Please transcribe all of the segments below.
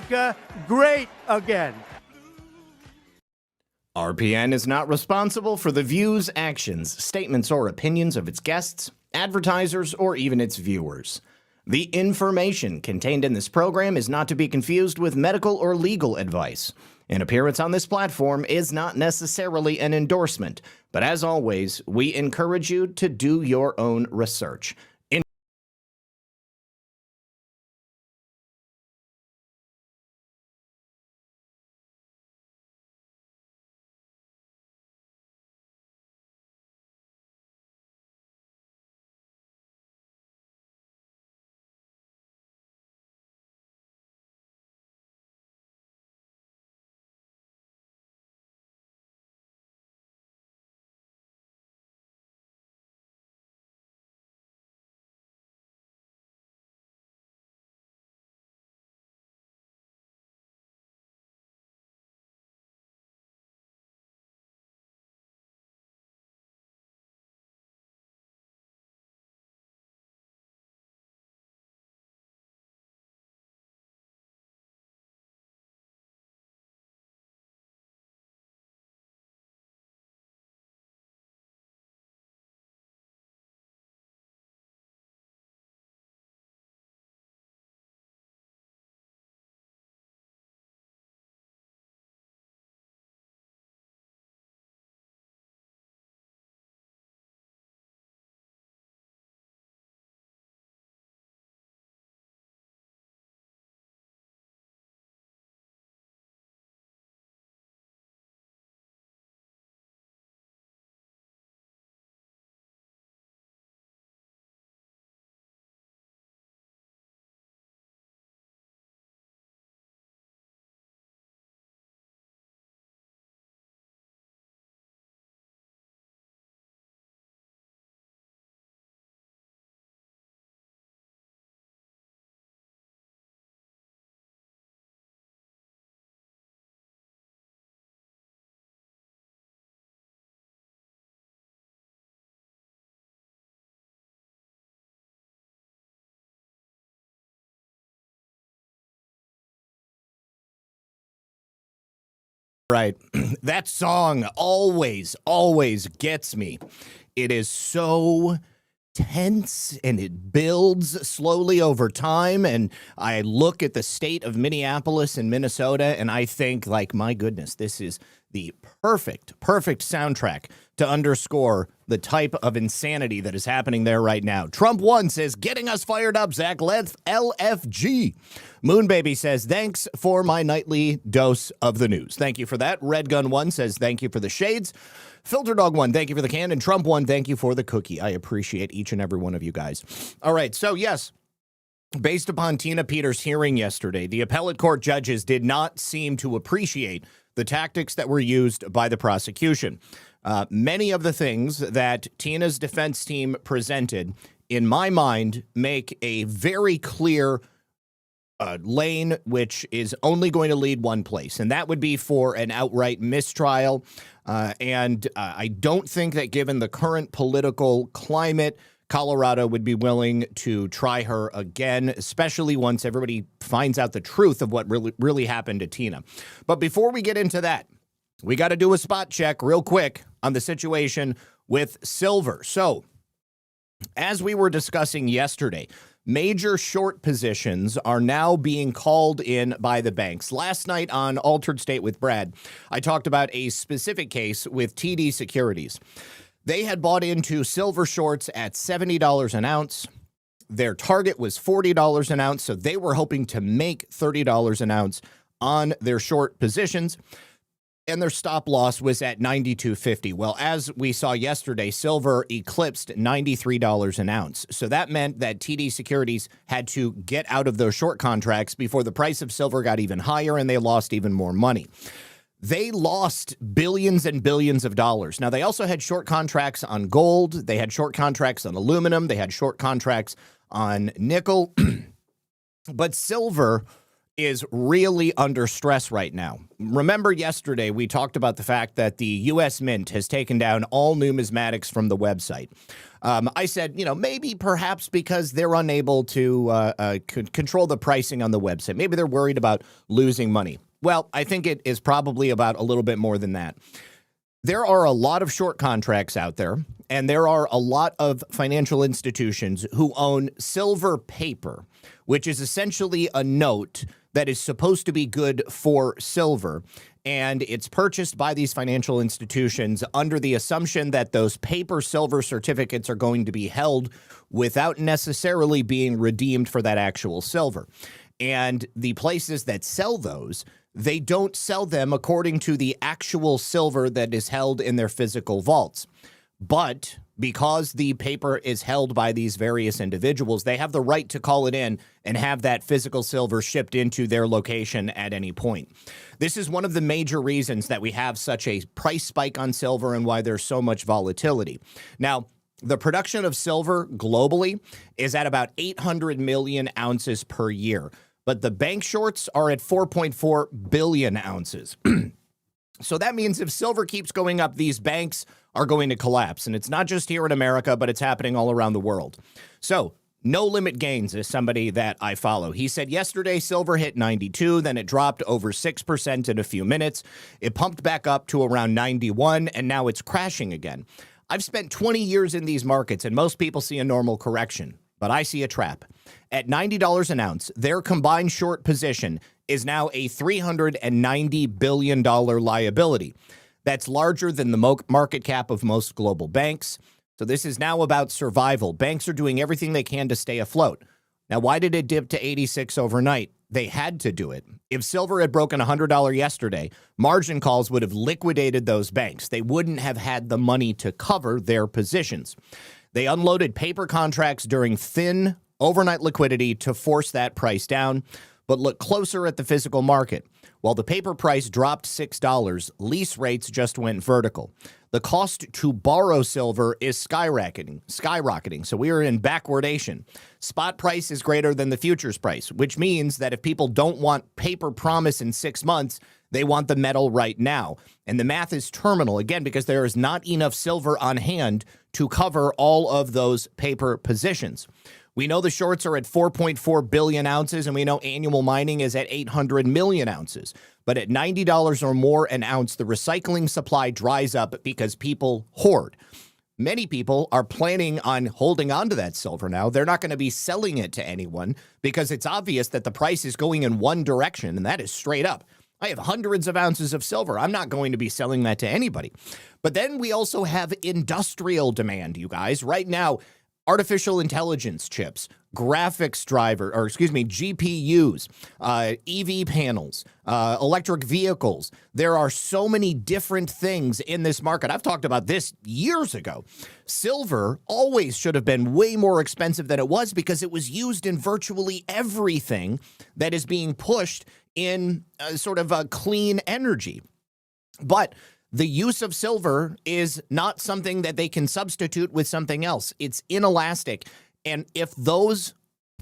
America great again. RPN is not responsible for the views, actions, statements, or opinions of its guests, advertisers, or even its viewers. The information contained in this program is not to be confused with medical or legal advice. An appearance on this platform is not necessarily an endorsement, but as always, we encourage you to do your own research. Right. That song always gets me. It is so tense and it builds slowly over time. And I look at the state of Minneapolis and Minnesota and I think, like, my goodness, this is the perfect soundtrack to underscore the type of insanity that is happening there right now. Trump 1 says, getting us fired up, Zach. Let's LFG. Moonbaby says, thanks for my nightly dose of the news. Thank you for that. Red Gun 1 says, thank you for the shades. Filter Dog 1, thank you for the can. And Trump 1, thank you for the cookie. I appreciate each and every one of you guys. All right, so yes, based upon Tina Peters' hearing yesterday, the appellate court judges did not seem to appreciate the tactics that were used by the prosecution. Many of the things that Tina's defense team presented, in my mind, make a very clear lane which is only going to lead one place, and that would be for an outright mistrial. And I don't think that given the current political climate, Colorado would be willing to try her again, especially once everybody finds out the truth of what really happened to Tina. But before we get into that, we got to do a spot check real quick on the situation with silver. So, as we were discussing yesterday, major short positions are now being called in by the banks. Last night on Altered State with Brad, I talked about a specific case with TD Securities. They had bought into silver shorts at $70 an ounce. Their target was $40 an ounce, so they were hoping to make $30 an ounce on their short positions, and their stop loss was at $92.50. Well, as we saw yesterday, silver eclipsed $93 an ounce. So that meant that TD Securities had to get out of those short contracts before the price of silver got even higher, and they lost even more money. They lost billions and billions of dollars. Now, they also had short contracts on gold. They had short contracts on aluminum. They had short contracts on nickel. But silver is really under stress right now. Remember yesterday we talked about the fact that the U.S. Mint has taken down all numismatics from the website. I said, maybe perhaps because they're unable to control the pricing on the website. Maybe they're worried about losing money. Well, I think it is probably about a little bit more than that. There are a lot of short contracts out there, and there are a lot of financial institutions who own silver paper, which is essentially a note that is supposed to be good for silver. And it's purchased by these financial institutions under the assumption that those paper silver certificates are going to be held without necessarily being redeemed for that actual silver. And the places that sell those, they don't sell them according to the actual silver that is held in their physical vaults. But because the paper is held by these various individuals, they have the right to call it in and have that physical silver shipped into their location at any point. This is one of the major reasons that we have such a price spike on silver and why there's so much volatility. Now, the production of silver globally is at about 800 million ounces per year, but the bank shorts are at 4.4 billion ounces. So that means if silver keeps going up, these banks are going to collapse. And it's not just here in America, but it's happening all around the world. So No Limit Gains is somebody that I follow. He said yesterday silver hit 92, then it dropped over 6% in a few minutes. It pumped back up to around 91, and now it's crashing again. I've spent 20 years in these markets, and most people see a normal correction, but I see a trap. At $90 an ounce, their combined short position is now a $390 billion liability. That's larger than the market cap of most global banks. So this is now about survival. Banks are doing everything they can to stay afloat. Now, why did it dip to 86 overnight? They had to do it. If silver had broken $100 yesterday, margin calls would have liquidated those banks. They wouldn't have had the money to cover their positions. They unloaded paper contracts during thin overnight liquidity to force that price down. But look closer at the physical market. While the paper price dropped $6, lease rates just went vertical. The cost to borrow silver is skyrocketing. So we are in backwardation. Spot price is greater than the futures price, which means that if people don't want paper promise in 6 months, they want the metal right now. And the math is terminal, again, because there is not enough silver on hand to cover all of those paper positions. We know the shorts are at 4.4 billion ounces, and we know annual mining is at 800 million ounces. But at $90 or more an ounce, the recycling supply dries up because people hoard. Many people are planning on holding on to that silver now. They're not going to be selling it to anyone because it's obvious that the price is going in one direction, and that is straight up. I have hundreds of ounces of silver. I'm not going to be selling that to anybody. But then we also have industrial demand, you guys. Right now, artificial intelligence chips, GPUs, EV panels, electric vehicles. There are so many different things in this market. I've talked about this years ago. Silver always should have been way more expensive than it was because it was used in virtually everything that is being pushed in sort of a clean energy. But the use of silver is not something that they can substitute with something else. It's inelastic. And if those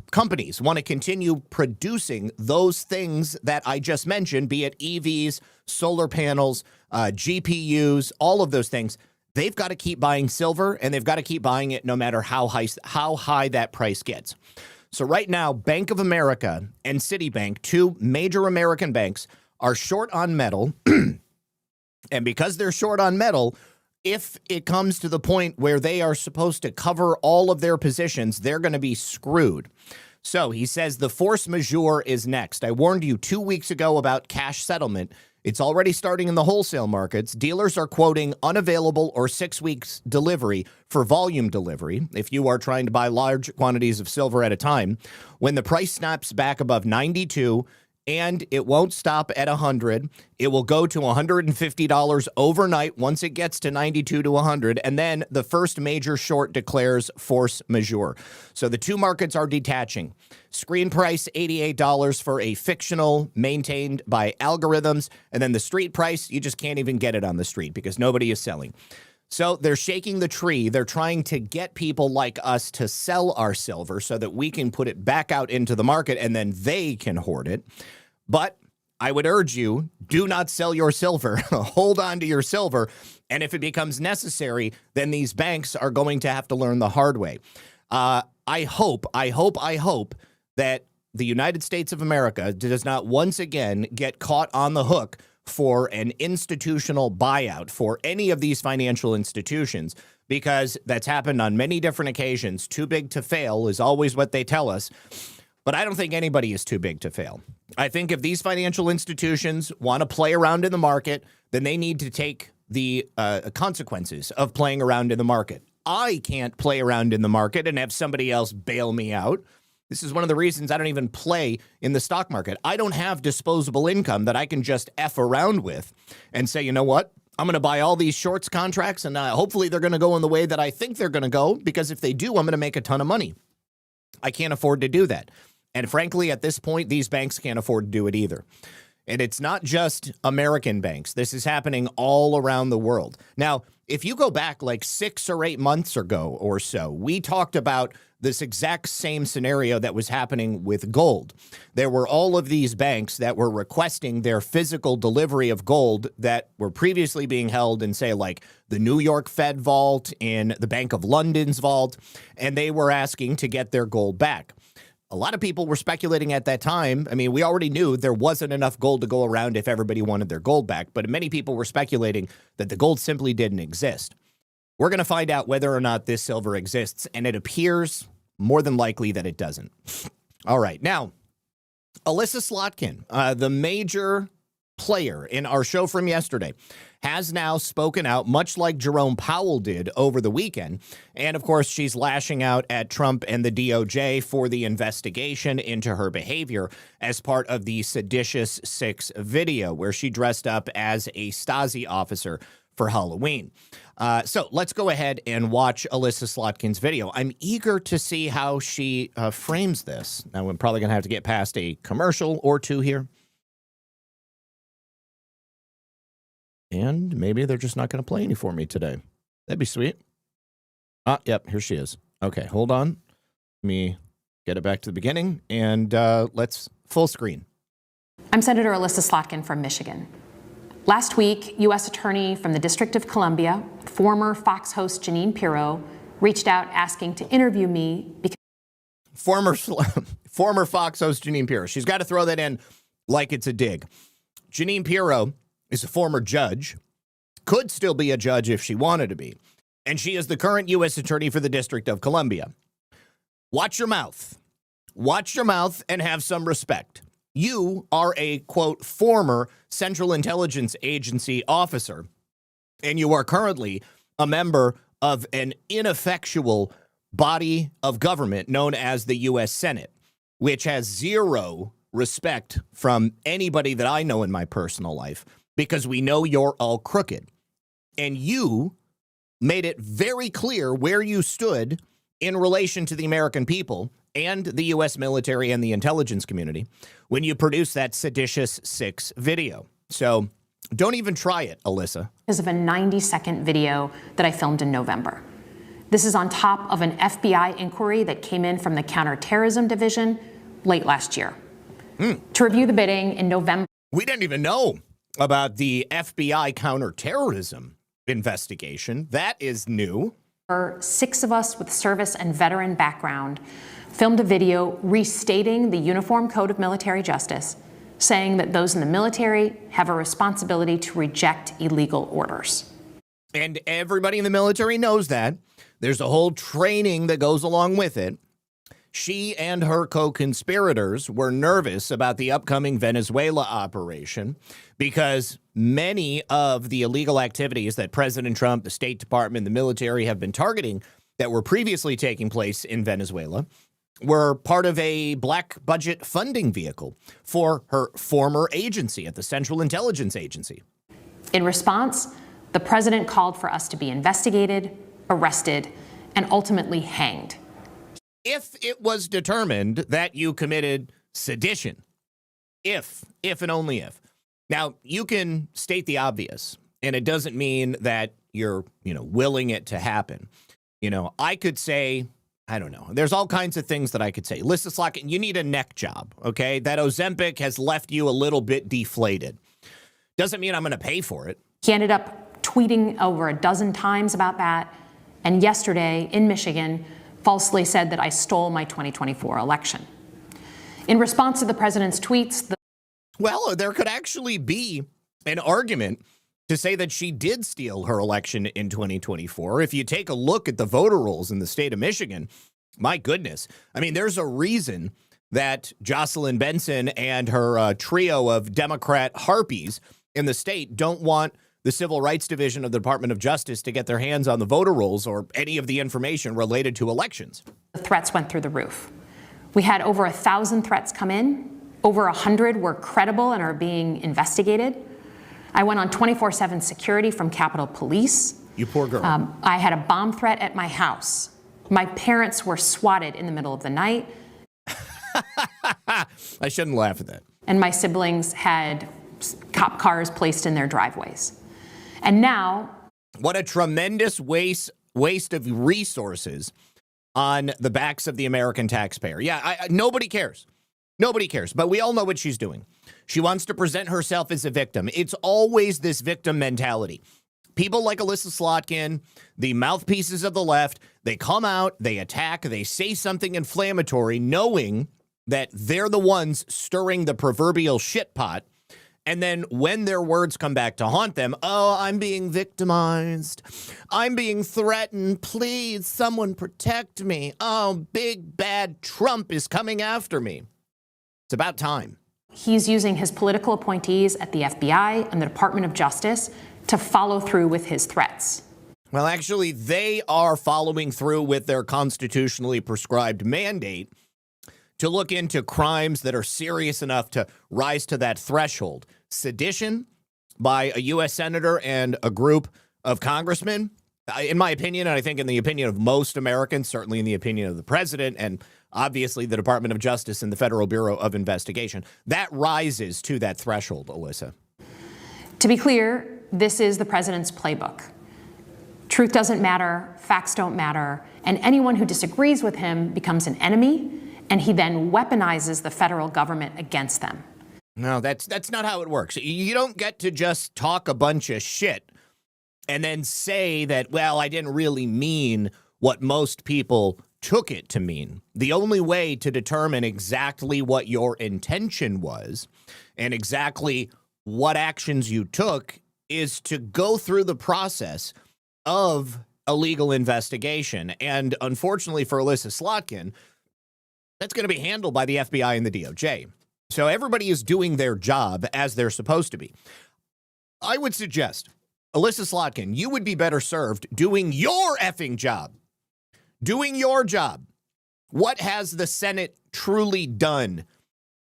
companies want to continue producing those things that I just mentioned, be it EVs, solar panels, GPUs, all of those things, they've got to keep buying silver, and they've got to keep buying it no matter how high that price gets. So right now, Bank of America and Citibank, two major American banks, are short on metal. And because they're short on metal, if it comes to the point where they are supposed to cover all of their positions, they're going to be screwed. So he says the force majeure is next. I warned you 2 weeks ago about cash settlement. It's already starting in the wholesale markets. Dealers are quoting unavailable or 6 weeks delivery for volume delivery if you are trying to buy large quantities of silver at a time. When the price snaps back above 92, and it won't stop at 100. It will go to $150 overnight once it gets to 92 to 100. And then the first major short declares force majeure. So the two markets are detaching. Screen price, $88 for a fictional maintained by algorithms. And then the street price, you just can't even get it on the street because nobody is selling. So they're shaking the tree. They're trying to get people like us to sell our silver so that we can put it back out into the market and then they can hoard it. But I would urge you, do not sell your silver. Hold on to your silver. And if it becomes necessary, then these banks are going to have to learn the hard way. I hope that the United States of America does not once again get caught on the hook for an institutional buyout for any of these financial institutions, because that's happened on many different occasions. Too big to fail is always what they tell us. But I don't think anybody is too big to fail. I think if these financial institutions want to play around in the market, then they need to take the consequences of playing around in the market. I can't play around in the market and have somebody else bail me out. This is one of the reasons I don't even play in the stock market. I don't have disposable income that I can just F around with and say, you know what? I'm going to buy all these shorts contracts and hopefully they're going to go in the way that I think they're going to go, because if they do, I'm going to make a ton of money. I can't afford to do that. And frankly, at this point, these banks can't afford to do it either. And it's not just American banks. This is happening all around the world. Now, if you go back like 6 or 8 months ago or so, we talked about this exact same scenario that was happening with gold. There were all of these banks that were requesting their physical delivery of gold that were previously being held in, say, like the New York Fed vault, in the Bank of London's vault, and they were asking to get their gold back. A lot of people were speculating at that time. I mean, we already knew there wasn't enough gold to go around if everybody wanted their gold back, but many people were speculating that the gold simply didn't exist. We're going to find out whether or not this silver exists, and it appears more than likely that it doesn't. All right. Now, Alyssa Slotkin, the major player in our show from yesterday, has now spoken out, much like Jerome Powell did over the weekend. And, of course, she's lashing out at Trump and the DOJ for the investigation into her behavior as part of the Seditious Six video, where she dressed up as a Stasi officer for Halloween. So let's go ahead and watch Alyssa Slotkin's video. I'm eager to see how she frames this. Now, I'm probably going to have to get past a commercial or two here. And maybe they're just not going to play any for me today. That'd be sweet. Yep, here she is. Okay, hold on. Let me get it back to the beginning, and let's full screen. I'm Senator Alyssa Slotkin from Michigan. Last week, U.S. Attorney from the District of Columbia, former Fox host Jeanine Pirro, reached out asking to interview me because former Fox host Jeanine Pirro. She's got to throw that in like it's a dig. Jeanine Pirro is a former judge, could still be a judge if she wanted to be, and she is the current U.S. Attorney for the District of Columbia. Watch your mouth. Watch your mouth and have some respect. You are a, quote, former Central Intelligence Agency officer, and you are currently a member of an ineffectual body of government known as the U.S. Senate, which has zero respect from anybody that I know in my personal life, because we know you're all crooked. And you made it very clear where you stood in relation to the American people and the U.S. military and the intelligence community when you produced that Seditious Six video. So don't even try it, Alyssa. of a 90-second video that I filmed in November. This is on top of an FBI inquiry that came in from the Counterterrorism Division late last year. To review the bidding in November. We didn't even know about the FBI counterterrorism investigation. That is new. 6 of us with service and veteran background filmed a video restating the Uniform Code of Military Justice, saying that those in the military have a responsibility to reject illegal orders. And everybody in the military knows that. There's a whole training that goes along with it. She and her co-conspirators were nervous about the upcoming Venezuela operation because many of the illegal activities that President Trump, the State Department, the military have been targeting that were previously taking place in Venezuela were part of a black budget funding vehicle for her former agency at the Central Intelligence Agency. In response, the president called for us to be investigated, arrested, and ultimately hanged. If it was determined that you committed sedition, if and only if. Now, you can state the obvious, and it doesn't mean that you're, willing it to happen. I could say, I don't know. There's all kinds of things that I could say. Alyssa Slotkin, you need a neck job, okay? That Ozempic has left you a little bit deflated. Doesn't mean I'm going to pay for it. He ended up tweeting over a dozen times about that, and yesterday in Michigan falsely said that I stole my 2024 election. In response to the president's tweets, well, there could actually be an argument to say that she did steal her election in 2024. If you take a look at the voter rolls in the state of Michigan, my goodness. I mean, there's a reason that Jocelyn Benson and her trio of Democrat harpies in the state don't want the Civil Rights Division of the Department of Justice to get their hands on the voter rolls or any of the information related to elections. The threats went through the roof. We had over 1,000 threats come in. Over 100 were credible and are being investigated. I went on 24/7 security from Capitol Police. You poor girl. I had a bomb threat at my house. My parents were swatted in the middle of the night. I shouldn't laugh at that. And my siblings had cop cars placed in their driveways. And now... What a tremendous waste of resources on the backs of the American taxpayer. Yeah, nobody cares. Nobody cares. But we all know what she's doing. She wants to present herself as a victim. It's always this victim mentality. People like Alyssa Slotkin, the mouthpieces of the left, they come out, they attack, they say something inflammatory, knowing that they're the ones stirring the proverbial shit pot. And then when their words come back to haunt them, oh, I'm being victimized. I'm being threatened. Please, someone protect me. Oh, big bad Trump is coming after me. It's about time. He's using his political appointees at the FBI and the Department of Justice to follow through with his threats. Well, actually, they are following through with their constitutionally prescribed mandate to look into crimes that are serious enough to rise to that threshold. Sedition by a U.S. senator and a group of congressmen, in my opinion, and I think in the opinion of most Americans, certainly in the opinion of the president and obviously the Department of Justice and the Federal Bureau of Investigation, that rises to that threshold, Alyssa. To be clear, this is the president's playbook. Truth doesn't matter, facts don't matter, and anyone who disagrees with him becomes an enemy, and he then weaponizes the federal government against them. No, that's not how it works. You don't get to just talk a bunch of shit and then say that, well, I didn't really mean what most people took it to mean. The only way to determine exactly what your intention was and exactly what actions you took is to go through the process of a legal investigation. And unfortunately for Alyssa Slotkin, that's going to be handled by the FBI and the DOJ. So everybody is doing their job as they're supposed to be. I would suggest, Alyssa Slotkin, you would be better served doing your effing job. Doing your job. What has the Senate truly done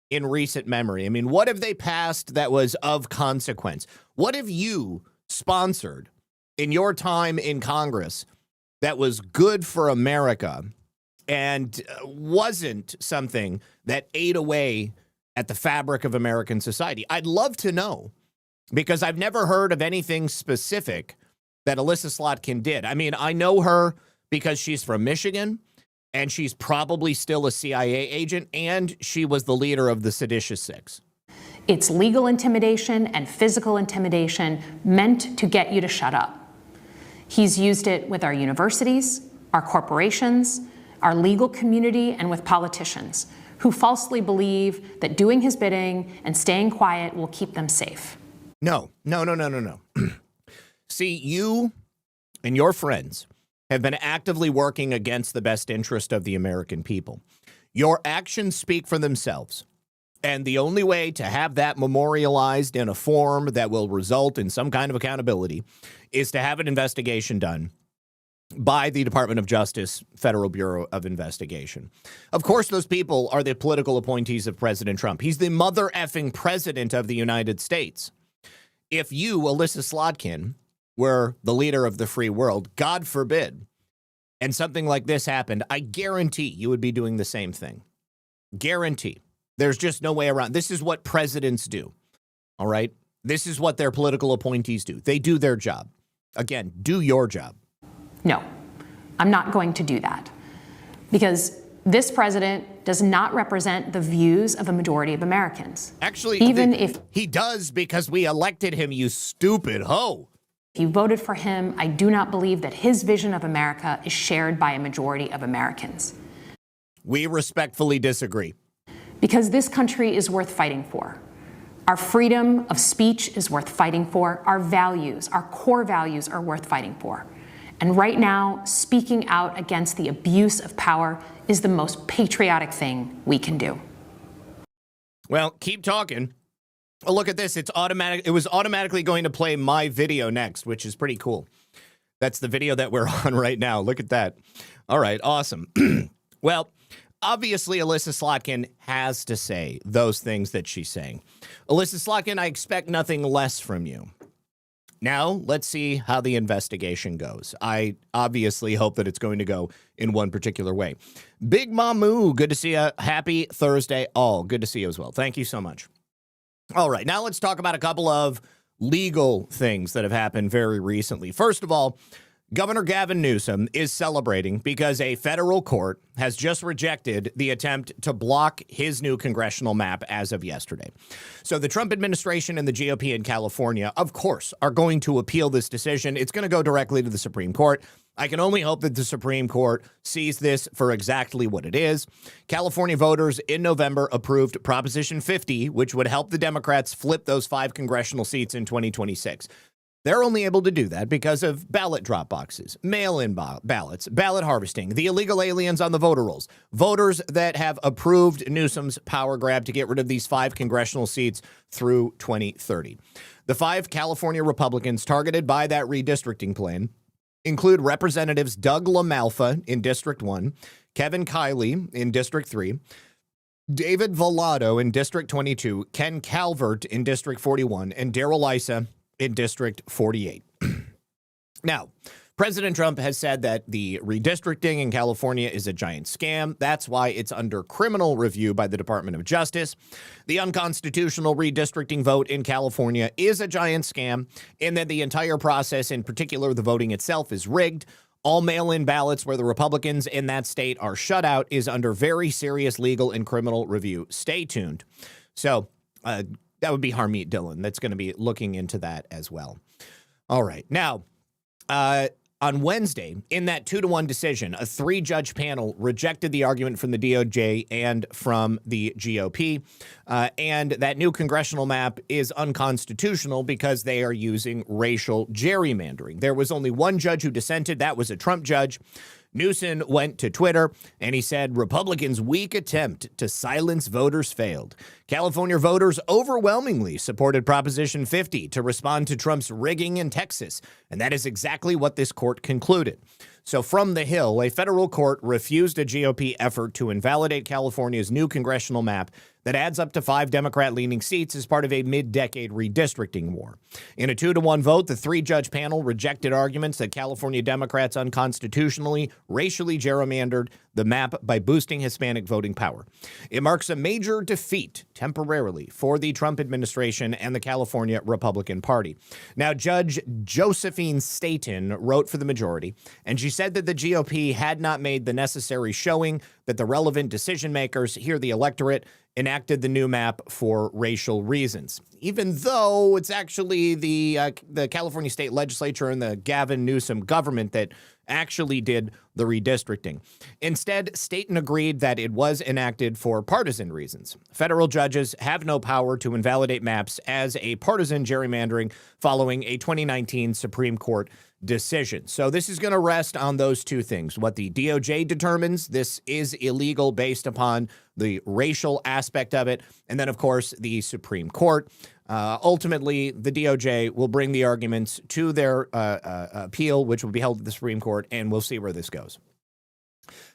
in recent memory? I mean, what have they passed that was of consequence? What have you sponsored in your time in Congress that was good for America and wasn't something that ate away at the fabric of American society? I'd love to know, because I've never heard of anything specific that Alyssa Slotkin did. I mean, I know her because she's from Michigan, and she's probably still a CIA agent, and she was the leader of the Seditious Six. It's legal intimidation and physical intimidation meant to get you to shut up. He's used it with our universities, our corporations, our legal community, and with politicians who falsely believe that doing his bidding and staying quiet will keep them safe. No. See, you and your friends have been actively working against the best interest of the American people. Your actions speak for themselves. And the only way to have that memorialized in a form that will result in some kind of accountability is to have an investigation done by the Department of Justice, Federal Bureau of Investigation. Of course, those people are the political appointees of President Trump. He's the mother effing president of the United States. If you, Alyssa Slotkin, were the leader of the free world, God forbid, and something like this happened, I guarantee you would be doing the same thing. Guarantee. There's just no way around. This is what presidents do. All right? This is what their political appointees do. They do their job. Again, do your job. No, I'm not going to do that, because this president does not represent the views of a majority of Americans. Actually, even if he does, because we elected him, you stupid hoe. If you voted for him, I do not believe that his vision of America is shared by a majority of Americans. We respectfully disagree. Because this country is worth fighting for. Our freedom of speech is worth fighting for. Our values, our core values, are worth fighting for. And right now, speaking out against the abuse of power is the most patriotic thing we can do. Well, keep talking. Oh, look at this. It's automatic. It was automatically going to play my video next, which is pretty cool. That's the video that we're on right now. Look at that. All right. Awesome. Well, obviously, Alyssa Slotkin has to say those things that she's saying. Alyssa Slotkin, I expect nothing less from you. Now, let's see how the investigation goes. I obviously hope that it's going to go in one particular way. Big Mamu, good to see you. Happy Thursday all. Good to see you as well. Thank you so much. All right, now let's talk about a couple of legal things that have happened very recently. First of all, Governor Gavin Newsom is celebrating because a federal court has just rejected the attempt to block his new congressional map as of yesterday. So the Trump administration and the GOP in California, of course, are going to appeal this decision. It's going to go directly to the Supreme Court. I can only hope that the Supreme Court sees this for exactly what it is. California voters in November approved Proposition 50, which would help the Democrats flip those 5 congressional seats in 2026. They're only able to do that because of ballot drop boxes, mail-in ballots, ballot harvesting, the illegal aliens on the voter rolls, voters that have approved Newsom's power grab to get rid of these 5 congressional seats through 2030. The 5 California Republicans targeted by that redistricting plan include Representatives Doug LaMalfa in District 1, Kevin Kiley in District 3, David Vallado in District 22, Ken Calvert in District 41, and Darrell Issa in District 48. Now, President Trump has said that the redistricting in California is a giant scam. That's why it's under criminal review by the Department of Justice. The unconstitutional redistricting vote in California is a giant scam, in that the entire process, in particular the voting itself, is rigged. All mail-in ballots where the Republicans in that state are shut out is under very serious legal and criminal review. Stay tuned. So, that would be Harmeet Dillon that's going to be looking into that as well. All right. Now, on Wednesday, in that 2-1 decision, a 3-judge panel rejected the argument from the DOJ and from the GOP. And that new congressional map is unconstitutional because they are using racial gerrymandering. There was only one judge who dissented. That was a Trump judge. Newsom went to Twitter and he said, Republicans' weak attempt to silence voters failed. California voters overwhelmingly supported Proposition 50 to respond to Trump's rigging in Texas. And that is exactly what this court concluded. So from the Hill, a federal court refused a GOP effort to invalidate California's new congressional map that adds up to 5 Democrat-leaning seats as part of a mid-decade redistricting war. In a 2-1 vote, the 3-judge panel rejected arguments that California Democrats unconstitutionally, racially gerrymandered the map by boosting Hispanic voting power. It marks a major defeat, temporarily, for the Trump administration and the California Republican Party. Now, Judge Josephine Staten wrote for the majority, and she said that the GOP had not made the necessary showing that the relevant decision makers, here the electorate, enacted the new map for racial reasons, even though it's actually the California state legislature and the Gavin Newsom government that actually did the redistricting. Instead, Staten agreed that it was enacted for partisan reasons. Federal judges have no power to invalidate maps as a partisan gerrymandering following a 2019 Supreme Court decision. So this is going to rest on those two things. What the DOJ determines, this is illegal based upon the racial aspect of it. And then, of course, the Supreme Court. Ultimately, the DOJ will bring the arguments to their appeal, which will be held at the Supreme Court, and we'll see where this goes.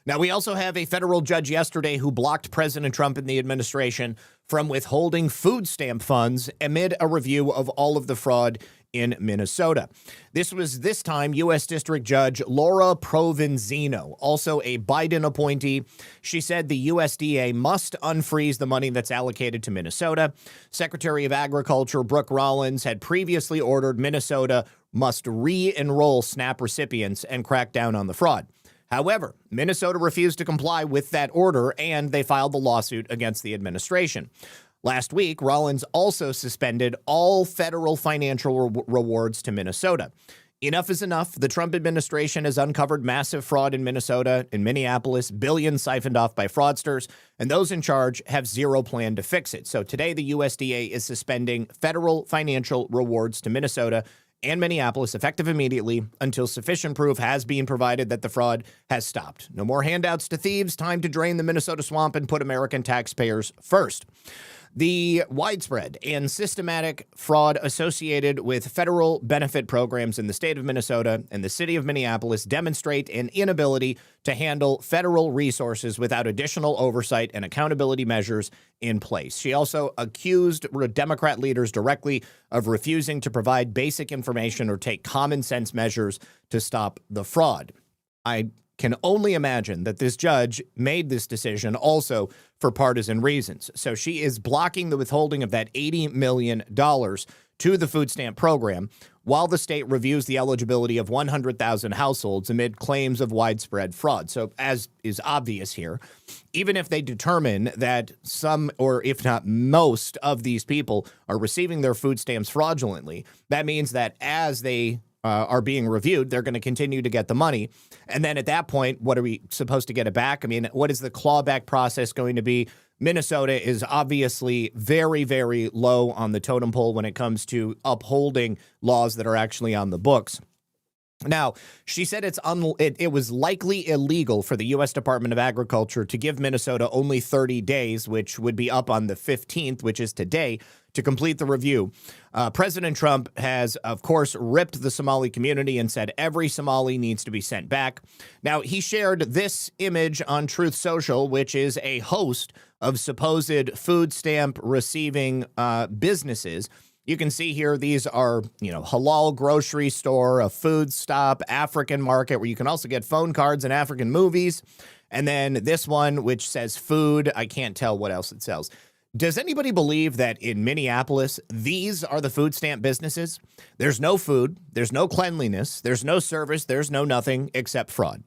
Now, we also have a federal judge yesterday who blocked President Trump and the administration from withholding food stamp funds amid a review of all of the fraud in Minnesota. This was this time U.S. District Judge Laura Provenzino, also a Biden appointee. She said the USDA must unfreeze the money that's allocated to Minnesota. Secretary of Agriculture Brooke Rollins had previously ordered Minnesota must re-enroll SNAP recipients and crack down on the fraud. However, Minnesota refused to comply with that order, and they filed the lawsuit against the administration. Last week, Rollins also suspended all federal financial rewards to Minnesota. Enough is enough. The Trump administration has uncovered massive fraud in Minnesota, in Minneapolis, billions siphoned off by fraudsters, and those in charge have zero plan to fix it. So today, the USDA is suspending federal financial rewards to Minnesota and Minneapolis, effective immediately, until sufficient proof has been provided that the fraud has stopped. No more handouts to thieves. Time to drain the Minnesota swamp and put American taxpayers first. The widespread and systematic fraud associated with federal benefit programs in the state of Minnesota and the city of Minneapolis demonstrate an inability to handle federal resources without additional oversight and accountability measures in place. She also accused Democrat leaders directly of refusing to provide basic information or take common sense measures to stop the fraud. I can only imagine that this judge made this decision also for partisan reasons. So she is blocking the withholding of that $80 million to the food stamp program while the state reviews the eligibility of 100,000 households amid claims of widespread fraud. So as is obvious here, even if they determine that some, or if not most, of these people are receiving their food stamps fraudulently, that means that as they are being reviewed, they're going to continue to get the money. And then at that point, what are we supposed to get it back? I mean, what is the clawback process going to be? Minnesota is obviously very, very low on the totem pole when it comes to upholding laws that are actually on the books. Now, she said it was likely illegal for the U.S. Department of Agriculture to give Minnesota only 30 days, which would be up on the 15th, which is today, to complete the review. President Trump has, of course, ripped the Somali community and said every Somali needs to be sent back. Now, he shared this image on Truth Social, which is a host of supposed food stamp receiving businesses. You can see here, these are, halal grocery store, a food stop, African market, where you can also get phone cards and African movies. And then this one, which says food. I can't tell what else it sells. Does anybody believe that in Minneapolis, these are the food stamp businesses? There's no food, there's no cleanliness, there's no service, there's no nothing except fraud.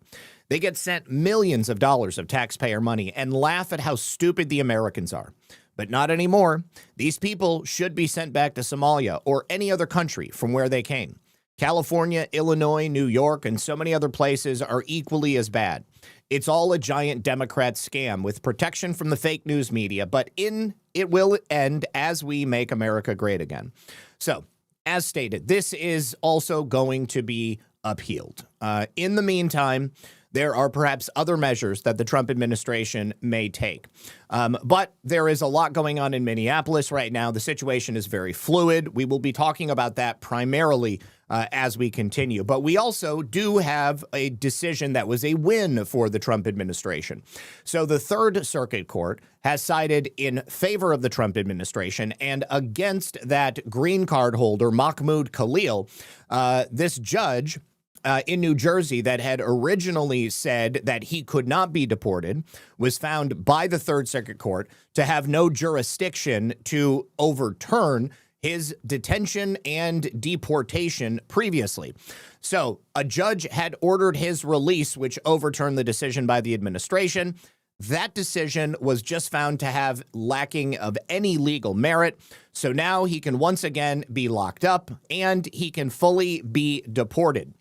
They get sent millions of dollars of taxpayer money and laugh at how stupid the Americans are. But not anymore. These people should be sent back to Somalia or any other country from where they came. California, Illinois, New York, and so many other places are equally as bad. It's all a giant Democrat scam with protection from the fake news media, but it will end as we make America great again. So, as stated, this is also going to be appealed. In the meantime, there are perhaps other measures that the Trump administration may take. But there is a lot going on in Minneapolis right now. The situation is very fluid. We will be talking about that primarily as we continue. But we also do have a decision that was a win for the Trump administration. So the Third Circuit Court has sided in favor of the Trump administration and against that green card holder, Mahmoud Khalil. This judge in New Jersey that had originally said that he could not be deported was found by the Third Circuit Court to have no jurisdiction to overturn his detention and deportation previously. So a judge had ordered his release, which overturned the decision by the administration. That decision was just found to have lacking of any legal merit. So now he can once again be locked up and he can fully be deported.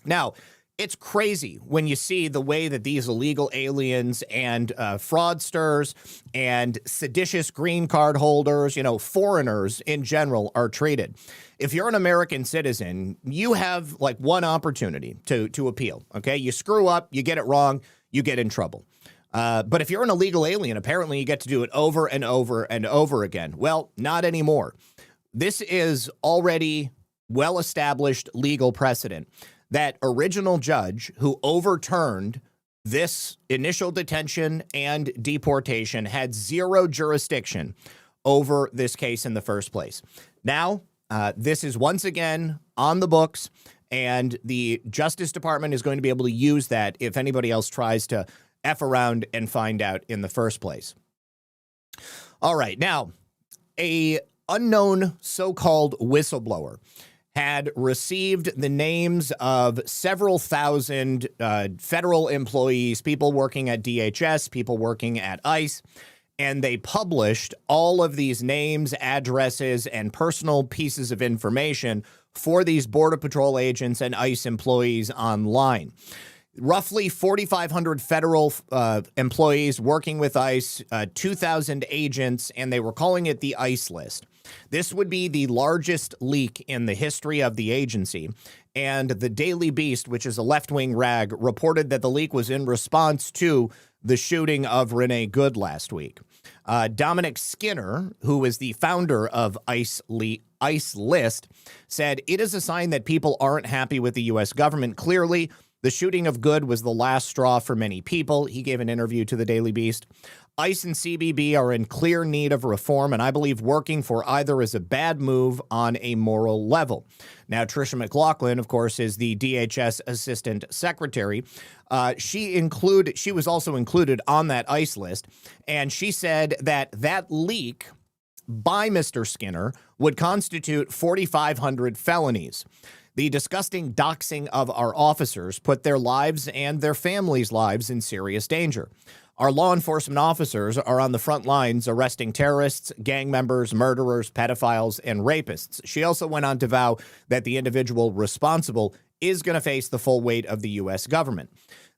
Now, it's crazy when you see the way that these illegal aliens and fraudsters and seditious green card holders, foreigners in general are treated. If you're an American citizen, you have like one opportunity to appeal. Okay, you screw up, you get it wrong, you get in trouble. But if you're an illegal alien, apparently you get to do it over and over and over again. Well, not anymore. This is already well-established legal precedent. That original judge who overturned this initial detention and deportation had zero jurisdiction over this case in the first place. Now, this is once again on the books, and the Justice Department is going to be able to use that if anybody else tries to F around and find out in the first place. All right, now, a unknown so-called whistleblower had received the names of several thousand federal employees, people working at DHS, people working at ICE, and they published all of these names, addresses, and personal pieces of information for these Border Patrol agents and ICE employees online. Roughly 4,500 federal employees working with ICE, 2,000 agents, and they were calling it the ICE list. This would be the largest leak in the history of the agency. And the Daily Beast, which is a left-wing rag, reported that the leak was in response to the shooting of Renee Good last week. Dominic Skinner, who is the founder of ICE List, said, "It is a sign that people aren't happy with the U.S. government. Clearly, the shooting of Good was the last straw for many people." He gave an interview to the Daily Beast. ICE and CBP are in clear need of reform, and I believe working for either is a bad move on a moral level. Now, Tricia McLaughlin, of course, is the DHS Assistant Secretary. She was also included on that ICE list, and she said that that leak by Mr. Skinner would constitute 4,500 felonies. The disgusting doxing of our officers put their lives and their families' lives in serious danger. Our law enforcement officers are on the front lines arresting terrorists, gang members, murderers, pedophiles, and rapists. She also went on to vow that the individual responsible is going to face the full weight of the U.S. government.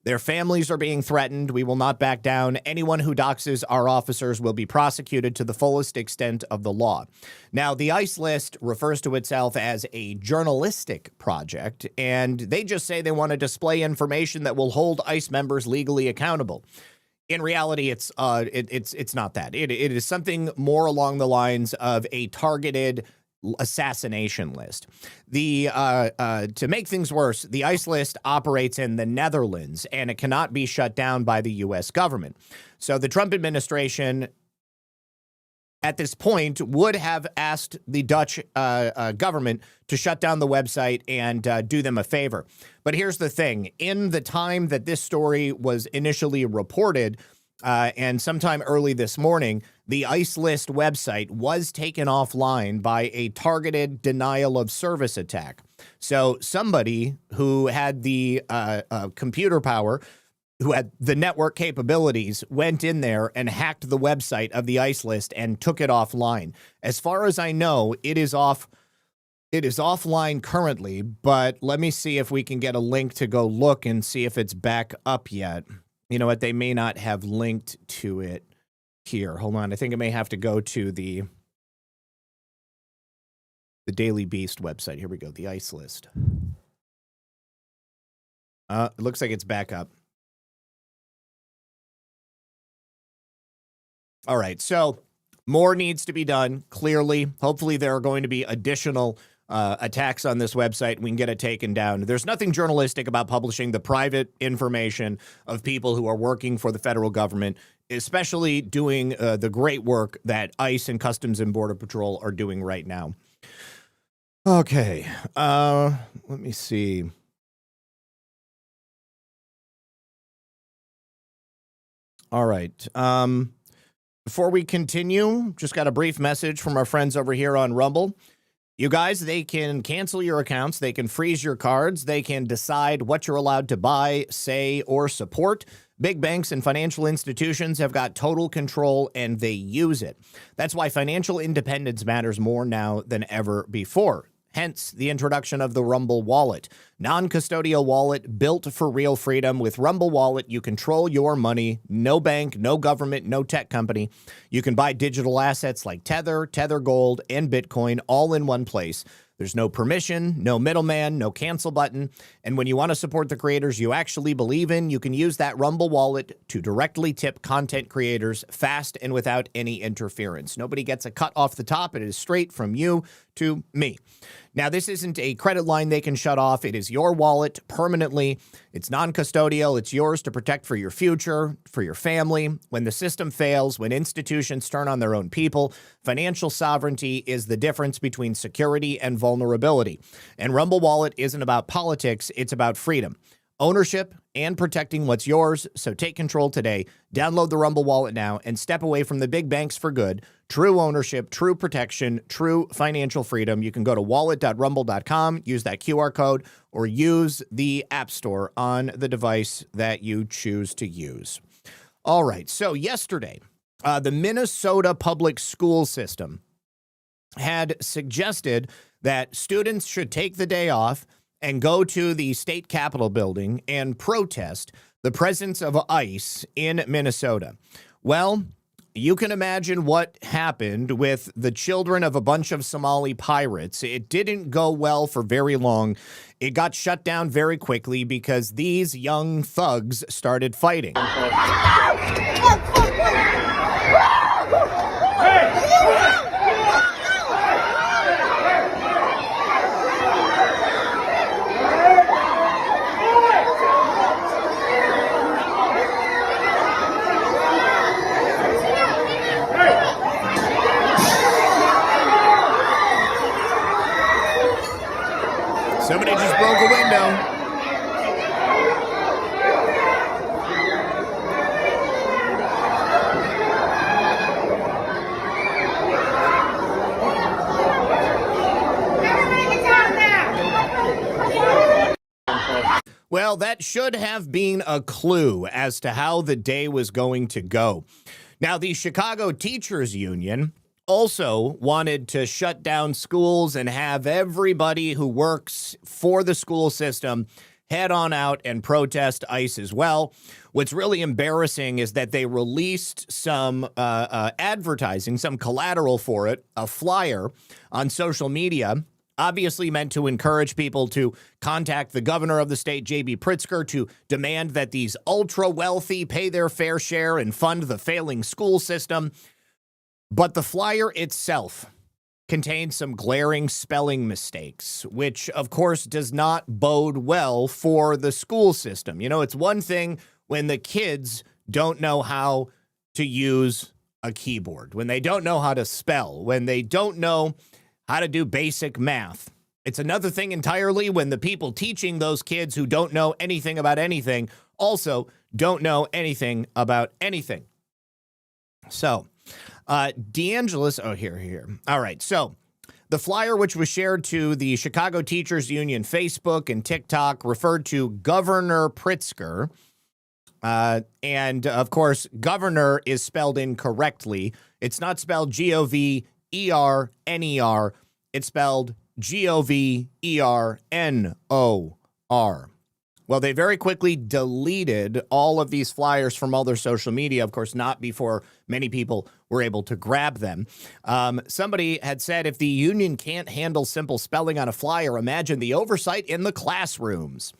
Their families are being threatened. We will not back down. Anyone who doxes our officers will be prosecuted to the fullest extent of the law. Now, the ICE list refers to itself as a journalistic project, and they just say they want to display information that will hold ICE members legally accountable. In reality, it's not that. It is something more along the lines of a targeted assassination list. To make things worse, the ICE list operates in the Netherlands, and it cannot be shut down by the U.S. government. So the Trump administration, at this point, would have asked the Dutch government to shut down the website and do them a favor. But here's the thing. In the time that this story was initially reported, and sometime early this morning, the ICE List website was taken offline by a targeted denial of service attack. So somebody who had the computer power, who had the network capabilities, went in there and hacked the website of the ICE List and took it offline. As far as I know, it is offline currently, but let me see if we can get a link to go look and see if it's back up yet. You know what? They may not have linked to it here. Hold on. I think I may have to go to the Daily Beast website. Here we go. The ICE List. It looks like it's back up. All right. So more needs to be done, clearly. Hopefully there are going to be additional attacks on this website. We can get it taken down. There's nothing journalistic about publishing the private information of people who are working for the federal government, especially doing the great work that ICE and Customs and Border Patrol are doing right now. Okay. Let me see. All right. Before we continue, just got a brief message from our friends over here on Rumble. You guys, they can cancel your accounts, they can freeze your cards, they can decide what you're allowed to buy, say, or support. Big banks and financial institutions have got total control, and they use it. That's why financial independence matters more now than ever before. Hence, the introduction of the Rumble Wallet. Non-custodial wallet built for real freedom. With Rumble Wallet, you control your money. No bank, no government, no tech company. You can buy digital assets like Tether, Tether Gold, and Bitcoin all in one place. There's no permission, no middleman, no cancel button. And when you want to support the creators you actually believe in, you can use that Rumble Wallet to directly tip content creators fast and without any interference. Nobody gets a cut off the top. It is straight from you to me. Now, this isn't a credit line they can shut off. It is your wallet permanently. It's non-custodial. It's yours to protect for your future, for your family. When the system fails, when institutions turn on their own people, financial sovereignty is the difference between security and vulnerability. And Rumble Wallet isn't about politics. It's about freedom. ownership and protecting what's yours. So take control today. Download the Rumble wallet now and step away from the big banks for good. True ownership, true protection, true financial freedom. You can go to wallet.rumble.com, use that QR code, or use the App Store on the device that you choose to use. All right. So yesterday, the Minnesota public school system had suggested that students should take the day off and go to the state capitol building and protest the presence of ICE in Minnesota. Well, you can imagine what happened with the children of a bunch of Somali pirates. It didn't go well for very long. It got shut down very quickly because these young thugs started fighting. Somebody just broke a window. Well, that should have been a clue as to how the day was going to go. Now, the Chicago Teachers Union also wanted to shut down schools and have everybody who works for the school system head on out and protest ICE as well. What's really embarrassing is that they released some advertising, some collateral for it, a flyer on social media, obviously meant to encourage people to contact the governor of the state, J.B. Pritzker, to demand that these ultra-wealthy pay their fair share and fund the failing school system. But the flyer itself contained some glaring spelling mistakes, which, of course, does not bode well for the school system. You know, it's one thing when the kids don't know how to use a keyboard, when they don't know how to spell, when they don't know how to do basic math. It's another thing entirely when the people teaching those kids who don't know anything about anything also don't know anything about anything. So, DeAngelis, here. All right, so the flyer, which was shared to the Chicago Teachers Union Facebook and TikTok, referred to Governor Pritzker. And, of course, governor is spelled incorrectly. It's not spelled Governner. It's spelled Governor. Well, they very quickly deleted all of these flyers from all their social media, of course, not before many people were able to grab them. Somebody had said, if the union can't handle simple spelling on a flyer, imagine the oversight in the classrooms.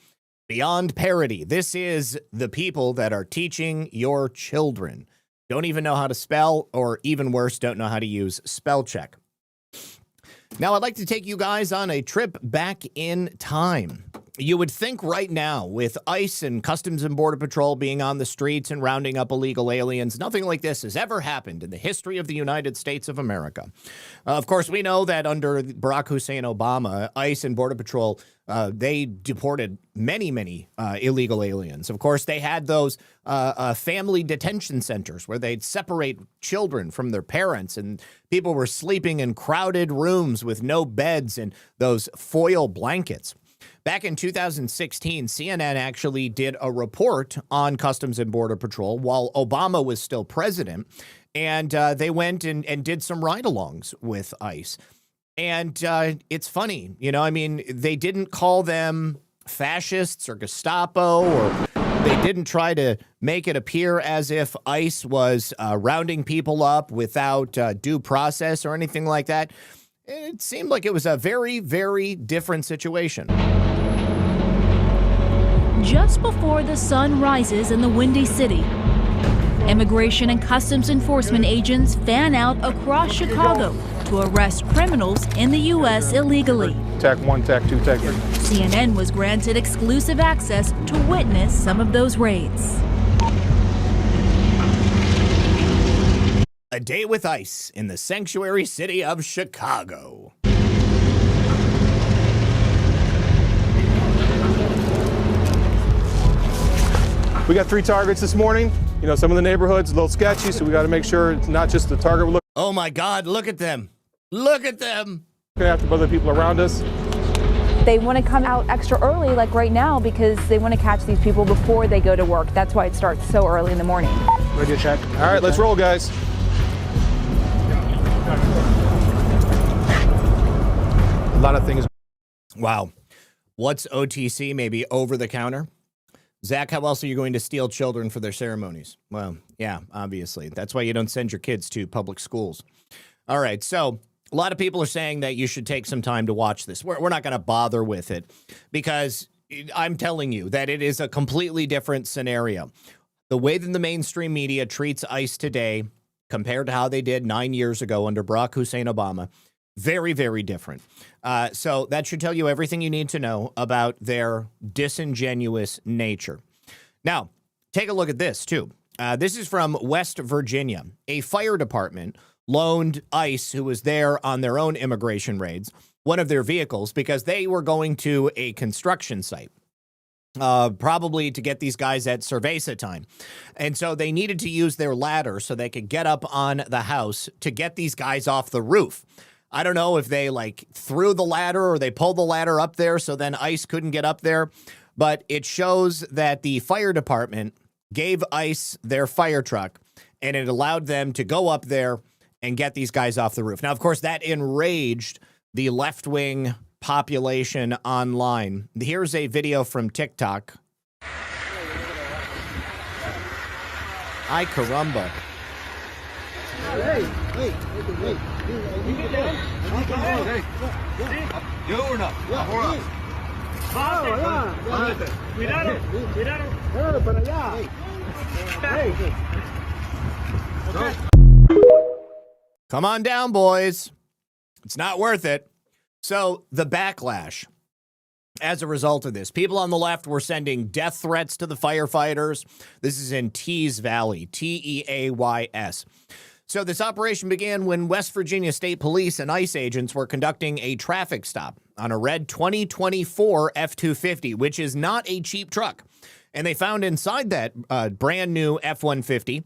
Beyond parody, this is the people that are teaching your children. Don't even know how to spell, or even worse, don't know how to use spell check. Now, I'd like to take you guys on a trip back in time. You would think right now, with ICE and Customs and Border Patrol being on the streets and rounding up illegal aliens, nothing like this has ever happened in the history of the United States of America. Of course, we know that under Barack Hussein Obama, ICE and Border Patrol, they deported many illegal aliens. Of course, they had those family detention centers where they'd separate children from their parents, and people were sleeping in crowded rooms with no beds and those foil blankets. Back in 2016, CNN actually did a report on Customs and Border Patrol while Obama was still president, and they went and did some ride-alongs with ICE. And it's funny, you know, I mean, they didn't call them fascists or Gestapo, or they didn't try to make it appear as if ICE was rounding people up without due process or anything like that. It seemed like it was a very, very different situation. Just before the sun rises in the Windy City, Immigration and Customs Enforcement agents fan out across Chicago to arrest criminals in the U.S. illegally. Tac 1, Tac 2, Tac 3. CNN was granted exclusive access to witness some of those raids. A day with ICE in the sanctuary city of Chicago. We got 3 targets this morning. You know, some of the neighborhoods a little sketchy, so we got to make sure it's not just the target we're Oh my God, look at them. Look at them. looking after, but other people around us. They want to come out extra early, like right now, because they want to catch these people before they go to work. That's why it starts so early in the morning. Ready to check? All right, let's roll, guys. A lot of things. Wow. What's OTC? Maybe over the counter? Zach, how else are you going to steal children for their ceremonies? Well, yeah, obviously. That's why you don't send your kids to public schools. All right, so a lot of people are saying that you should take some time to watch this. We're not going to bother with it because I'm telling you that it is a completely different scenario. The way that the mainstream media treats ICE today compared to how they did 9 years ago under Barack Hussein Obama, very, very different. So that should tell you everything you need to know about their disingenuous nature. Now, take a look at this, too. This is from West Virginia. A fire department loaned ICE, who was there on their own immigration raids, one of their vehicles because they were going to a construction site. Probably to get these guys at Cerveza time. And so they needed to use their ladder so they could get up on the house to get these guys off the roof. I don't know if they like threw the ladder or they pulled the ladder up there so then ICE couldn't get up there. But it shows that the fire department gave ICE their fire truck and it allowed them to go up there and get these guys off the roof. Now, of course, that enraged the left-wing population online. Here's a video from TikTok. Ay caramba. Hey. You get down. Yo or no? Ahora. Cuidado. Para allá. Come on down, boys. It's not worth it. So the backlash as a result of this, people on the left were sending death threats to the firefighters. This is in Tees Valley, Teays. So this operation began when West Virginia State Police and ICE agents were conducting a traffic stop on a red 2024 F-250, which is not a cheap truck. And they found inside that brand new F-250,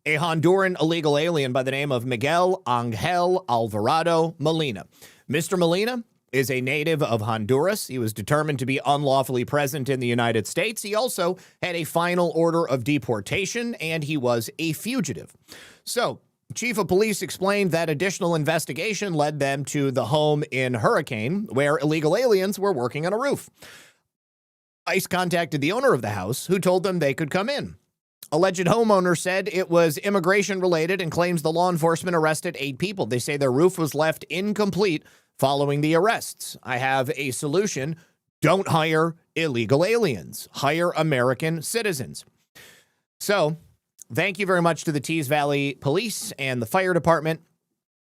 a Honduran illegal alien by the name of Miguel Angel Alvarado Molina. Mr. Molina is a native of Honduras. He was determined to be unlawfully present in the United States. He also had a final order of deportation, and he was a fugitive. So, Chief of Police explained that additional investigation led them to the home in Hurricane, where illegal aliens were working on a roof. ICE contacted the owner of the house, who told them they could come in. Alleged homeowner said it was immigration-related and claims the law enforcement arrested 8 people. They say their roof was left incomplete following the arrests. I have a solution. Don't hire illegal aliens. Hire American citizens. So, thank you very much to the Tees Valley Police and the fire department.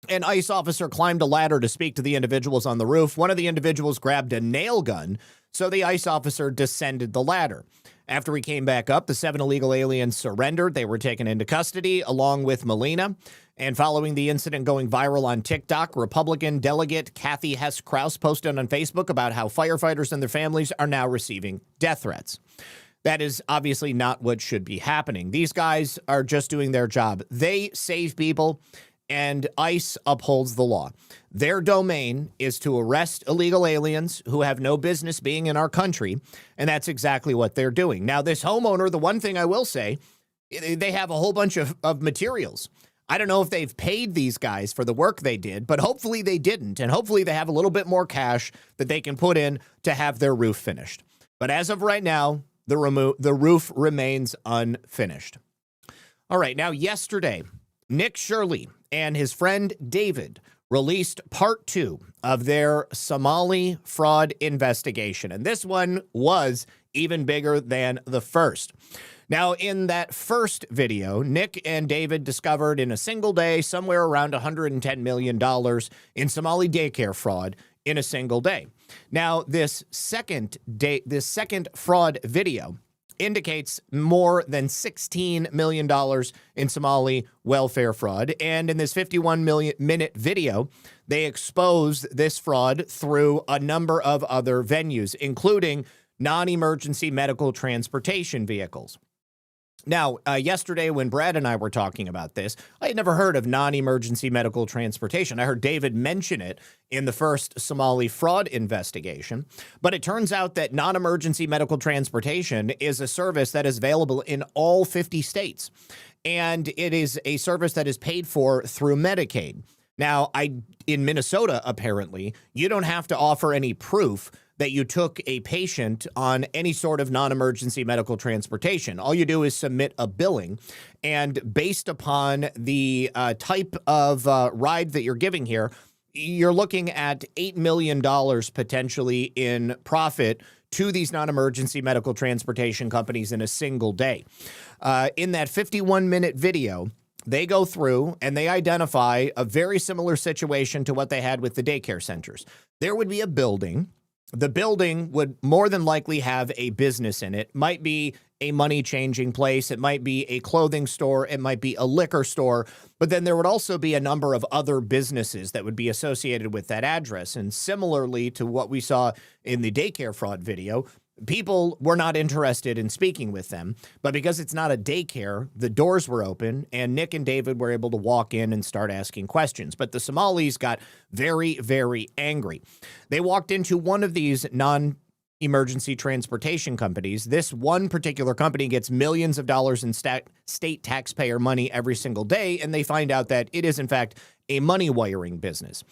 An ICE officer climbed a ladder to speak to the individuals on the roof. One of the individuals grabbed a nail gun, so the ICE officer descended the ladder. After he came back up, the 7 illegal aliens surrendered. They were taken into custody along with Molina. And following the incident going viral on TikTok, Republican delegate Kathy Hess-Krause posted on Facebook about how firefighters and their families are now receiving death threats. That is obviously not what should be happening. These guys are just doing their job. They save people, and ICE upholds the law. Their domain is to arrest illegal aliens who have no business being in our country, and that's exactly what they're doing. Now, this homeowner, the one thing I will say, they have a whole bunch of materials. I don't know if they've paid these guys for the work they did, but hopefully they didn't, and hopefully they have a little bit more cash that they can put in to have their roof finished. But as of right now, the roof remains unfinished. All right, now yesterday, Nick Shirley and his friend David released part 2 of their Somali fraud investigation. And this one was even bigger than the first. Now, in that first video, Nick and David discovered in a single day somewhere around $110 million in Somali daycare fraud in a single day. Now, this second fraud video indicates more than $16 million in Somali welfare fraud. And in this 51-minute video, they exposed this fraud through a number of other venues, including non-emergency medical transportation vehicles. Now, yesterday when Brad and I were talking about this, I had never heard of non-emergency medical transportation. I heard David mention it in the first Somali fraud investigation, but it turns out that non-emergency medical transportation is a service that is available in all 50 states, and it is a service that is paid for through Medicaid. Now, in Minnesota, apparently, you don't have to offer any proof that you took a patient on any sort of non-emergency medical transportation. All you do is submit a billing, and based upon the type of ride that you're giving here, you're looking at $8 million potentially in profit to these non-emergency medical transportation companies in a single day. In that 51-minute video, they go through and they identify a very similar situation to what they had with the daycare centers. There would be a building. The building would more than likely have a business in it. Might be a money-changing place. It might be a clothing store. It might be a liquor store. But then there would also be a number of other businesses that would be associated with that address. And similarly to what we saw in the daycare fraud video, people were not interested in speaking with them, but because it's not a daycare, the doors were open and Nick and David were able to walk in and start asking questions. But the Somalis got very, very angry. They walked into one of these non-emergency transportation companies. This one particular company gets millions of dollars in state taxpayer money every single day, and they find out that it is, in fact, a money wiring business.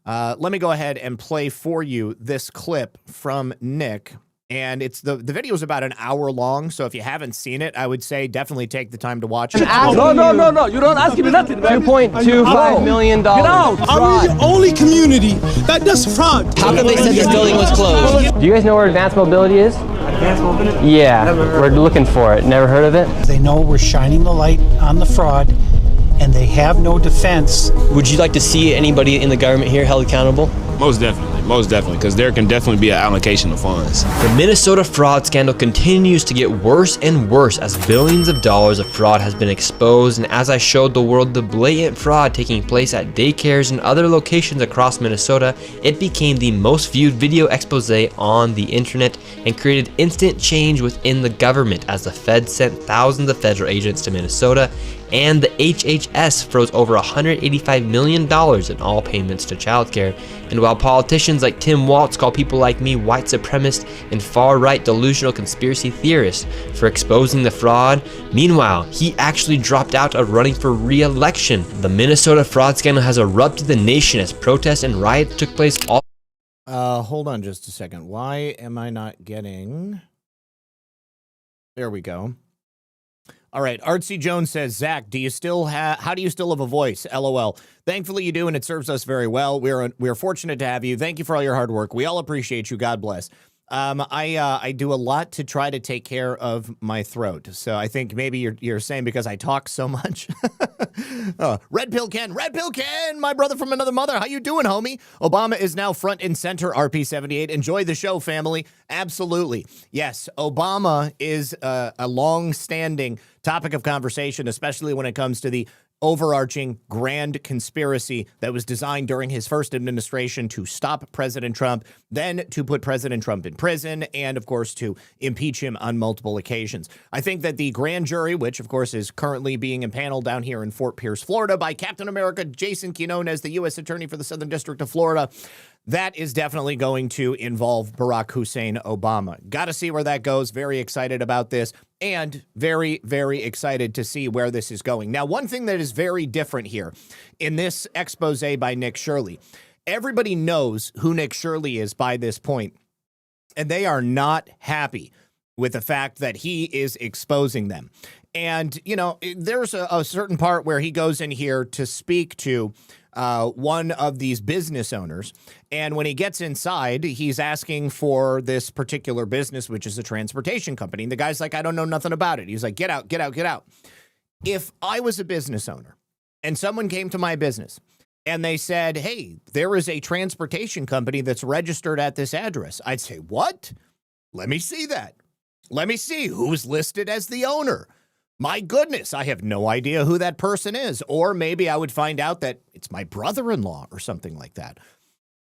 Let me go ahead and play for you this clip from Nick. And it's the video is about an hour long, so if you haven't seen it, I would say definitely take the time to watch it. No. You don't ask me nothing. $2.25 million. Get out. Are we the only community that does fraud? How come they said this building was closed? Do you guys know where Advanced Mobility is? Advanced Mobility? Yeah, we're looking for it. Never heard of it? They know we're shining the light on the fraud, and they have no defense. Would you like to see anybody in the government here held accountable? Most definitely, because there can definitely be an allocation of funds. The Minnesota fraud scandal continues to get worse and worse as billions of dollars of fraud has been exposed, and as I showed the world the blatant fraud taking place at daycares and other locations across Minnesota, it became the most viewed video expose on the internet and created instant change within the government as the Fed sent thousands of federal agents to Minnesota, and the HHS froze over $185 million in all payments to childcare. And while politicians like Tim Walz call people like me white supremacist and far-right delusional conspiracy theorists for exposing the fraud, meanwhile, he actually dropped out of running for re-election. The Minnesota fraud scandal has erupted the nation as protests and riots took place all. Hold on just a second. Why am I not getting... There we go. All right, Artsy Jones says, Zach, how do you still have a voice? LOL. Thankfully you do, and it serves us very well. We're fortunate to have you. Thank you for all your hard work. We all appreciate you. God bless. I do a lot to try to take care of my throat. So I think maybe you're saying because I talk so much. Red Pill Ken, my brother from another mother. How you doing, homie? Obama is now front and center, RP78. Enjoy the show, family. Absolutely. Yes, Obama is a long-standing topic of conversation, especially when it comes to the overarching grand conspiracy that was designed during his first administration to stop President Trump, then to put President Trump in prison, and of course to impeach him on multiple occasions. I think that the grand jury, which of course is currently being impaneled down here in Fort Pierce, Florida by Captain America Jason Quinone as the U.S. Attorney for the Southern District of Florida, that is definitely going to involve Barack Hussein Obama. Got to see where that goes. Very excited about this and very, very excited to see where this is going. Now, one thing that is very different here in this expose by Nick Shirley, everybody knows who Nick Shirley is by this point, and they are not happy with the fact that he is exposing them. And, you know, there's a certain part where he goes in here to speak to one of these business owners. And when he gets inside, he's asking for this particular business, which is a transportation company. And the guy's like, I don't know nothing about it. He's like, get out, get out, get out. If I was a business owner and someone came to my business and they said, hey, there is a transportation company that's registered at this address, I'd say, what? Let me see that. Let me see who's listed as the owner. My goodness, I have no idea who that person is. Or maybe I would find out that it's my brother-in-law or something like that.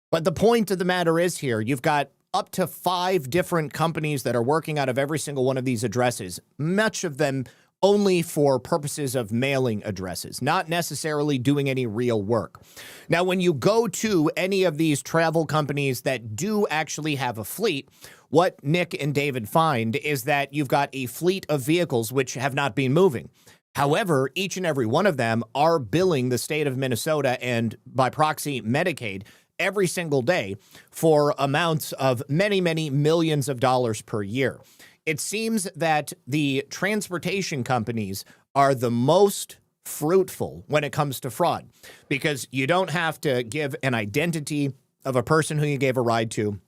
But the point of the matter is here, you've got up to 5 different companies that are working out of every single one of these addresses, much of them only for purposes of mailing addresses, not necessarily doing any real work. Now, when you go to any of these travel companies that do actually have a fleet, what Nick and David find is that you've got a fleet of vehicles which have not been moving. However, each and every one of them are billing the state of Minnesota and, by proxy, Medicaid every single day for amounts of many, many millions of dollars per year. It seems that the transportation companies are the most fruitful when it comes to fraud because you don't have to give an identity of a person who you gave a ride to.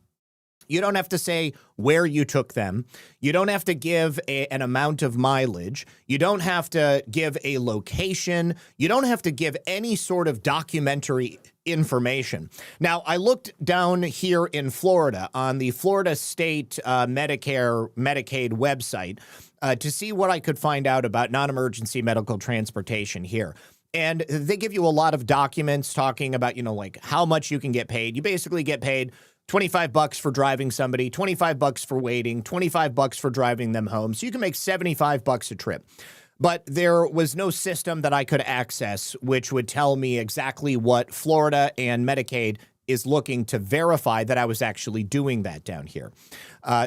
You don't have to say where you took them. You don't have to give an amount of mileage. You don't have to give a location. You don't have to give any sort of documentary information. Now, I looked down here in Florida on the Florida State Medicaid website to see what I could find out about non-emergency medical transportation here. And they give you a lot of documents talking about, like how much you can get paid. You basically get paid $25 for driving somebody, $25 for waiting, $25 for driving them home. So you can make $75 a trip. But there was no system that I could access which would tell me exactly what Florida and Medicaid is looking to verify that I was actually doing that down here.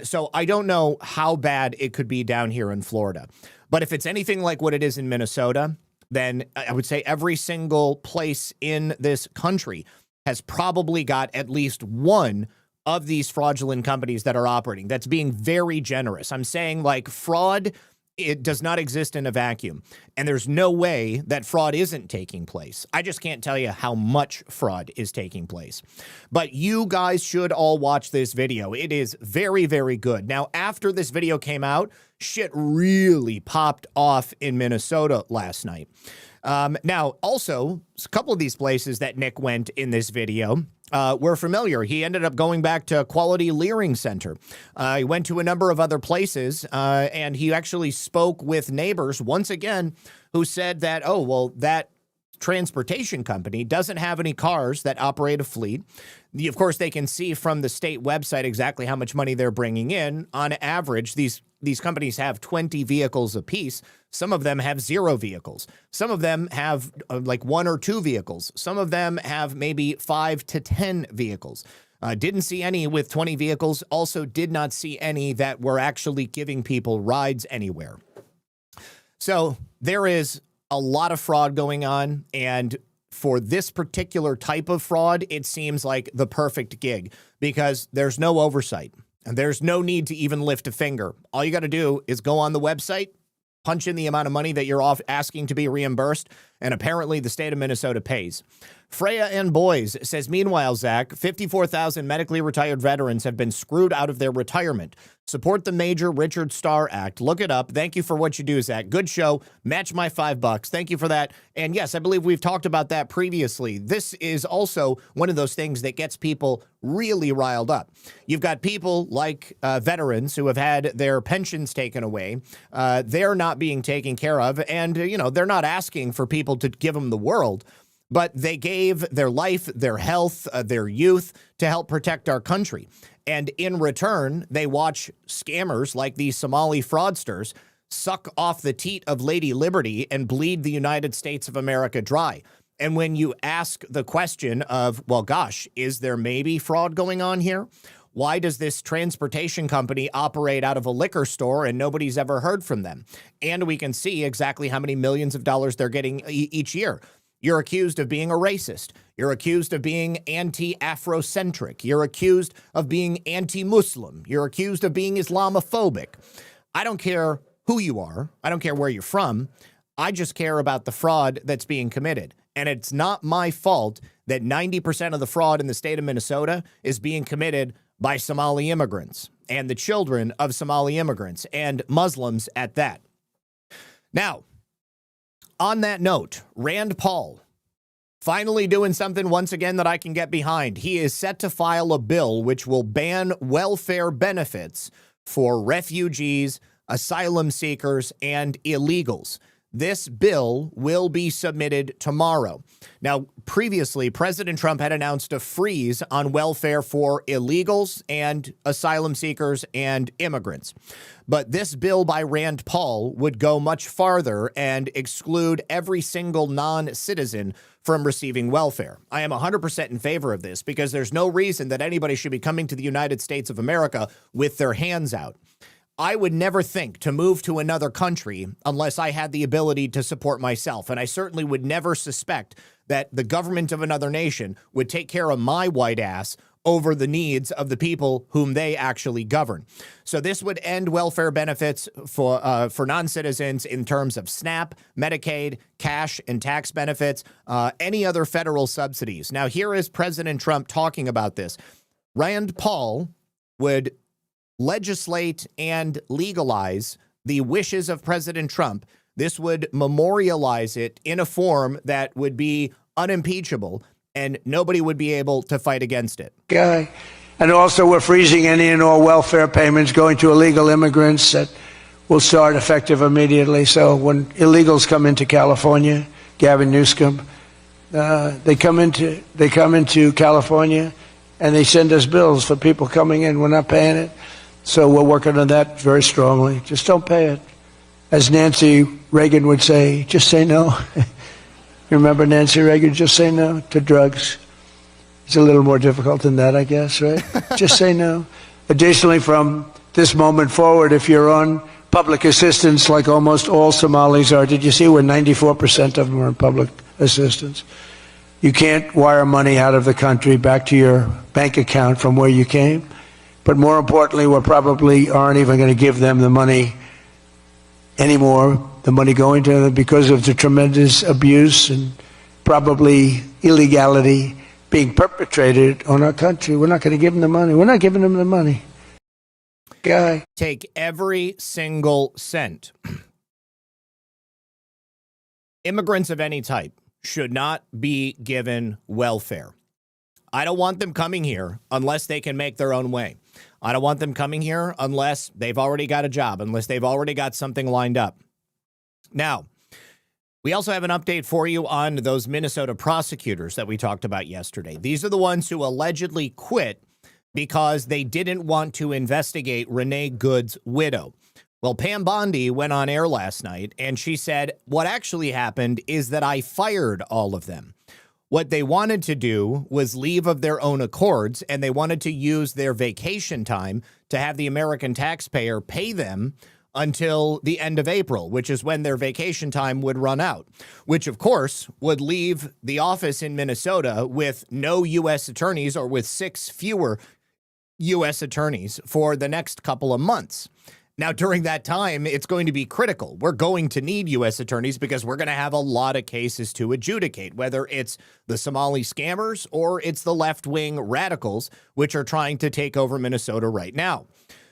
So I don't know how bad it could be down here in Florida. But if it's anything like what it is in Minnesota, then I would say every single place in this country has probably got at least one of these fraudulent companies that are operating. That's being very generous. I'm saying like fraud, it does not exist in a vacuum. And there's no way that fraud isn't taking place. I just can't tell you how much fraud is taking place. But you guys should all watch this video. It is very, very good. Now, after this video came out, shit really popped off in Minnesota last night. Now, also, a couple of these places that Nick went in this video were familiar. He ended up going back to Quality Leering Center. He went to a number of other places, and he actually spoke with neighbors once again who said that, oh, well, that transportation company doesn't have any cars that operate a fleet. Of course, they can see from the state website exactly how much money they're bringing in. On average, these companies have 20 vehicles apiece. Some of them have 0 vehicles. Some of them have like 1 or 2 vehicles. Some of them have maybe 5 to 10 vehicles. Didn't see any with 20 vehicles. Also did not see any that were actually giving people rides anywhere. So there is a lot of fraud going on, and for this particular type of fraud, it seems like the perfect gig because there's no oversight and there's no need to even lift a finger. All you got to do is go on the website, punch in the amount of money that you're asking to be reimbursed, and apparently the state of Minnesota pays. Freya and Boys says, meanwhile, Zach, 54,000 medically retired veterans have been screwed out of their retirement. Support the Major Richard Starr Act. Look it up. Thank you for what you do, Zach. Good show. Match my $5. Thank you for that. And yes, I believe we've talked about that previously. This is also one of those things that gets people really riled up. You've got people like veterans who have had their pensions taken away. They're not being taken care of. And, they're not asking for people to give them the world. But they gave their life, their health, their youth to help protect our country. And in return, they watch scammers like these Somali fraudsters suck off the teat of Lady Liberty and bleed the United States of America dry. And when you ask the question of, well, gosh, is there maybe fraud going on here? Why does this transportation company operate out of a liquor store and nobody's ever heard from them? And we can see exactly how many millions of dollars they're getting each year. You're accused of being a racist. You're accused of being anti-Afrocentric. You're accused of being anti-Muslim. You're accused of being Islamophobic. I don't care who you are. I don't care where you're from. I just care about the fraud that's being committed. And it's not my fault that 90% of the fraud in the state of Minnesota is being committed by Somali immigrants and the children of Somali immigrants and Muslims at that. Now, on that note, Rand Paul finally doing something once again that I can get behind. He is set to file a bill which will ban welfare benefits for refugees, asylum seekers, and illegals. this bill will be submitted tomorrow. Now, previously, President Trump had announced a freeze on welfare for illegals and asylum seekers and immigrants. But this bill by Rand Paul would go much farther and exclude every single non-citizen from receiving welfare. I am 100% in favor of this because there's no reason that anybody should be coming to the United States of America with their hands out. I would never think to move to another country unless I had the ability to support myself. And I certainly would never suspect that the government of another nation would take care of my white ass over the needs of the people whom they actually govern. So this would end welfare benefits for non-citizens in terms of SNAP, Medicaid, cash and tax benefits, any other federal subsidies. Now, here is President Trump talking about this. Rand Paul would legislate and legalize the wishes of President Trump. This would memorialize it in a form that would be unimpeachable, and nobody would be able to fight against it. And also we're freezing any and all welfare payments going to illegal immigrants that will start effective immediately. So when illegals come into California, Gavin Newsom, they come into California and they send us bills for people coming in. We're not paying it. So we're working on that very strongly. Just don't pay it. As Nancy Reagan would say, just say no. You remember Nancy Reagan? Just say no to drugs. It's a little more difficult than that, I guess, right? Just say no. Additionally, from this moment forward, if you're on public assistance, like almost all Somalis are, did you see where 94% of them are on public assistance? You can't wire money out of the country back to your bank account from where you came. But more importantly, we probably aren't even going to give them the money anymore, the money going to them, because of the tremendous abuse and probably illegality being perpetrated on our country. We're not going to give them the money. We're not giving them the money. Take every single cent. Immigrants of any type should not be given welfare. I don't want them coming here unless they can make their own way. I don't want them coming here unless they've already got a job, unless they've already got something lined up. Now, we also have an update for you on those Minnesota prosecutors that we talked about yesterday. These are the ones who allegedly quit because they didn't want to investigate Renee Good's widow. Well, Pam Bondi went on air last night and she said, what actually happened is that I fired all of them. What they wanted to do was leave of their own accords, and they wanted to use their vacation time to have the American taxpayer pay them until the end of April, which is when their vacation time would run out, which, of course, would leave the office in Minnesota with no U.S. attorneys, or with 6 fewer U.S. attorneys for the next couple of months. Now, during that time, it's going to be critical. We're going to need U.S. attorneys because we're going to have a lot of cases to adjudicate, whether it's the Somali scammers or it's the left-wing radicals, which are trying to take over Minnesota right now.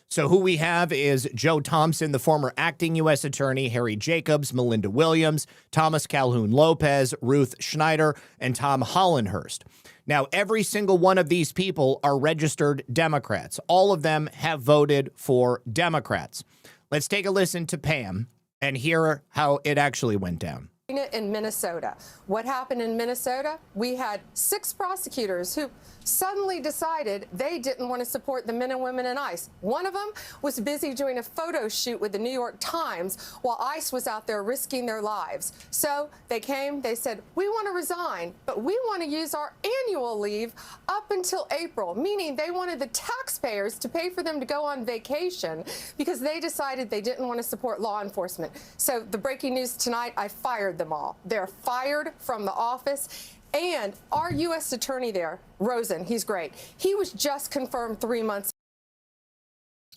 So who we have is Joe Thompson, the former acting U.S. attorney, Harry Jacobs, Melinda Williams, Thomas Calhoun Lopez, Ruth Schneider, and Tom Hollenhurst. Now, every single one of these people are registered Democrats. All of them have voted for Democrats. Let's take a listen to Pam and hear how it actually went down. In Minnesota. What happened in Minnesota? We had 6 prosecutors who suddenly decided they didn't want to support the men and women in ICE. One of them was busy doing a photo shoot with the New York Times while ICE was out there risking their lives. So they came, they said, we want to resign, but we want to use our annual leave up until April, meaning they wanted the taxpayers to pay for them to go on vacation because they decided they didn't want to support law enforcement. So the breaking news tonight, I fired them all. They're fired from the office. And our U.S. attorney there, Rosen, he's great. He was just confirmed 3 months.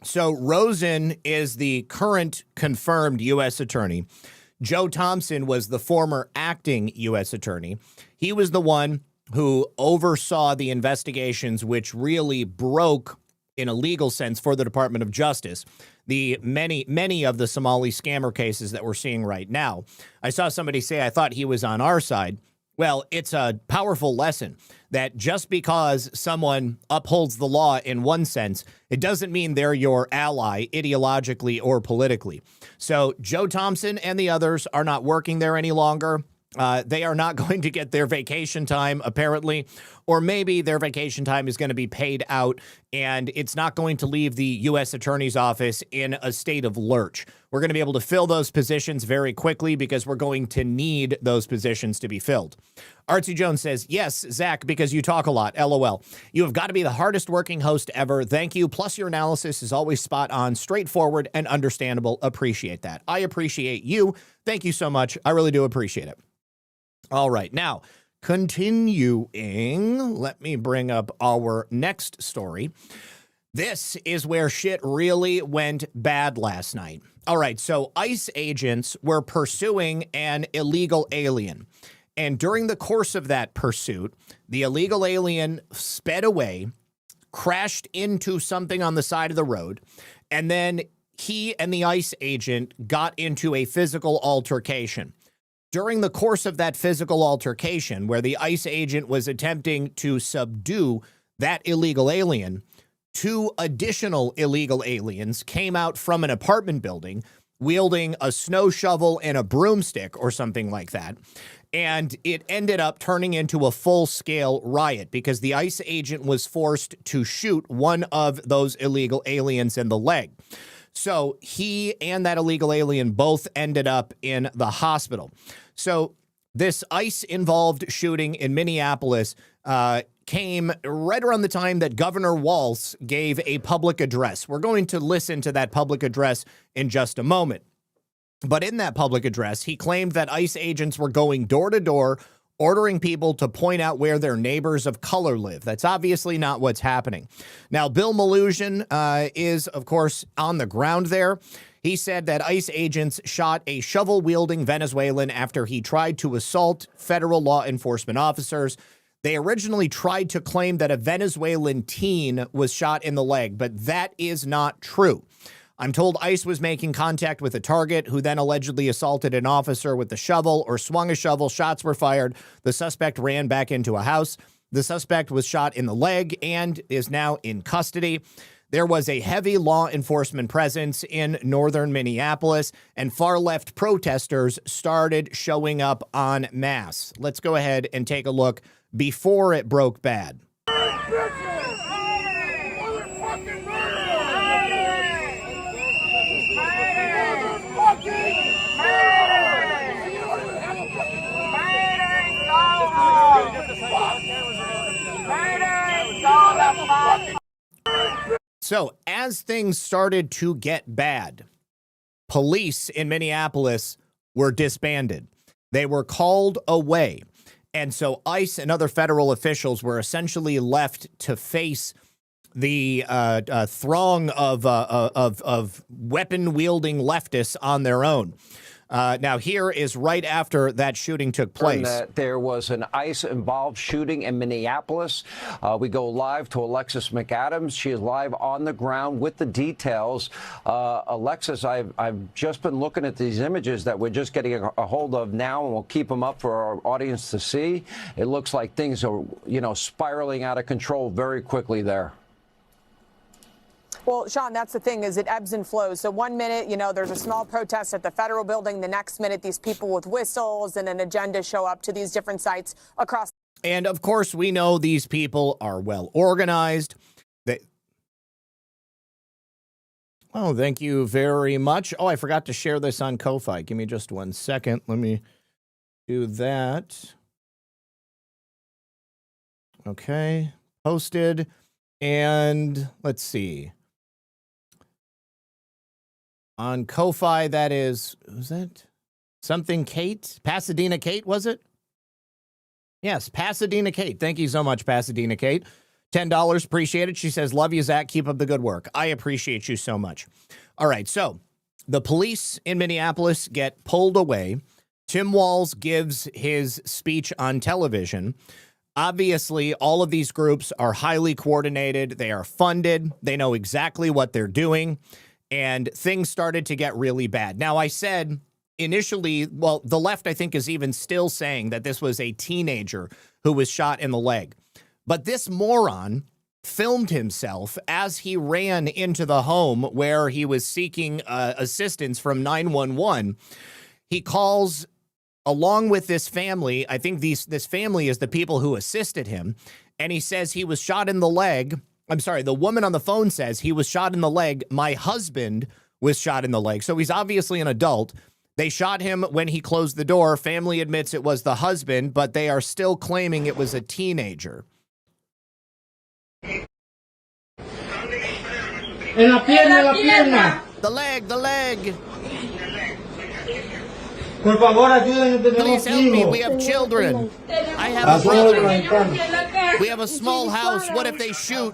So Rosen is the current confirmed U.S. attorney. Joe Thompson was the former acting U.S. attorney. He was the one who oversaw the investigations, which really broke, in a legal sense, for the Department of Justice, the many of the Somali scammer cases that we're seeing right now. I saw somebody say, I thought he was on our side. Well, it's a powerful lesson that just because someone upholds the law in one sense, it doesn't mean they're your ally ideologically or politically. So Joe Thompson and the others are not working there any longer. They are not going to get their vacation time, apparently, or maybe their vacation time is going to be paid out and it's not going to leave the U.S. Attorney's Office in a state of lurch. We're going to be able to fill those positions very quickly because we're going to need those positions to be filled. Artsy Jones says, yes, Zach, because you talk a lot. LOL. You have got to be the hardest working host ever. Thank you. Plus, your analysis is always spot on, straightforward, and understandable. Appreciate that. I appreciate you. Thank you so much. I really do appreciate it. All right, now, continuing, let me bring up our next story. This is where shit really went bad last night. All right, so ICE agents were pursuing an illegal alien. And during the course of that pursuit, the illegal alien sped away, crashed into something on the side of the road, and then he and the ICE agent got into a physical altercation. During the course of that physical altercation, where the ICE agent was attempting to subdue that illegal alien, 2 additional illegal aliens came out from an apartment building wielding a snow shovel and a broomstick or something like that. And it ended up turning into a full-scale riot because the ICE agent was forced to shoot one of those illegal aliens in the leg. So he and that illegal alien both ended up in the hospital. So this ICE-involved shooting in Minneapolis came right around the time that Governor Walz gave a public address. We're going to listen to that public address in just a moment. But in that public address, he claimed that ICE agents were going door to door, ordering people to point out where their neighbors of color live. That's obviously not what's happening. Now, Bill Malhusian is, of course, on the ground there. He said that ICE agents shot a shovel-wielding Venezuelan after he tried to assault federal law enforcement officers. They originally tried to claim that a Venezuelan teen was shot in the leg, but that is not true. I'm told ICE was making contact with a target who then allegedly assaulted an officer with a shovel or swung a shovel. Shots were fired. The suspect ran back into a house. The suspect was shot in the leg and is now in custody. There was a heavy law enforcement presence in northern Minneapolis, and far-left protesters started showing up en masse. Let's go ahead and take a look before it broke bad. So, as things started to get bad, police in Minneapolis were disbanded. They were called away. And so ICE and other federal officials were essentially left to face the throng of weapon-wielding leftists on their own. Now, here is right after that shooting took place. That there was an ICE-involved shooting in Minneapolis. We go live to Alexis McAdams. She is live on the ground with the details. Alexis, I've just been looking at these images that we're just getting a hold of now, and we'll keep them up for our audience to see. It looks like things are, spiraling out of control very quickly there. Well, Sean, that's the thing, is it ebbs and flows. So 1 minute, there's a small protest at the federal building. The next minute, these people with whistles and an agenda show up to these different sites across. And of course, we know these people are well organized. Oh, thank you very much. Oh, I forgot to share this on Ko-Fi. Give me just 1 second. Let me do that. Okay, posted. And let's see. On Ko-Fi, that is, was that something Kate? Pasadena Kate, was it? Yes, Pasadena Kate. Thank you so much, Pasadena Kate. $10, appreciate it. She says, love you, Zach. Keep up the good work. I appreciate you so much. All right, so the police in Minneapolis get pulled away. Tim Walz gives his speech on television. Obviously, all of these groups are highly coordinated. They are funded. They know exactly what they're doing. And things started to get really bad. Now, I said initially, well, the left, I think, is even still saying that this was a teenager who was shot in the leg. But this moron filmed himself as he ran into the home where he was seeking assistance from 911. He calls along with this family. I think this family is the people who assisted him. And he says he was shot in the leg. I'm sorry, the woman on the phone says he was shot in the leg. My husband was shot in the leg. So he's obviously an adult. They shot him when he closed the door. Family admits it was the husband, but they are still claiming it was a teenager. En la pierna. The leg. Por favor, ayúdenme. Please help me. We have children. I have a brother. We have a small house. What if they shoot?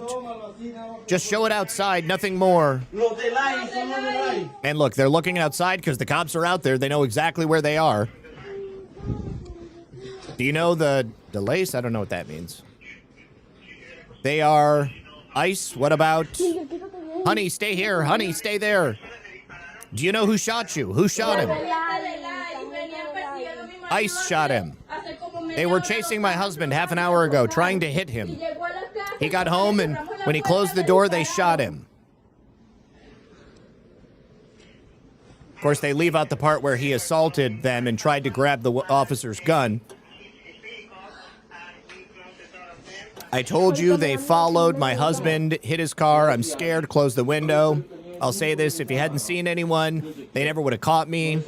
Just show it outside. Nothing more. And look, they're looking outside because the cops are out there. They know exactly where they are. Do you know the lace? I don't know what that means. They are ICE. What about... Honey, stay here. Honey, stay there. Do you know who shot you? Who shot him? ICE shot him. They were chasing my husband half an hour ago, trying to hit him. He got home, and when he closed the door, they shot him. Of course, they leave out the part where he assaulted them and tried to grab the officer's gun. I told you they followed my husband, hit his car. I'm scared, closed the window. I'll say this, if you hadn't seen anyone, they never would have caught me.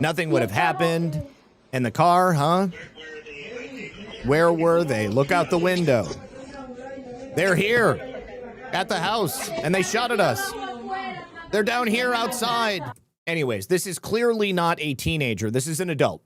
Nothing would have happened. And the car, huh? Where were they? Look out the window. They're here at the house, and they shot at us. They're down here outside. Anyways, this is clearly not a teenager. This is an adult.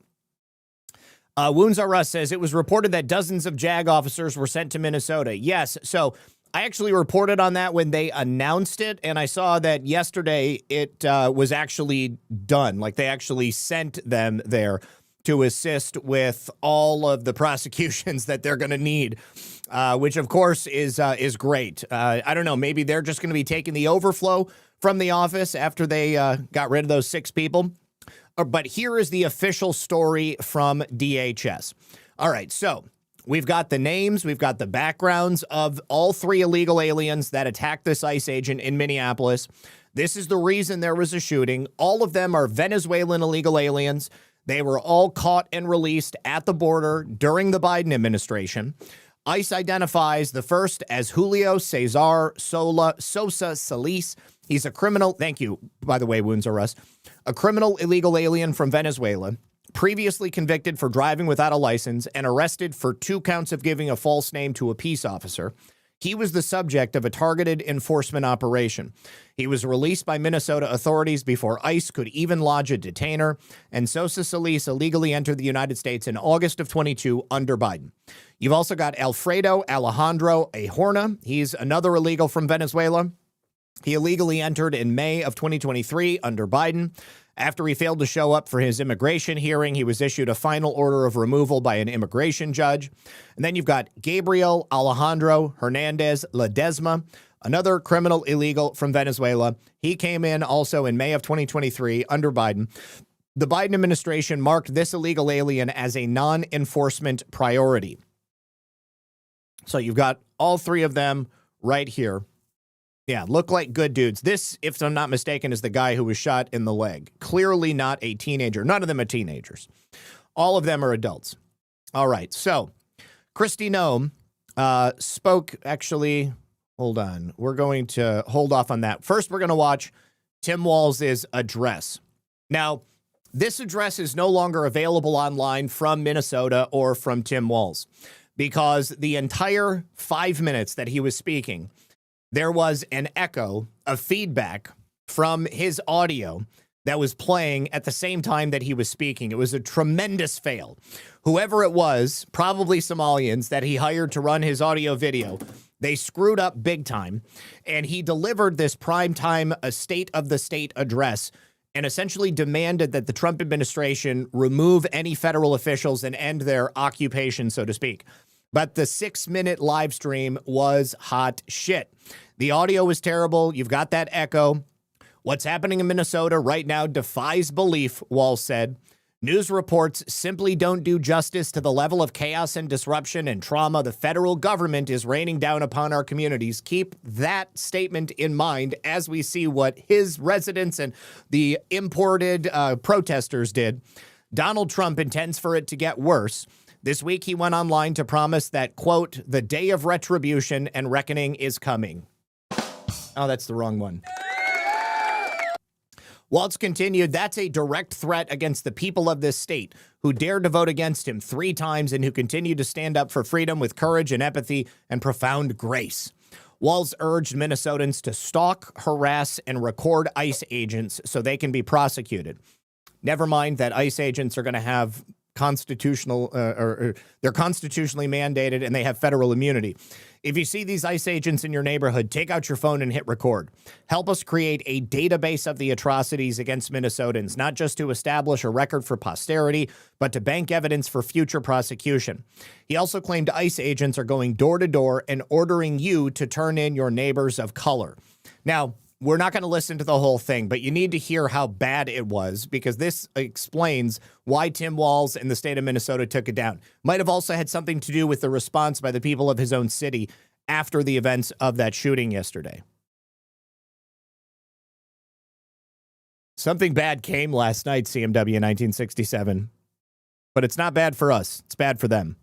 Wounds R Us says, it was reported that dozens of JAG officers were sent to Minnesota. Yes, so I actually reported on that when they announced it, and I saw that yesterday it was actually done. Like, they actually sent them there to assist with all of the prosecutions that they're going to need, which, of course, is great. I don't know, maybe they're just going to be taking the overflow from the office after they got rid of those 6 people. But here is the official story from DHS. All right, so we've got the names, we've got the backgrounds of all 3 illegal aliens that attacked this ICE agent in Minneapolis. This is the reason there was a shooting. All of them are Venezuelan illegal aliens. They were all caught and released at the border during the Biden administration. ICE identifies the first as Julio Cesar Sosa Solis. He's a criminal. Thank you, by the way, Wounds R Us. A criminal illegal alien from Venezuela, previously convicted for driving without a license and arrested for 2 counts of giving a false name to a peace officer. He was the subject of a targeted enforcement operation. He was released by Minnesota authorities before ICE could even lodge a detainer, and Sosa Solis illegally entered the United States in August of 22 under Biden. You've also got Alfredo Alejandro Ahorna. He's another illegal from Venezuela. He illegally entered in May of 2023 under Biden. After he failed to show up for his immigration hearing, he was issued a final order of removal by an immigration judge. And then you've got Gabriel Alejandro Hernandez Ledesma, another criminal illegal from Venezuela. He came in also in May of 2023 under Biden. The Biden administration marked this illegal alien as a non-enforcement priority. So you've got all 3 of them right here. Yeah, look like good dudes. This, if I'm not mistaken, is the guy who was shot in the leg. Clearly not a teenager. None of them are teenagers. All of them are adults. All right, so Kristi Noem spoke, actually, hold on. We're going to hold off on that. First, we're going to watch Tim Walz's address. Now, this address is no longer available online from Minnesota or from Tim Walz because the entire 5 minutes that he was speaking, there was an echo of feedback from his audio that was playing at the same time that he was speaking. It was a tremendous fail. Whoever it was, probably Somalians that he hired to run his audio video, they screwed up big time. And he delivered this primetime State of the State address and essentially demanded that the Trump administration remove any federal officials and end their occupation, so to speak. But the 6-minute live stream was hot shit. The audio was terrible. You've got that echo. What's happening in Minnesota right now defies belief, Walz said. News reports simply don't do justice to the level of chaos and disruption and trauma the federal government is raining down upon our communities. Keep that statement in mind as we see what his residents and the imported protesters did. Donald Trump intends for it to get worse. This week, he went online to promise that, quote, the day of retribution and reckoning is coming. Oh, that's the wrong one. Walz continued, that's a direct threat against the people of this state who dared to vote against him 3 times and who continue to stand up for freedom with courage and empathy and profound grace. Walz urged Minnesotans to stalk, harass, and record ICE agents so they can be prosecuted. Never mind that ICE agents are going to have constitutional, or they're constitutionally mandated and they have federal immunity. If you see these ICE agents in your neighborhood, take out your phone and hit record. Help us create a database of the atrocities against Minnesotans, not just to establish a record for posterity, but to bank evidence for future prosecution. He also claimed ICE agents are going door to door and ordering you to turn in your neighbors of color. Now, we're not going to listen to the whole thing, but you need to hear how bad it was because this explains why Tim Walz and the state of Minnesota took it down. Might have also had something to do with the response by the people of his own city after the events of that shooting yesterday. Something bad came last night, CMW 1967, but it's not bad for us. It's bad for them.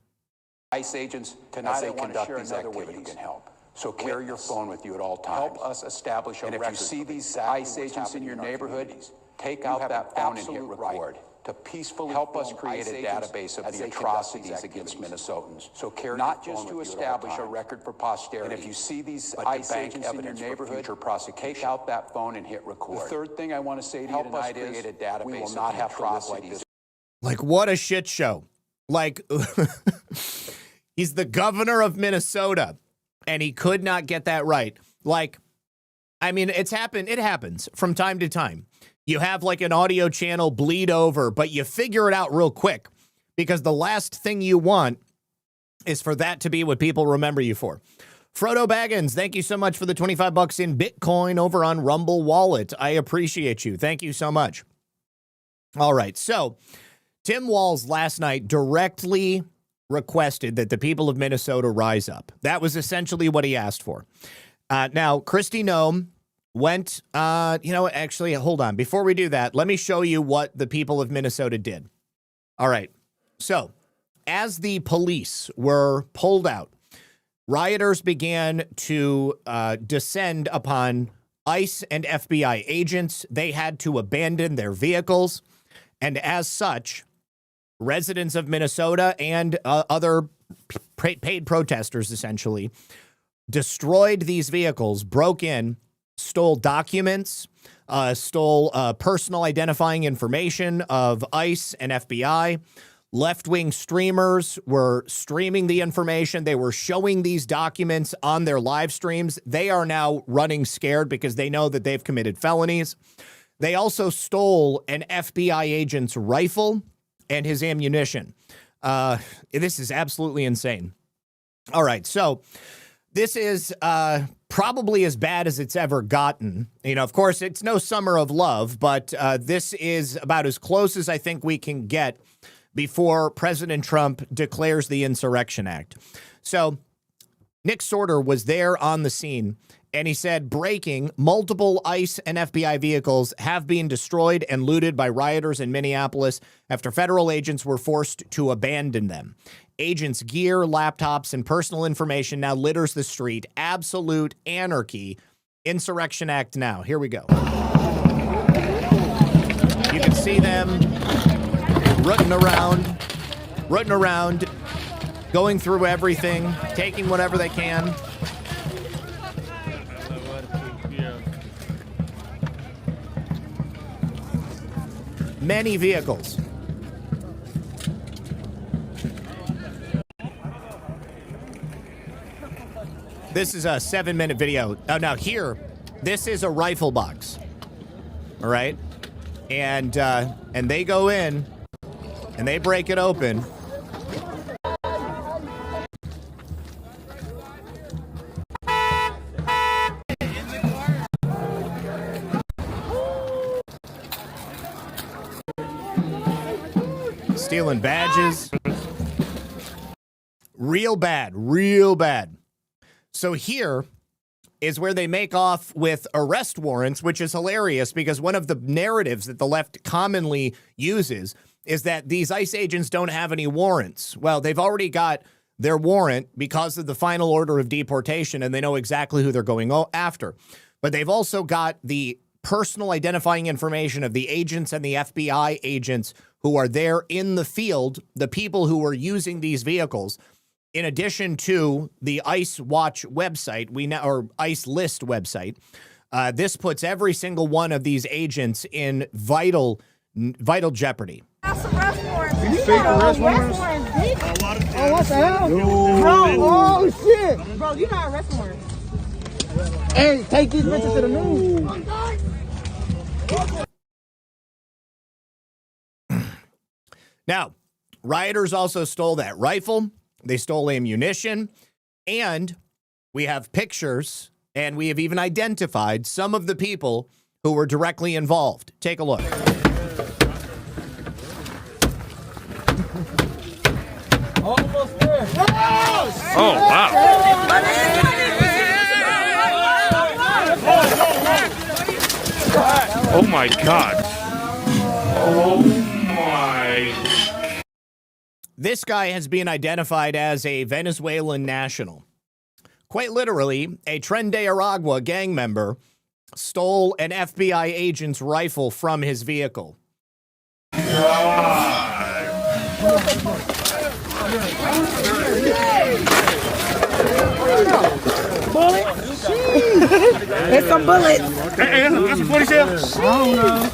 ICE agents cannot conduct these activities. You can help. So carry your phone with you at all times. Help us establish a record. And if you see these ICE agents in your neighborhood, take out that phone and hit record. To peacefully help us create a database of the atrocities against Minnesotans. So carry not just to establish a record for posterity. And if you see these ICE agents in your neighborhood, take out that phone and hit record. The third thing I want to say to you tonight is we will not have atrocities. Like, what a shit show. Like, he's the governor of Minnesota. And he could not get that right. Like, I mean, it's happened. It happens from time to time. You have like an audio channel bleed over, but you figure it out real quick because the last thing you want is for that to be what people remember you for. Frodo Baggins, thank you so much for the $25 in Bitcoin over on Rumble Wallet. I appreciate you. Thank you so much. All right. So Tim Walz last night directly requested that the people of Minnesota rise up. That was essentially what he asked for. Now, Kristi Noem went, actually, hold on. Before we do that, let me show you what the people of Minnesota did. All right. So, as the police were pulled out, rioters began to descend upon ICE and FBI agents. They had to abandon their vehicles. And as such, residents of Minnesota and other paid protesters, essentially, destroyed these vehicles, broke in, stole documents, stole personal identifying information of ICE and FBI. Left-wing streamers were streaming the information. They were showing these documents on their live streams. They are now running scared because they know that they've committed felonies. They also stole an FBI agent's rifle and his ammunition. This is absolutely insane. All right, so this is probably as bad as it's ever gotten. You know, of course, it's no summer of love, but this is about as close as I think we can get before President Trump declares the Insurrection Act. So Nick Sorter was there on the scene, and he said, breaking, multiple ICE and FBI vehicles have been destroyed and looted by rioters in Minneapolis after federal agents were forced to abandon them. Agents' gear, laptops, and personal information now litters the street. Absolute anarchy. Insurrection Act now. Here we go. You can see them rooting around, going through everything, taking whatever they can. Many vehicles. This is a 7-minute video. Oh, now here, this is a rifle box. All right. And they go in and they break it open. Stealing badges. Real bad, real bad. So here is where they make off with arrest warrants, which is hilarious because one of the narratives that the left commonly uses is that these ICE agents don't have any warrants. Well, they've already got their warrant because of the final order of deportation, and they know exactly who they're going after. But they've also got the personal identifying information of the agents and the FBI agents who are there in the field, the people who are using these vehicles. In addition to the ICE Watch website, or ICE List website, this puts every single one of these agents in vital jeopardy. Fake arrest warrants? Oh, what the hell? Bro, oh shit! Bro, you not arrest warrants. Hey, take these bitches to the news. Now, rioters also stole that rifle. They stole ammunition, and we have pictures, and we have even identified some of the people who were directly involved. Take a look. Almost there. Oh, wow. Oh, my God. Oh, my. This guy has been identified as a Venezuelan national. Quite literally, a Tren de Aragua gang member stole an FBI agent's rifle from his vehicle. It's some bullets. Hey, that's a 47. I don't know.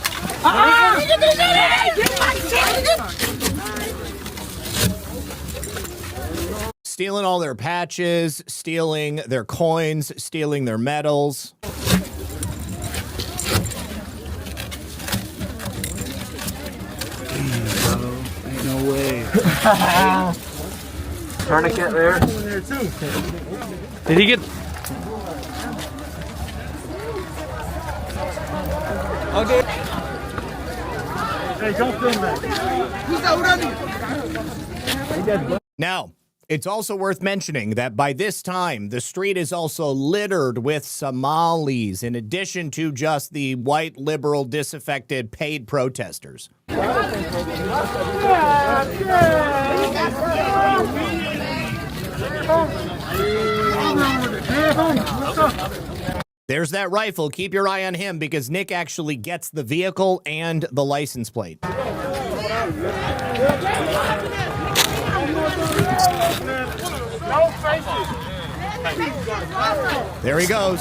Stealing all their patches, stealing their coins, stealing their medals. Ain't no way. Tourniquet there. Did he get... Okay. Hey, don't film that. Now, it's also worth mentioning that by this time, the street is also littered with Somalis, in addition to just the white, liberal, disaffected, paid protesters. There's that rifle. Keep your eye on him because Nick actually gets the vehicle and the license plate. There he goes.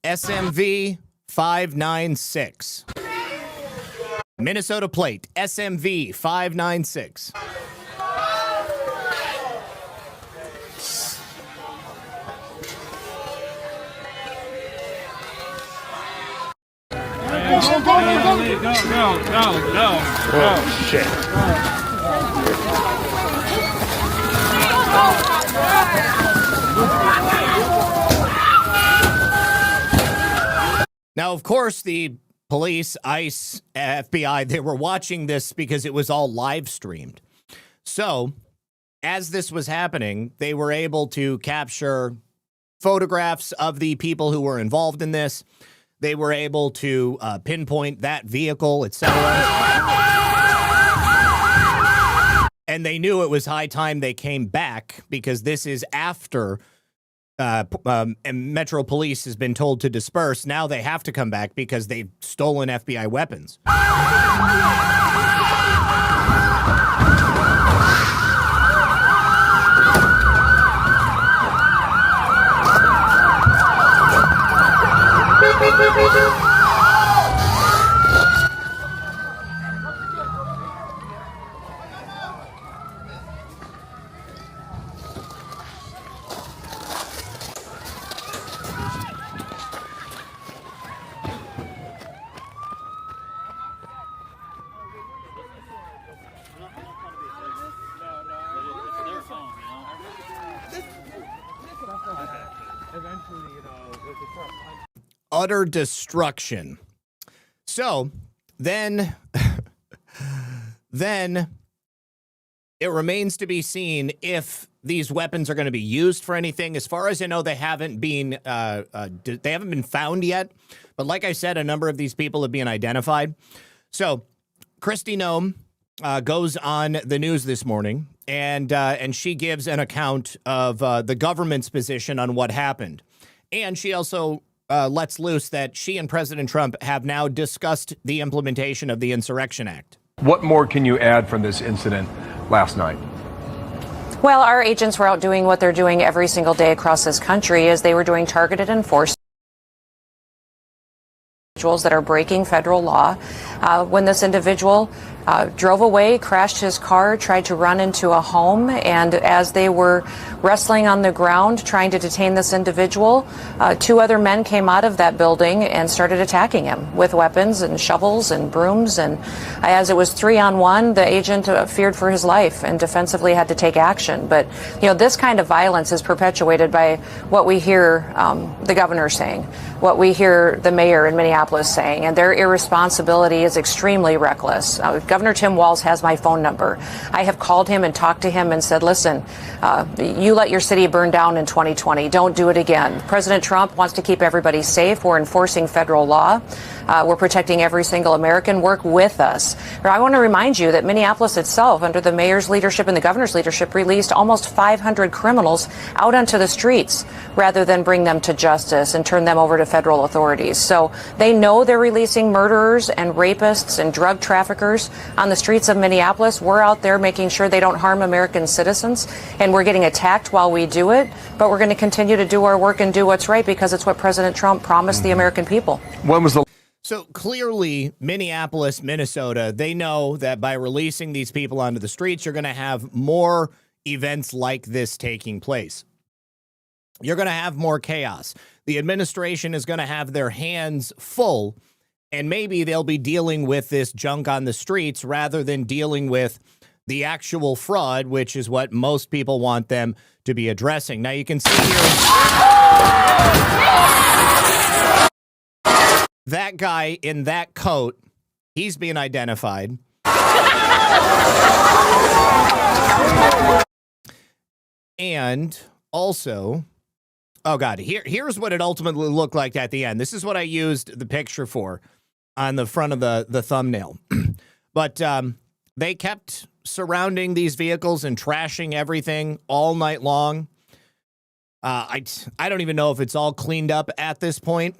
SMV 596. Minnesota plate, SMV 596. Go. Oh, shit. Now, of course, the police, ICE, FBI, they were watching this because it was all live streamed. So, as this was happening, they were able to capture photographs of the people who were involved in this. They were able to pinpoint that vehicle, etc. And they knew it was high time they came back because this is after and Metro Police has been told to disperse. Now they have to come back because they've stolen FBI weapons. Utter destruction. So then then it remains to be seen if these weapons are going to be used for anything. As far as I know, they haven't been found yet. But like I said, a number of these people have been identified. So Kristi Noem goes on the news this morning, and she gives an account of the government's position on what happened. And she also lets loose that she and President Trump have now discussed the implementation of the Insurrection Act. What more can you add from this incident last night? Well, our agents were out doing what they're doing every single day across this country, as they were doing targeted enforcement that are breaking federal law. When this individual drove away, crashed his car, tried to run into a home, and as they were wrestling on the ground trying to detain this individual, two other men came out of that building and started attacking him with weapons and shovels and brooms. And as it was 3-on-1, the agent feared for his life and defensively had to take action. But, you know, this kind of violence is perpetuated by what we hear the governor saying, what we hear the mayor in Minneapolis saying, and their irresponsibility is extremely reckless. Governor Tim Walz has my phone number. I have called him and talked to him and said, listen, you let your city burn down in 2020. Don't do it again. President Trump wants to keep everybody safe. We're enforcing federal law. We're protecting every single American. Work with us. I want to remind you that Minneapolis itself, under the mayor's leadership and the governor's leadership, released almost 500 criminals out onto the streets rather than bring them to justice and turn them over to federal authorities. So they know they're releasing murderers and rapists and drug traffickers on the streets of Minneapolis. We're out there making sure they don't harm American citizens, and we're getting attacked while we do it. But we're going to continue to do our work and do what's right because it's what President Trump promised the American people. When was the So clearly, Minneapolis, Minnesota, they know that by releasing these people onto the streets, you're going to have more events like this taking place. You're going to have more chaos. The administration is going to have their hands full, and maybe they'll be dealing with this junk on the streets rather than dealing with the actual fraud, which is what most people want them to be addressing. Now, you can see here that guy in that coat, he's being identified. And also, oh God, here's what it ultimately looked like at the end. This is what I used the picture for on the front of the thumbnail. But they kept surrounding these vehicles and trashing everything all night long. I don't even know if it's all cleaned up at this point.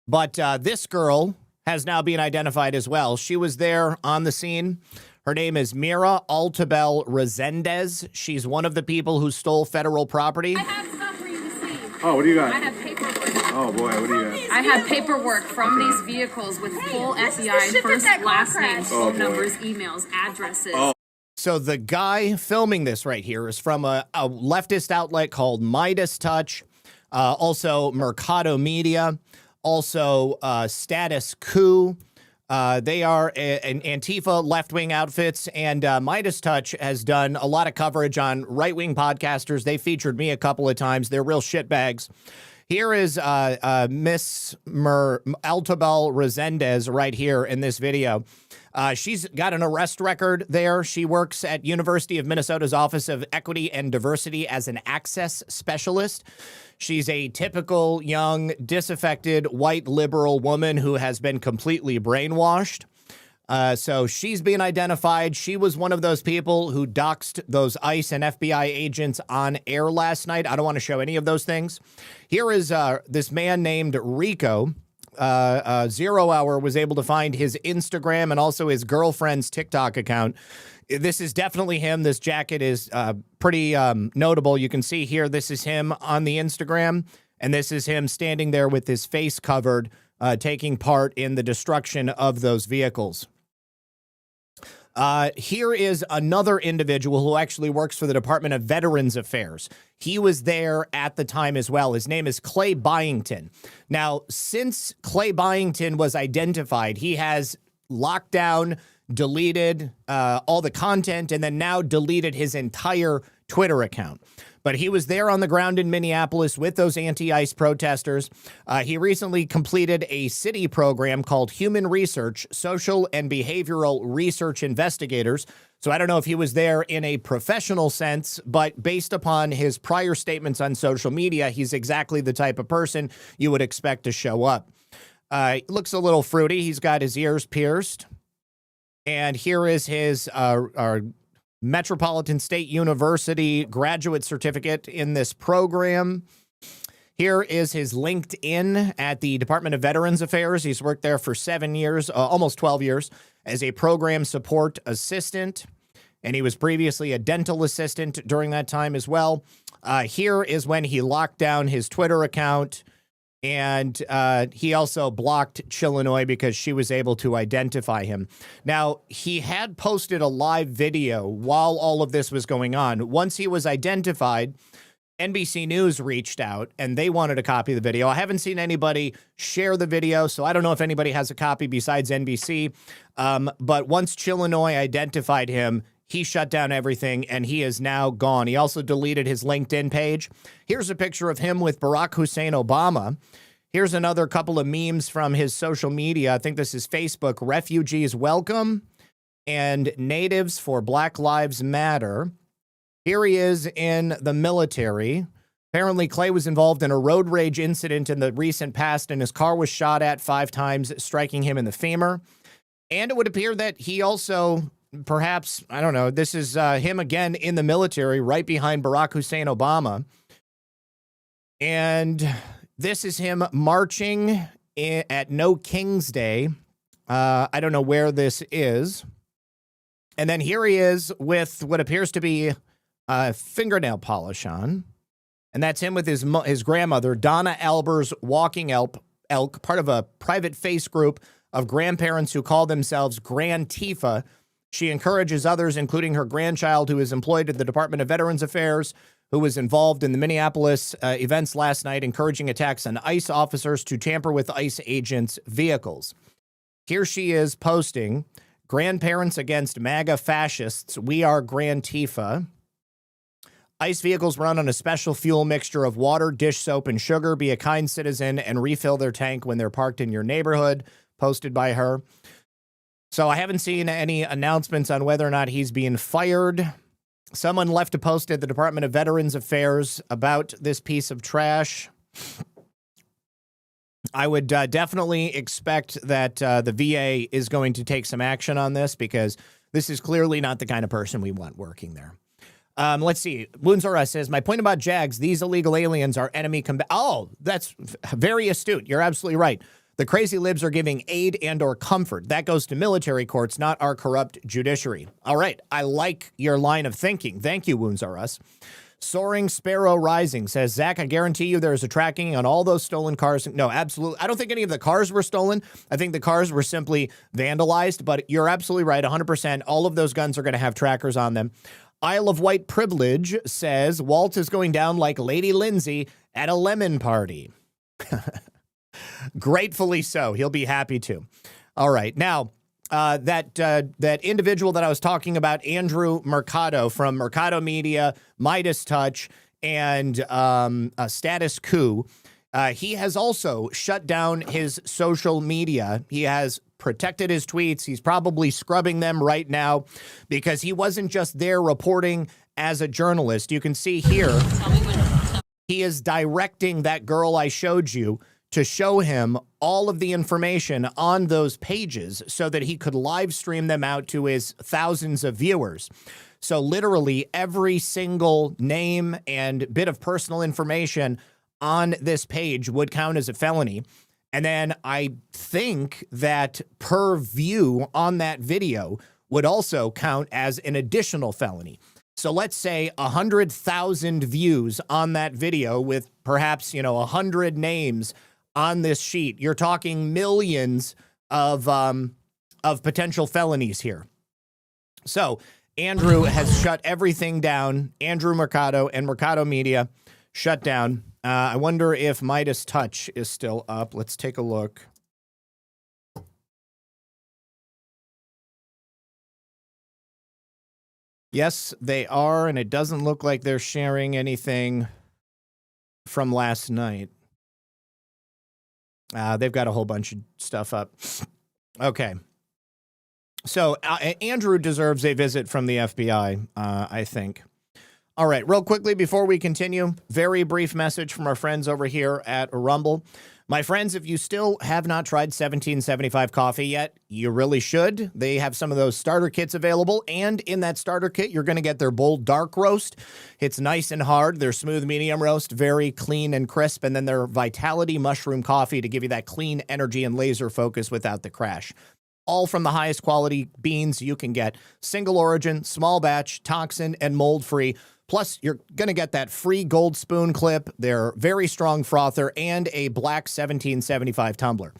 But this girl has now been identified as well. She was there on the scene. Her name is Mira Altabel Resendez. She's one of the people who stole federal property. I have stuff for you to see. Oh, what do you got? I have paperwork. Oh boy, what do you got? I have paperwork from these vehicles with full FBI first, last names, phone numbers, emails, addresses. Oh. So the guy filming this right here is from a leftist outlet called Midas Touch, also Mercado Media, also Status Quo. They are an Antifa left-wing outfits, and Midas Touch has done a lot of coverage on right-wing podcasters. They featured me a couple of times. They're real shitbags. Here is Miss Altabel Resendez right here in this video. She's got an arrest record there. She works at University of Minnesota's Office of Equity and Diversity as an access specialist. She's a typical young, disaffected, white liberal woman who has been completely brainwashed. So she's being identified. She was one of those people who doxed those ICE and FBI agents on air last night. I don't want to show any of those things. Here is this man named Rico. 0 Hour was able to find his Instagram and also his girlfriend's TikTok account. This is definitely him. This jacket is pretty notable. You can see here, this is him on the Instagram, and this is him standing there with his face covered, taking part in the destruction of those vehicles. Here is another individual who actually works for the Department of Veterans Affairs. He was there at the time as well. His name is Clay Byington. Now, since Clay Byington was identified, he has locked down, deleted all the content, and then now deleted his entire Twitter account. But he was there on the ground in Minneapolis with those anti-ICE protesters. He recently completed a city program called Human Research, Social and Behavioral Research Investigators. So I don't know if he was there in a professional sense, but based upon his prior statements on social media, he's exactly the type of person you would expect to show up. Looks a little fruity. He's got his ears pierced. And here is his our Metropolitan State University graduate certificate in this program. Here is his LinkedIn at the Department of Veterans Affairs. He's worked there for 7 years, almost 12 years, as a program support assistant. And he was previously a dental assistant during that time as well. Here is when he locked down his Twitter account. And he also blocked Chillinois because she was able to identify him. Now, he had posted a live video while all of this was going on. Once he was identified, NBC News reached out and they wanted a copy of the video. I haven't seen anybody share the video, so I don't know if anybody has a copy besides NBC. But once Chillinois identified him, he shut down everything, and he is now gone. He also deleted his LinkedIn page. Here's a picture of him with Barack Hussein Obama. Here's another couple of memes from his social media. I think this is Facebook. Refugees welcome and Natives for Black Lives Matter. Here he is in the military. Apparently, Clay was involved in a road rage incident in the recent past, and his car was shot at 5 times, striking him in the femur. And it would appear that he also... perhaps, I don't know, this is him again in the military right behind Barack Hussein Obama. And this is him marching at No King's Day. I don't know where this is. And then here he is with what appears to be fingernail polish on. And that's him with his grandmother, Donna Albers Walking Elk, part of a private face group of grandparents who call themselves Grantifa. She encourages others, including her grandchild, who is employed at the Department of Veterans Affairs, who was involved in the Minneapolis events last night, encouraging attacks on ICE officers to tamper with ICE agents' vehicles. Here she is posting, "Grandparents against MAGA fascists. We are Grantifa. ICE vehicles run on a special fuel mixture of water, dish soap, and sugar. Be a kind citizen and refill their tank when they're parked in your neighborhood," posted by her. So I haven't seen any announcements on whether or not he's being fired. Someone left a post at the Department of Veterans Affairs about this piece of trash. I would definitely expect that the VA is going to take some action on this, because this is clearly not the kind of person we want working there. Let's see. Wounds says, "My point about JAGs, these illegal aliens are enemy combat." Oh, that's very astute. You're absolutely right. The crazy libs are giving aid and or comfort. That goes to military courts, not our corrupt judiciary. All right. I like your line of thinking. Thank you, Wounds R Us. Soaring Sparrow Rising says, "Zach, I guarantee you there's a tracking on all those stolen cars." No, absolutely. I don't think any of the cars were stolen. I think the cars were simply vandalized, but you're absolutely right. 100%. All of those guns are going to have trackers on them. Isle of White Privilege says, "Walt is going down like Lady Lindsay at a lemon party." Gratefully so. He'll be happy to. All right. Now, that individual that I was talking about, Andrew Mercado from Mercado Media, Midas Touch, and Status Coup, he has also shut down his social media. He has protected his tweets. He's probably scrubbing them right now, because he wasn't just there reporting as a journalist. You can see here, he is directing that girl I showed you to show him all of the information on those pages so that he could live stream them out to his thousands of viewers. So literally every single name and bit of personal information on this page would count as a felony. And then I think that per view on that video would also count as an additional felony. So let's say 100,000 views on that video with perhaps, 100 names on this sheet. You're talking millions of potential felonies here. So Andrew has shut everything down. Andrew Mercado and Mercado Media shut down. I wonder if Midas Touch is still up. Let's take a look. Yes, they are, and it doesn't look like they're sharing anything from last night. They've got a whole bunch of stuff up. Okay. So Andrew deserves a visit from the FBI, I think. All right, real quickly before we continue, very brief message from our friends over here at Rumble. My friends, if you still have not tried 1775 coffee yet, you really should. They have some of those starter kits available, and in that starter kit, you're going to get their bold dark roast. It's nice and hard. Their smooth medium roast, very clean and crisp, and then their Vitality mushroom coffee to give you that clean energy and laser focus without the crash. All from the highest quality beans you can get. Single origin, small batch, toxin, and mold-free. Plus, you're going to get that free gold spoon clip, their very strong frother, and a black 1775 tumbler.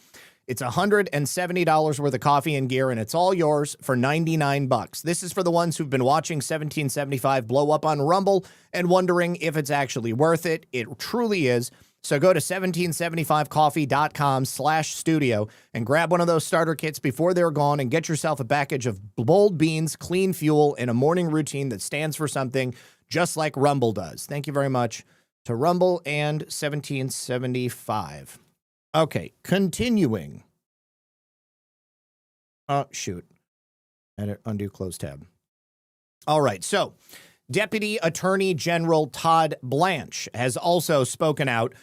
It's $170 worth of coffee and gear, and it's all yours for $99. This is for the ones who've been watching 1775 blow up on Rumble and wondering if it's actually worth it. It truly is. So go to 1775coffee.com/studio and grab one of those starter kits before they're gone and get yourself a package of bold beans, clean fuel, and a morning routine that stands for something just like Rumble does. Thank you very much to Rumble and 1775. Okay, continuing. Shoot. Edit, undo, close tab. All right, so Deputy Attorney General Todd Blanche has also spoken out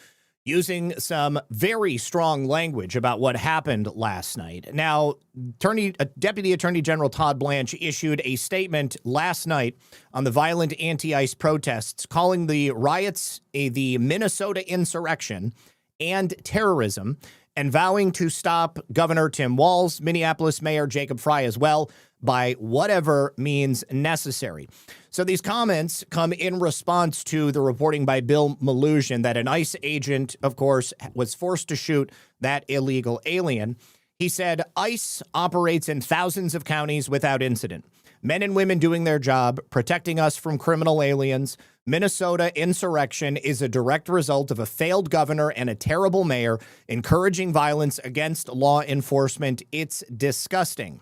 using some very strong language about what happened last night. Now, Deputy Attorney General Todd Blanche issued a statement last night on the violent anti-ICE protests, calling the riots the Minnesota insurrection and terrorism, and vowing to stop Governor Tim Walz, Minneapolis Mayor Jacob Pkwy as well, by whatever means necessary. So these comments come in response to the reporting by Bill Maluzhin that an ICE agent, of course, was forced to shoot that illegal alien. He said, ICE operates in thousands of counties without incident. Men and women doing their job, protecting us from criminal aliens. Minnesota insurrection is a direct result of a failed governor and a terrible mayor encouraging violence against law enforcement. It's disgusting.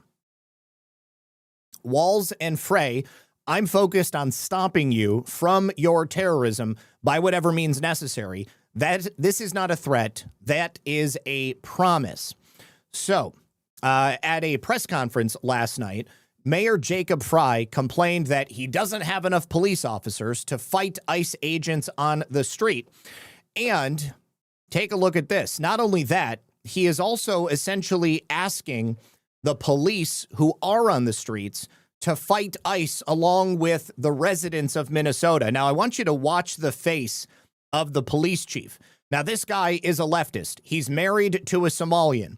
Walz and Frey, I'm focused on stopping you from your terrorism by whatever means necessary. This is not a threat. That is a promise. So, at a press conference last night, Mayor Jacob Pkwy complained that he doesn't have enough police officers to fight ICE agents on the street. And take a look at this. Not only that, he is also essentially asking the police who are on the streets to fight ICE along with the residents of Minnesota. Now, I want you to watch the face of the police chief. Now, this guy is a leftist. He's married to a Somalian,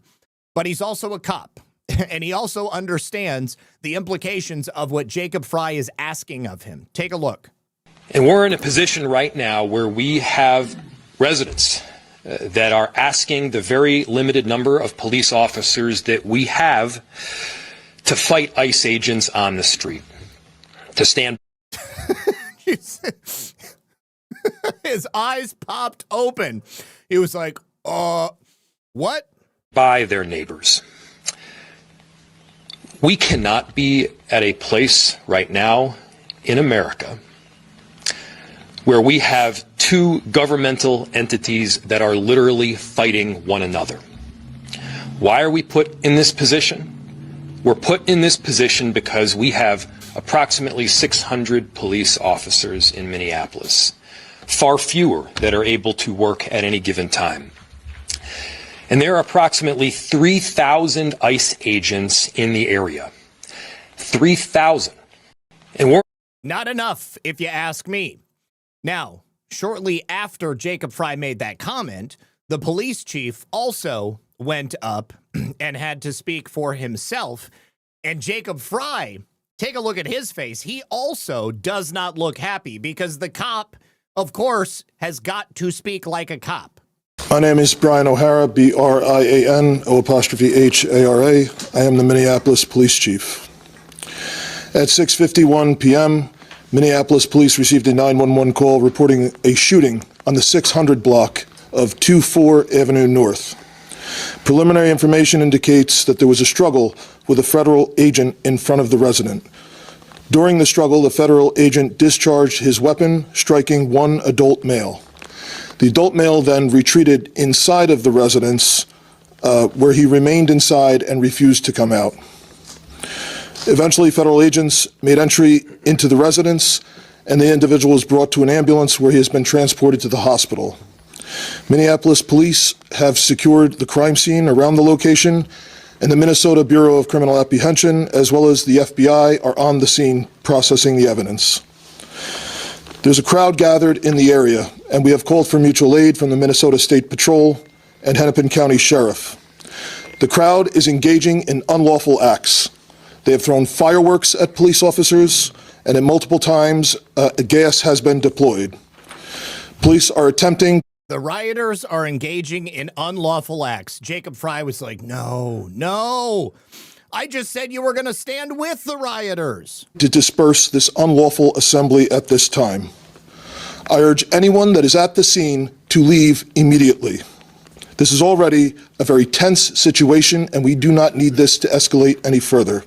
but he's also a cop. And he also understands the implications of what Jacob Pkwy is asking of him. Take a look. And we're in a position right now where we have residents that are asking the very limited number of police officers that we have to fight ICE agents on the street, to stand. His eyes popped open. He was like, what? By their neighbors. We cannot be at a place right now in America where we have two governmental entities that are literally fighting one another. Why are we put in this position? We're put in this position because we have approximately 600 police officers in Minneapolis, far fewer that are able to work at any given time. And there are approximately 3,000 ICE agents in the area. 3,000. And we're not enough, if you ask me. Now, shortly after Jacob Pkwy made that comment, the police chief also went up and had to speak for himself. And Jacob Pkwy, take a look at his face. He also does not look happy because the cop, of course, has got to speak like a cop. My name is Brian O'Hara, BRIAN''HARA. I am the Minneapolis Police Chief. At 6:51 p.m., Minneapolis police received a 911 call reporting a shooting on the 600 block of 24 Avenue North. Preliminary information indicates that there was a struggle with a federal agent in front of the resident. During the struggle, the federal agent discharged his weapon, striking one adult male. The adult male then retreated inside of the residence, where he remained inside and refused to come out. Eventually, federal agents made entry into the residence, and the individual was brought to an ambulance where he has been transported to the hospital. Minneapolis police have secured the crime scene around the location, and the Minnesota Bureau of Criminal Apprehension, as well as the FBI, are on the scene processing the evidence. There's a crowd gathered in the area, and we have called for mutual aid from the Minnesota State Patrol and Hennepin County Sheriff. The crowd is engaging in unlawful acts. They have thrown fireworks at police officers, and at multiple times, gas has been deployed. Police are attempting. The rioters are engaging in unlawful acts. Jacob Pkwy was like, no. I just said you were going to stand with the rioters. To disperse this unlawful assembly at this time. I urge anyone that is at the scene to leave immediately. This is already a very tense situation, and we do not need this to escalate any further.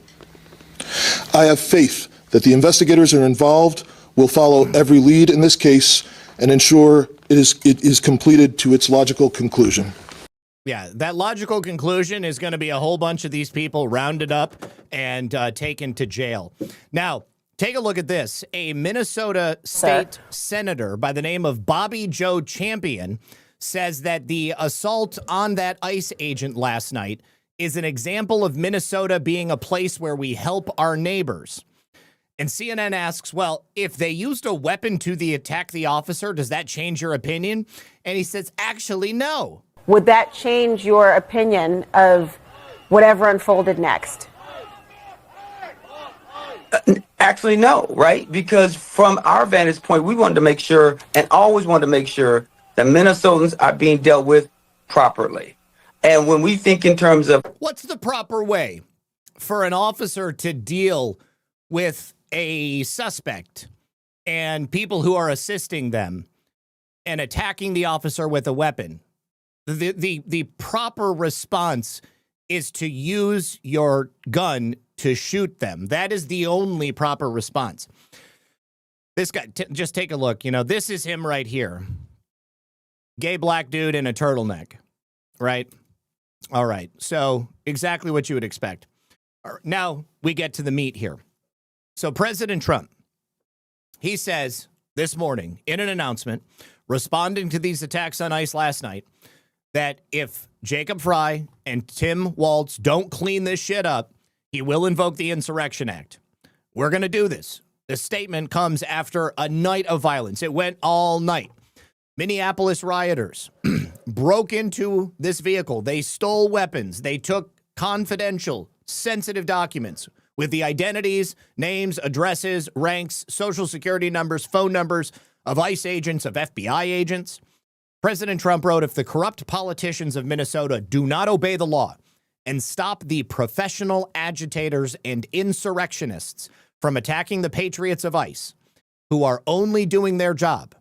I have faith that the investigators are involved will follow every lead in this case and ensure it is completed to its logical conclusion. Yeah, that logical conclusion is going to be a whole bunch of these people rounded up and taken to jail. Now, take a look at this. A Minnesota state senator by the name of Bobby Joe Champion says that the assault on that ICE agent last night is an example of Minnesota being a place where we help our neighbors. And CNN asks, well, if they used a weapon to attack the officer, does that change your opinion? And he says, actually, no. Would that change your opinion of whatever unfolded next? Actually, no, right? Because from our vantage point, we wanted to make sure and always wanted to make sure that Minnesotans are being dealt with properly. And when we think in terms of what's the proper way for an officer to deal with a suspect and people who are assisting them and attacking the officer with a weapon, the proper response is to use your gun to shoot them. That is the only proper response. This guy, just take a look. You know, this is him right here. Gay black dude in a turtleneck, right? All right. So exactly what you would expect. Now we get to the meat here. So President Trump, he says this morning in an announcement responding to these attacks on ICE last night that if Jacob Pkwy and Tim Walz don't clean this shit up, he will invoke the Insurrection Act. We're going to do this. This statement comes after a night of violence. It went all night. Minneapolis rioters broke into this vehicle. They stole weapons. They took confidential, sensitive documents with the identities, names, addresses, ranks, social security numbers, phone numbers of ICE agents, of FBI agents. President Trump wrote, if the corrupt politicians of Minnesota do not obey the law and stop the professional agitators and insurrectionists from attacking the patriots of ICE, who are only doing their job,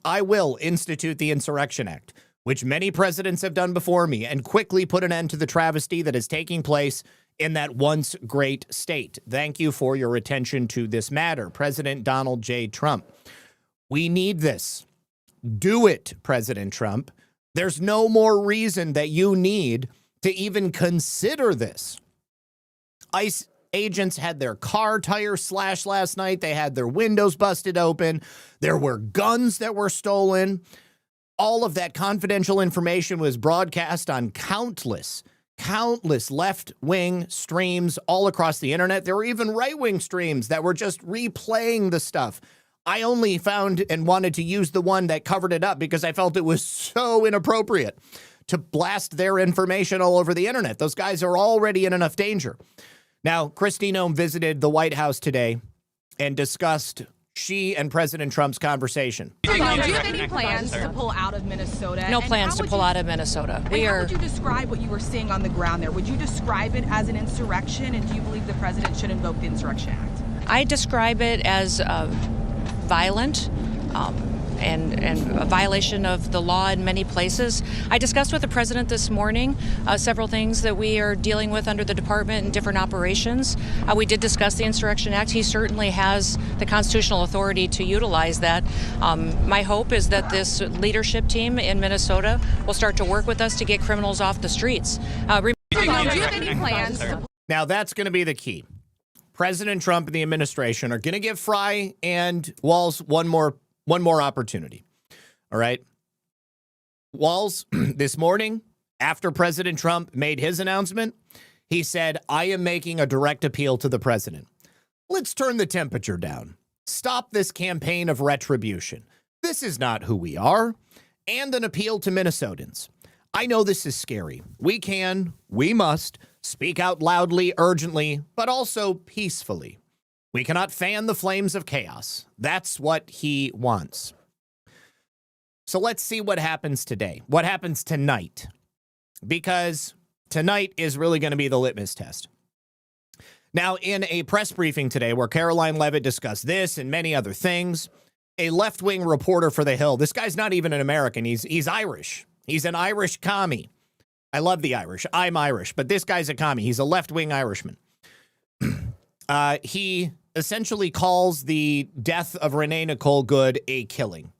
I will institute the Insurrection Act, which many presidents have done before me, and quickly put an end to the travesty that is taking place in that once great state. Thank you for your attention to this matter. President Donald J. Trump. We need this. Do it, President Trump. There's no more reason that you need to even consider this. ICE agents had their car tires slashed last night. They had their windows busted open. There were guns that were stolen. All of that confidential information was broadcast on countless left-wing streams all across the internet. There were even right-wing streams that were just replaying the stuff. I only found and wanted to use the one that covered it up because I felt it was so inappropriate to blast their information all over the internet. Those guys are already in enough danger. Now, Kristi Noem visited the White House today and discussed she and President Trump's conversation. Do you have any plans to pull out of Minnesota? No plans to pull out of Minnesota. How would you describe what you were seeing on the ground there? Would you describe it as an insurrection? And do you believe the president should invoke the Insurrection Act? I describe it as violent a violation of the law in many places. I discussed with the president this morning several things that we are dealing with under the department and different operations. We did discuss the Insurrection Act. He certainly has the constitutional authority to utilize that. My hope is that this leadership team in Minnesota will start to work with us to get criminals off the streets. Do you have any plans? Now, that's going to be the key. President Trump and the administration are going to give Fry and Walz one more opportunity. All right. Walz, this morning, after President Trump made his announcement, he said, I am making a direct appeal to the president. Let's turn the temperature down. Stop this campaign of retribution. This is not who we are. And an appeal to Minnesotans. I know this is scary. We must speak out loudly, urgently, but also peacefully. We cannot fan the flames of chaos. That's what he wants. So let's see what happens today. What happens tonight? Because tonight is really going to be the litmus test. Now, in a press briefing today where Caroline Leavitt discussed this and many other things, a left-wing reporter for The Hill, this guy's not even an American, he's Irish. He's an Irish commie. I love the Irish. I'm Irish, but this guy's a commie. He's a left-wing Irishman. He essentially calls the death of Renee Nicole Good a killing,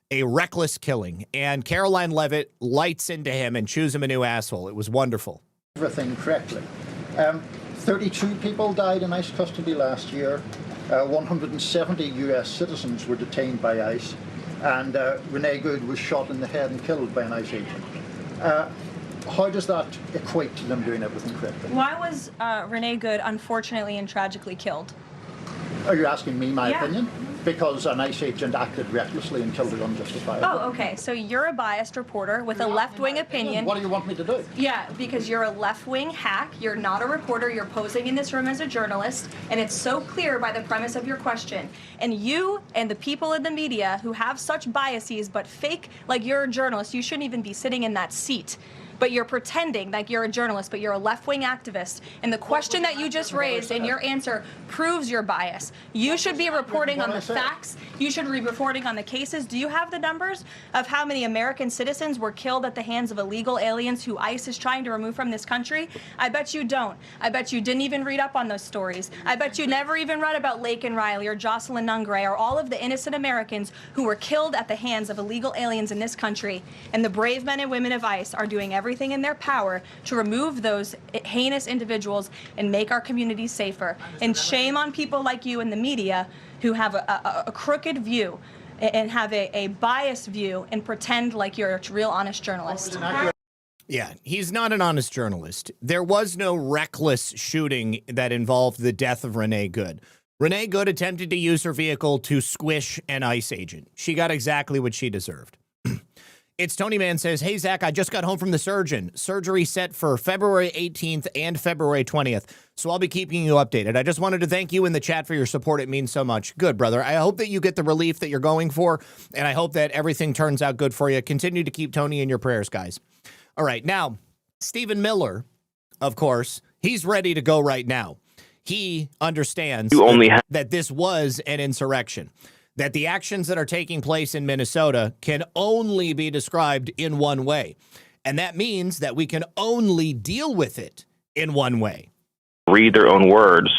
a reckless killing. And Caroline Leavitt lights into him and chews him a new asshole. It was wonderful. Everything correctly. 32 people died in ICE custody last year. 170 U.S. citizens were detained by ICE. And Renee Good was shot in the head and killed by an ICE agent. How does that equate to them doing everything correctly? Why was Renee Good unfortunately and tragically killed? Are you asking me my opinion? Because an ICE agent acted recklessly and killed her unjustifiably. Oh, okay. So you're a biased reporter with a left-wing opinion. What do you want me to do? Yeah, because you're a left-wing hack. You're not a reporter. You're posing in this room as a journalist, and it's so clear by the premise of your question. And you and the people in the media who have such biases but fake like you're a journalist, you shouldn't even be sitting in that seat. But you're pretending like you're a journalist, but you're a left-wing activist. And the question that you just raised and your answer proves your bias. You should be reporting on the facts. You should be reporting on the cases. Do you have the numbers of how many American citizens were killed at the hands of illegal aliens who ICE is trying to remove from this country? I bet you don't. I bet you didn't even read up on those stories. I bet you never even read about Laken Riley or Jocelyn Nungray or all of the innocent Americans who were killed at the hands of illegal aliens in this country. And the brave men and women of ICE are doing everything in their power to remove those heinous individuals and make our communities safer. And shame on people like you in the media who have a crooked view and have a biased view and pretend like you're a real honest journalist. Yeah, he's not an honest journalist. There was no reckless shooting that involved the death of Renee Good. Renee Good attempted to use her vehicle to squish an ICE agent. She got exactly what she deserved. It's Tony Man says, hey, Zach, I just got home from the surgeon. Surgery set for February 18th and February 20th, so I'll be keeping you updated. I just wanted to thank you in the chat for your support. It means so much. Good, brother. I hope that you get the relief that you're going for, and I hope that everything turns out good for you. Continue to keep Tony in your prayers, guys. All right, now, Stephen Miller, of course, he's ready to go right now. He understands that this was an insurrection, that the actions that are taking place in Minnesota can only be described in one way. And that means that we can only deal with it in one way. Read their own words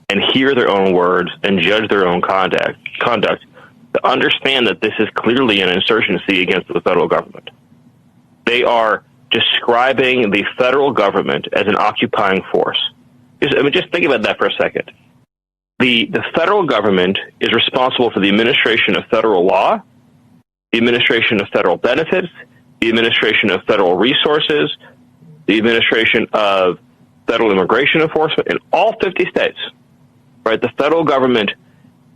and hear their own words and judge their own conduct to understand that this is clearly an insurgency against the federal government. They are describing the federal government as an occupying force. Just think about that for a second. The federal government is responsible for the administration of federal law, the administration of federal benefits, the administration of federal resources, the administration of federal immigration enforcement in all 50 states. Right? The federal government,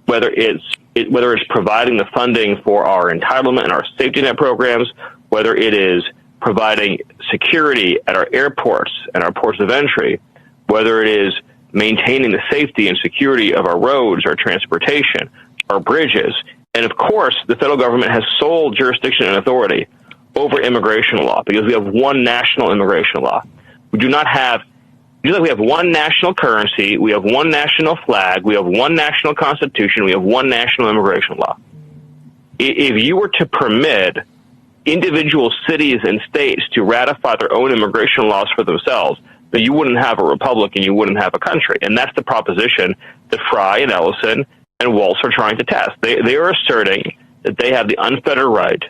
whether it's providing the funding for our entitlement and our safety net programs, whether it is providing security at our airports and our ports of entry, whether it is maintaining the safety and security of our roads, our transportation, our bridges. And of course, the federal government has sole jurisdiction and authority over immigration law because we have one national immigration law. We do not have, just like we have one national currency, we have one national flag, we have one national constitution, we have one national immigration law. if you were to permit individual cities and states to ratify their own immigration laws for themselves, then you wouldn't have a republic and you wouldn't have a country. And that's the proposition that Fry and Ellison and Waltz are trying to test. They are asserting that they have the unfettered right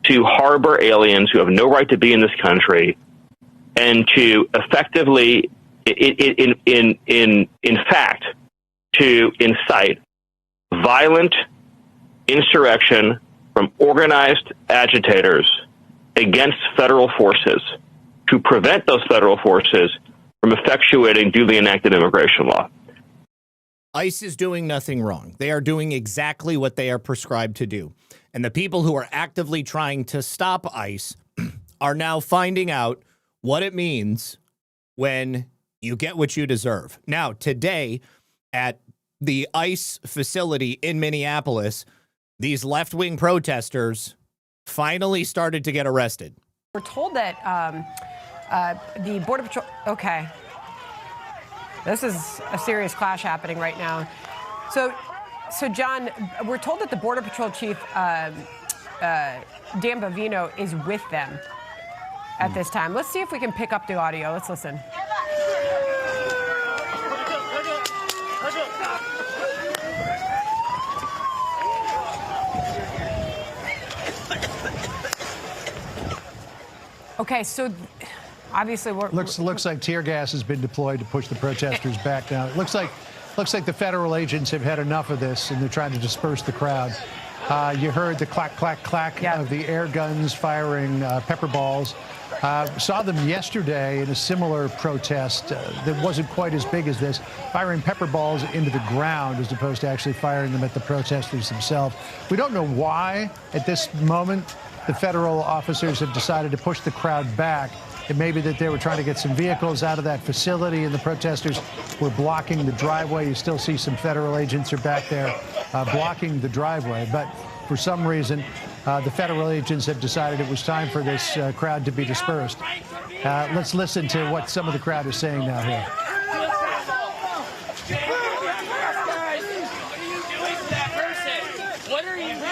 to harbor aliens who have no right to be in this country and to effectively, in fact, to incite violent insurrection from organized agitators against federal forces to prevent those federal forces from effectuating duly enacted immigration law. ICE is doing nothing wrong. They are doing exactly what they are prescribed to do. And the people who are actively trying to stop ICE are now finding out what it means when you get what you deserve. Now, today at the ICE facility in Minneapolis, these left-wing protesters finally started to get arrested. We're told that the Border Patrol... Okay. This is a serious clash happening right now. So John, we're told that the Border Patrol chief, Dan Bavino, is with them at this time. Let's see if we can pick up the audio. Let's listen. Okay, so obviously looks like tear gas has been deployed to push the protesters back down. It looks like the federal agents have had enough of this and they're trying to disperse the crowd. You heard the clack, clack, clack of the air guns firing pepper balls. Saw them yesterday in a similar protest that wasn't quite as big as this, firing pepper balls into the ground as opposed to actually firing them at the protesters themselves. We don't know why at this moment the federal officers have decided to push the crowd back. It may be that they were trying to get some vehicles out of that facility and the protesters were blocking the driveway. You still see some federal agents are back there blocking the driveway. But for some reason, the federal agents have decided it was time for this crowd to be dispersed. Let's listen to what some of the crowd is saying now here. What are you doing?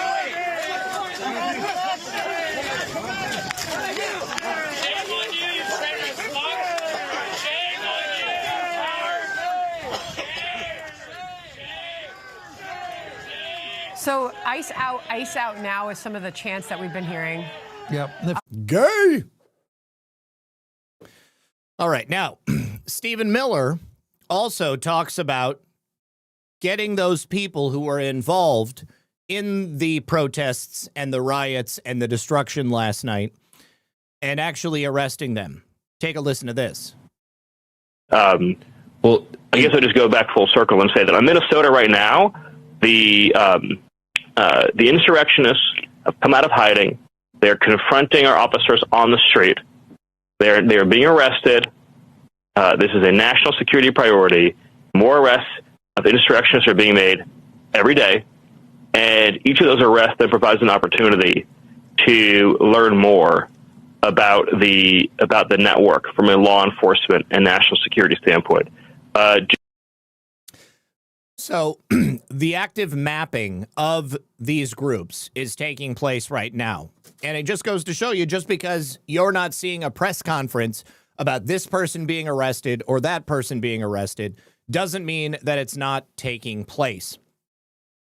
So ICE out now is some of the chants that we've been hearing. Yep. Gay. All right. Now, Stephen Miller also talks about getting those people who were involved in the protests and the riots and the destruction last night and actually arresting them. Take a listen to this. Well, I guess I'll just go back full circle and say that in Minnesota right now, the insurrectionists have come out of hiding. They're confronting our officers on the street. They're being arrested. This is a national security priority. More arrests of insurrectionists are being made every day, and each of those arrests then provides an opportunity to learn more about the network from a law enforcement and national security standpoint. So the active mapping of these groups is taking place right now. And it just goes to show you, just because you're not seeing a press conference about this person being arrested or that person being arrested doesn't mean that it's not taking place.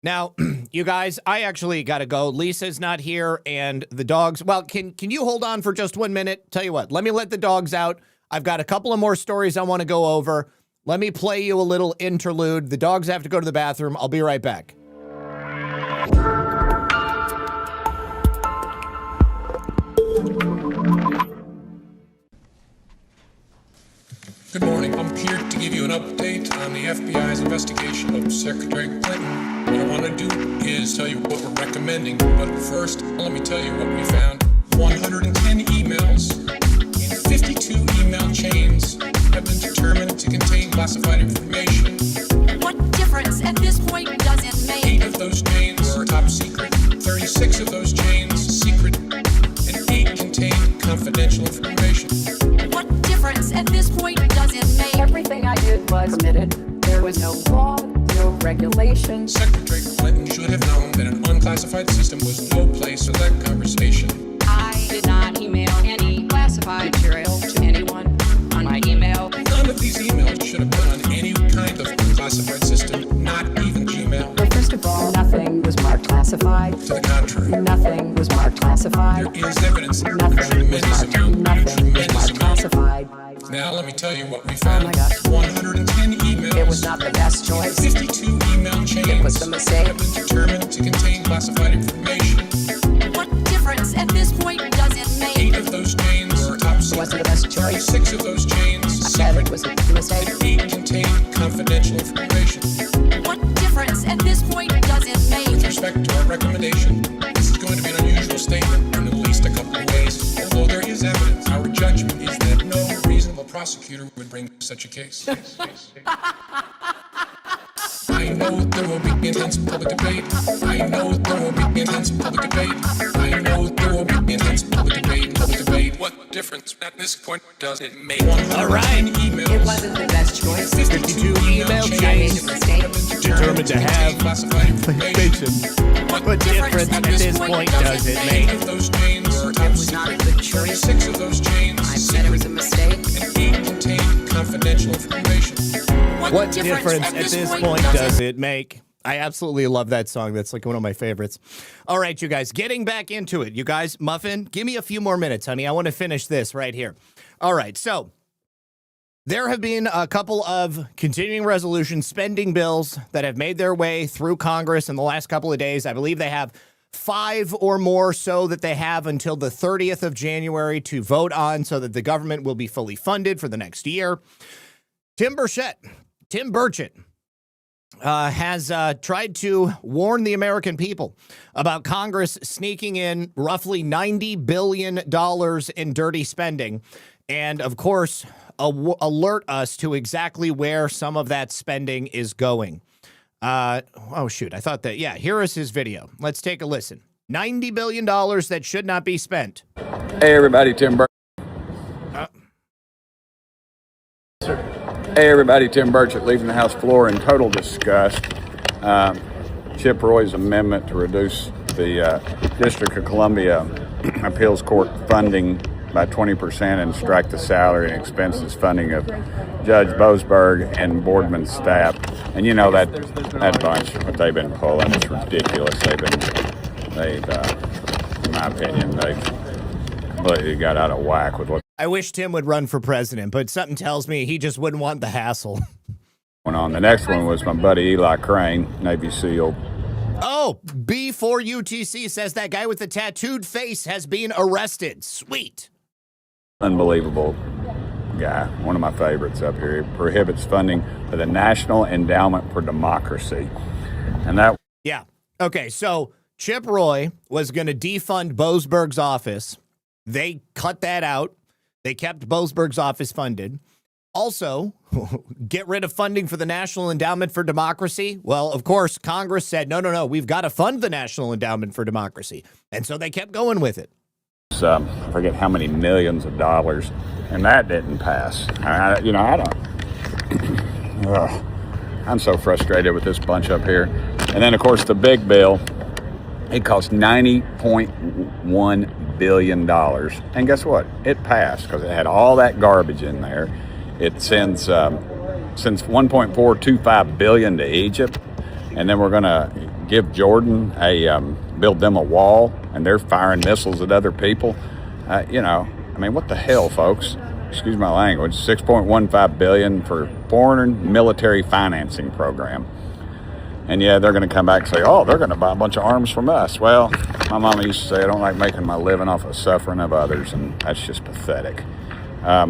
Now, you guys, I actually got to go. Lisa's not here and the dogs. Well, can you hold on for just 1 minute? Tell you what, let me let the dogs out. I've got a couple of more stories I want to go over. Let me play you a little interlude. The dogs have to go to the bathroom. I'll be right back. Good morning. I'm here to give you an update on the FBI's investigation of Secretary Clinton. What I want to do is tell you what we're recommending. But first, let me tell you what we found. 110 emails in 52 email chains have been determined to contain classified information. What difference at this point does it make? 8 of those chains are top secret, 36 of those chains secret, and 8 contain confidential information. What difference at this point does it make? Everything I did was permitted. There was no law, no regulations. Secretary Clinton should have known that an unclassified system was no place for that conversation. I did not email any classified material to anyone on my email. None of these emails should have been on any kind of unclassified system, not even Gmail. Well, first of all, nothing was marked classified. To the contrary. Nothing was marked classified. There is evidence. Nothing was marked classified. Now let me tell you what we found. Oh my gosh. 110 emails. It was not the best choice. 52 email chains. It was a mistake. Have been determined to contain classified information. What difference at this point does it make? 8 of those chains were top secret. Wasn't the best choice. 6 of those chains I said it was a mistake. and 8 contained confidential information. What difference at this point does it make? With respect to our recommendation, this is going to be an unusual statement in at least a couple of ways. Although there is evidence, our judgment is that no reasonable prosecutor would bring such a case. I know there will be intense public debate. I know there will be intense public debate. I know there will be intense public debate. What difference at this point does it make? All right. It wasn't the best choice. 52 email chains determined to have information. What difference at this point does it make? Of those chains were top It was not a good choice. 6 of those chains I said it was a mistake. and 8 contained confidential information. What difference at this point does it make? I absolutely love that song. That's like one of my favorites. All right, you guys, getting back into it. You guys, Muffin, give me a few more minutes, honey. I want to finish this right here. All right, so there have been a couple of continuing resolution spending bills that have made their way through Congress in the last couple of days. I believe they have 5 or more so that they have until the 30th of January to vote on so that the government will be fully funded for the next year. Tim Burchett has tried to warn the American people about Congress sneaking in roughly $90 billion in dirty spending and, of course, alert us to exactly where some of that spending is going. Oh, shoot. I thought that. Yeah, here is his video. Let's take a listen. $90 billion that should not be spent. Hey, everybody. Tim Burchett. Hey, everybody. Tim Burchett leaving the House floor in total disgust. Chip Roy's amendment to reduce the District of Columbia Appeals Court funding by 20% and strike the salary and expenses funding of Judge Boasberg and Boardman's staff. And you know that bunch, what they've been pulling is ridiculous. They've in my opinion, they've completely got out of whack with what. I wish Tim would run for president, but something tells me he just wouldn't want the hassle. Went on. The next one was my buddy Eli Crane, Navy SEAL. Oh, B4UTC says that guy with the tattooed face has been arrested. Sweet. Unbelievable guy. One of my favorites up here. He prohibits funding for the National Endowment for Democracy. And that. Yeah. Okay, so Chip Roy was going to defund Boasberg's office. They cut that out. They kept Boasberg's office funded. Also, get rid of funding for the National Endowment for Democracy. Well, of course, Congress said, no, we've got to fund the National Endowment for Democracy. And so they kept going with it. I forget how many millions of dollars, and that didn't pass. I don't. I'm so frustrated with this bunch up here. And then, of course, the big bill, it cost $90.1 billion. And guess what? It passed because it had all that garbage in there. It sends $1.425 billion to Egypt, and then we're going to give Jordan build them a wall, and they're firing missiles at other people. What the hell, folks? Excuse my language. $6.15 billion for foreign military financing program. And yeah, they're going to come back and say, oh, they're going to buy a bunch of arms from us. Well, my mama used to say, I don't like making my living off of suffering of others, and that's just pathetic. I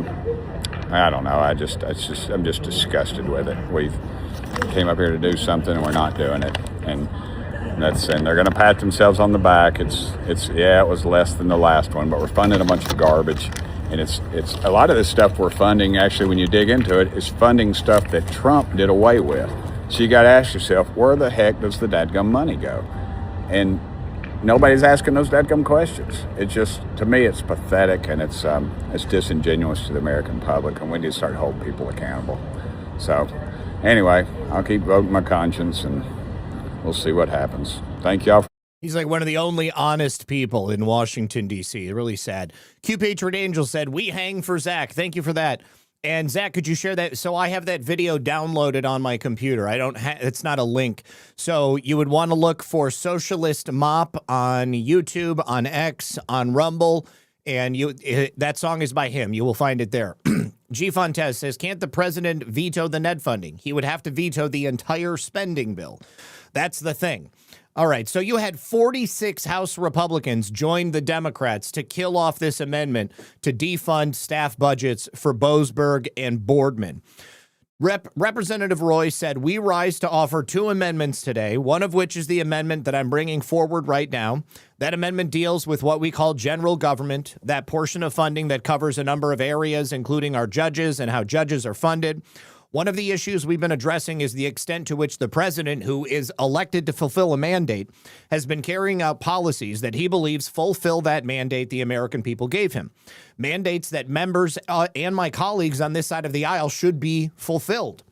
don't know. I'm just disgusted with it. We've came up here to do something, and we're not doing it. And they're going to pat themselves on the back. It was less than the last one, but we're funding a bunch of garbage. And it's a lot of this stuff we're funding, actually, when you dig into it, is funding stuff that Trump did away with. So you got to ask yourself, where the heck does the dadgum money go? And nobody's asking those dadgum questions. It's just, to me, it's pathetic, and it's disingenuous to the American public, and we need to start holding people accountable. So anyway, I'll keep voting my conscience, and we'll see what happens. Thank y'all. He's like one of the only honest people in Washington, D.C. Really sad. Q Patriot Angel said, "We hang for Zak." Thank you for that. And Zak, could you share that? So I have that video downloaded on my computer. I don't it's not a link. So you would want to look for Socialist Mop on YouTube, on X, on Rumble, and that song is by him. You will find it there. G. Fontes says, "Can't the president veto the Ned funding? He would have to veto the entire spending bill." That's the thing. All right, so you had 46 House Republicans join the Democrats to kill off this amendment to defund staff budgets for Boasberg and Boardman. Representative Roy said, "We rise to offer two amendments today, one of which is the amendment that I'm bringing forward right now. That amendment deals with what we call general government, that portion of funding that covers a number of areas, including our judges and how judges are funded. One of the issues we've been addressing is the extent to which the president, who is elected to fulfill a mandate, has been carrying out policies that he believes fulfill that mandate the American people gave him. Mandates that members and my colleagues on this side of the aisle should be fulfilled.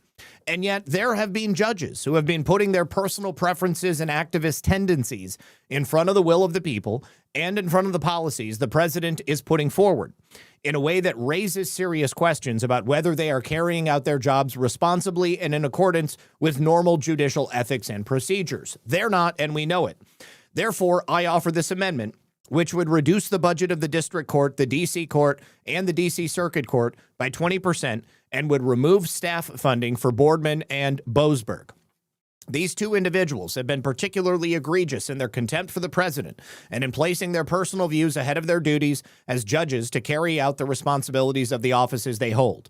And yet there have been judges who have been putting their personal preferences and activist tendencies in front of the will of the people and in front of the policies the president is putting forward in a way that raises serious questions about whether they are carrying out their jobs responsibly and in accordance with normal judicial ethics and procedures. They're not, and we know it. Therefore, I offer this amendment, which would reduce the budget of the district court, the D.C. court, and the D.C. Circuit Court by 20% and would remove staff funding for Boardman and Boasberg. These two individuals have been particularly egregious in their contempt for the president and in placing their personal views ahead of their duties as judges to carry out the responsibilities of the offices they hold.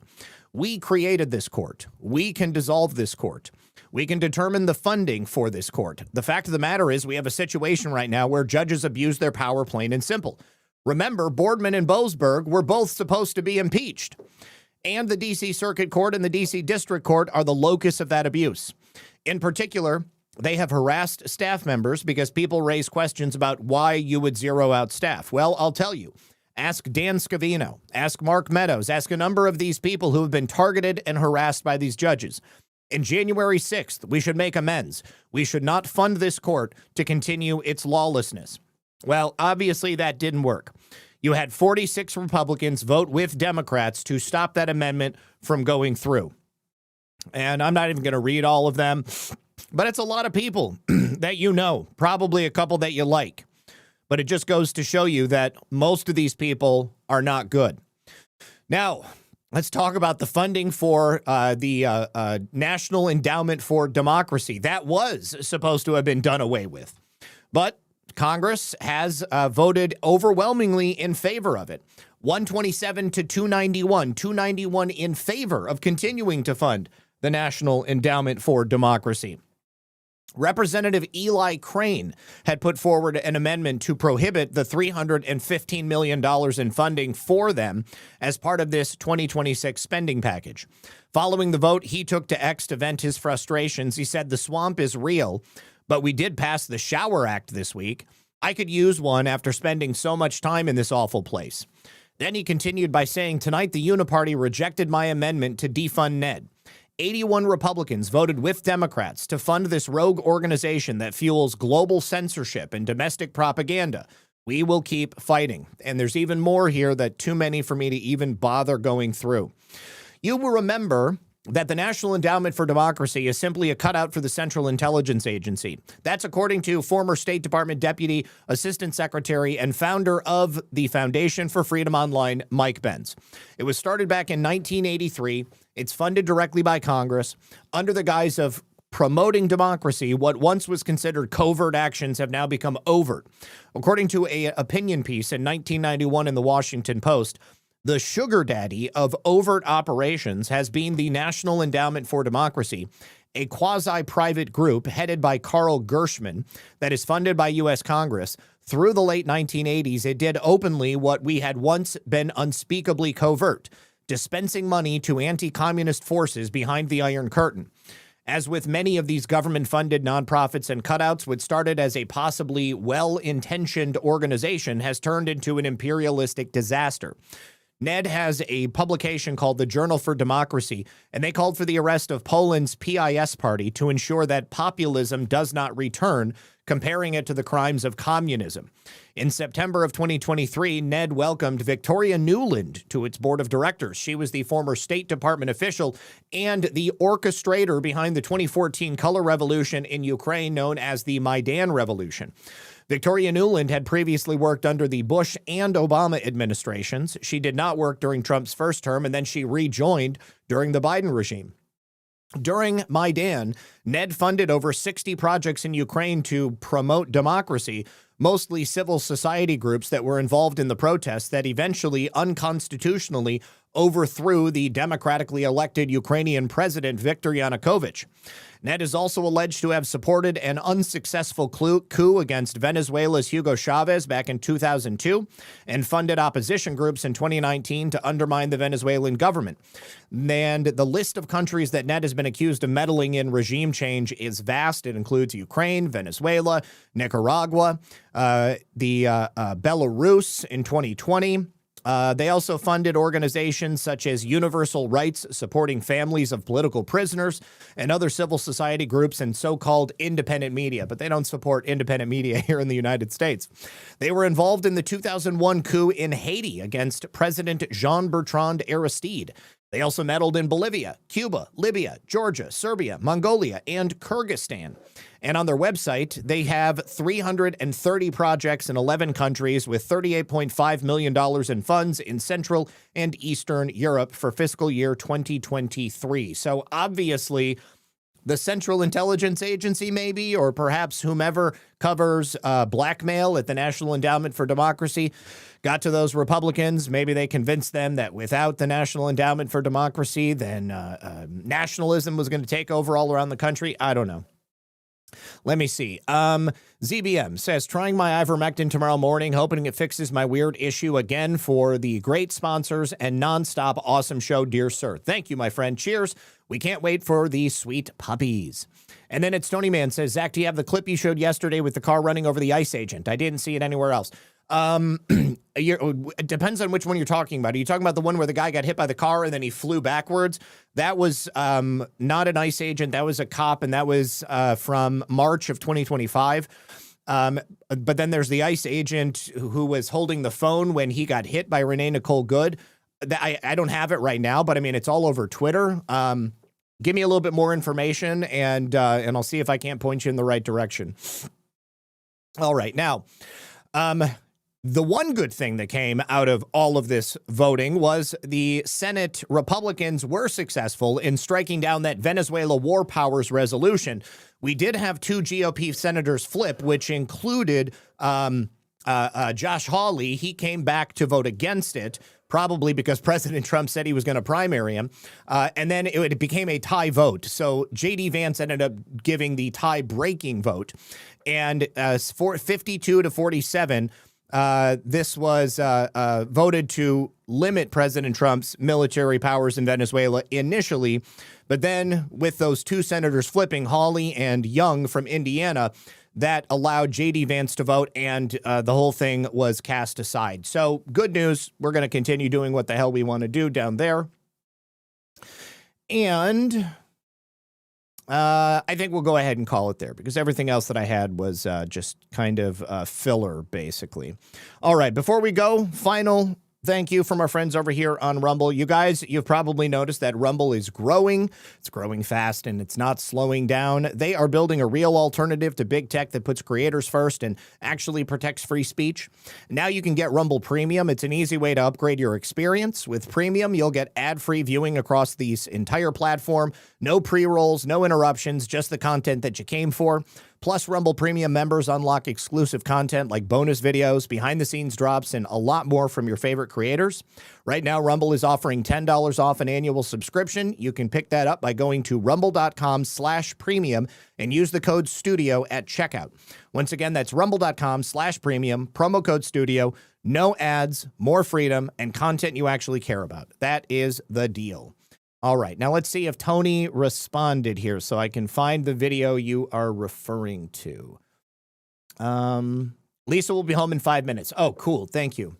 We created this court. We can dissolve this court. We can determine the funding for this court. The fact of the matter is we have a situation right now where judges abuse their power, plain and simple. Remember, Boardman and Boasberg were both supposed to be impeached. And the D.C. Circuit Court and the D.C. District Court are the locus of that abuse. In particular, they have harassed staff members because people raise questions about why you would zero out staff. Well, I'll tell you. Ask Dan Scavino, ask Mark Meadows, ask a number of these people who have been targeted and harassed by these judges. In January 6th, we should make amends. We should not fund this court to continue its lawlessness. Well, obviously that didn't work. You had 46 Republicans vote with Democrats to stop that amendment from going through. And I'm not even going to read all of them, but it's a lot of people that you know, probably a couple that you like. But it just goes to show you that most of these people are not good. Now, let's talk about the funding for the National Endowment for Democracy. That was supposed to have been done away with. But Congress has voted overwhelmingly in favor of it. 127 to 291, 291 in favor of continuing to fund the National Endowment for Democracy. Representative Eli Crane had put forward an amendment to prohibit the $315 million in funding for them as part of this 2026 spending package. Following the vote, he took to X to vent his frustrations. He said, "The swamp is real, but we did pass the Shower Act this week. I could use one after spending so much time in this awful place." Then he continued by saying, "Tonight, the Uniparty rejected my amendment to defund Ned. 81 Republicans voted with Democrats to fund this rogue organization that fuels global censorship and domestic propaganda. We will keep fighting." And there's even more here that too many for me to even bother going through. You will remember that the National Endowment for Democracy is simply a cutout for the Central Intelligence Agency. That's according to former State Department Deputy Assistant Secretary and founder of the Foundation for Freedom Online, Mike Benz. It was started back in 1983. It's funded directly by Congress. Under the guise of promoting democracy, what once was considered covert actions have now become overt. According to an opinion piece in 1991 in the Washington Post, the sugar daddy of overt operations has been the National Endowment for Democracy, a quasi-private group headed by Carl Gershman that is funded by U.S. Congress. Through the late 1980s, it did openly what we had once been unspeakably covert, dispensing money to anti-communist forces behind the Iron Curtain. As with many of these government-funded nonprofits and cutouts, what started as a possibly well-intentioned organization has turned into an imperialistic disaster. Ned has a publication called the Journal for Democracy, and they called for the arrest of Poland's PIS party to ensure that populism does not return, comparing it to the crimes of communism. In September of 2023, Ned welcomed Victoria Nuland to its board of directors. She was the former State Department official and the orchestrator behind the 2014 color revolution in Ukraine known as the Maidan Revolution. Victoria Nuland had previously worked under the Bush and Obama administrations. She did not work during Trump's first term, and then she rejoined during the Biden regime. During Maidan, Ned funded over 60 projects in Ukraine to promote democracy, mostly civil society groups that were involved in the protests that eventually unconstitutionally overthrew the democratically elected Ukrainian president Viktor Yanukovych. Ned is also alleged to have supported an unsuccessful coup against Venezuela's Hugo Chavez back in 2002 and funded opposition groups in 2019 to undermine the Venezuelan government. And the list of countries that Ned has been accused of meddling in regime change is vast. It includes Ukraine, Venezuela, Nicaragua, Belarus in 2020. They also funded organizations such as Universal Rights, supporting families of political prisoners, and other civil society groups and so-called independent media, but they don't support independent media here in the United States. They were involved in the 2001 coup in Haiti against President Jean-Bertrand Aristide. They also meddled in Bolivia, Cuba, Libya, Georgia, Serbia, Mongolia, and Kyrgyzstan. And on their website, they have 330 projects in 11 countries with $38.5 million in funds in Central and Eastern Europe for fiscal year 2023. So obviously, the Central Intelligence Agency, maybe, or perhaps whomever covers blackmail at the National Endowment for Democracy, got to those Republicans. Maybe they convinced them that without the National Endowment for Democracy, then nationalism was going to take over all around the country. I don't know. Let me see. ZBM says, trying my ivermectin tomorrow morning, hoping it fixes my weird issue again for the great sponsors and nonstop awesome show, dear sir. Thank you, my friend. Cheers. We can't wait for these sweet puppies. And then it's Tony Man says, Zach, do you have the clip you showed yesterday with the car running over the ICE agent? I didn't see it anywhere else. It depends on which one you're talking about. Are you talking about the one where the guy got hit by the car and then he flew backwards? That was not an ICE agent. That was a cop, and that was from March of 2025. But then there's the ICE agent who was holding the phone when he got hit by Renee Nicole Good. I don't have it right now, but I mean, it's all over Twitter. Give me a little bit more information, and I'll see if I can't point you in the right direction. All right, now, the one good thing that came out of all of this voting was the Senate Republicans were successful in striking down that Venezuela War Powers resolution. We did have 2 GOP senators flip, which included Josh Hawley. He came back to vote against it, probably because President Trump said he was going to primary him. And then it became a tie vote. So J.D. Vance ended up giving the tie-breaking vote. And for 52 to 47, this was voted to limit President Trump's military powers in Venezuela initially. But then with those 2 senators flipping, Hawley and Young from Indiana, that allowed J.D. Vance to vote, and the whole thing was cast aside. So good news. We're going to continue doing what the hell we want to do down there. And I think we'll go ahead and call it there because everything else that I had was just kind of filler, basically. All right, before we go, final thank you from our friends over here on Rumble. You guys, you've probably noticed that Rumble is growing. It's growing fast, and it's not slowing down. They are building a real alternative to big tech that puts creators first and actually protects free speech. Now you can get Rumble Premium. It's an easy way to upgrade your experience. With Premium, you'll get ad-free viewing across the entire platform. No pre-rolls, no interruptions, just the content that you came for. Plus, Rumble Premium members unlock exclusive content like bonus videos, behind-the-scenes drops, and a lot more from your favorite creators. Right now, Rumble is offering $10 off an annual subscription. You can pick that up by going to rumble.com/premium and use the code STUDIO at checkout. Once again, that's rumble.com/premium, promo code STUDIO. No ads, more freedom, and content you actually care about. That is the deal. All right, now let's see if Tony responded here so I can find the video you are referring to. Lisa will be home in 5 minutes. Oh, cool. Thank you.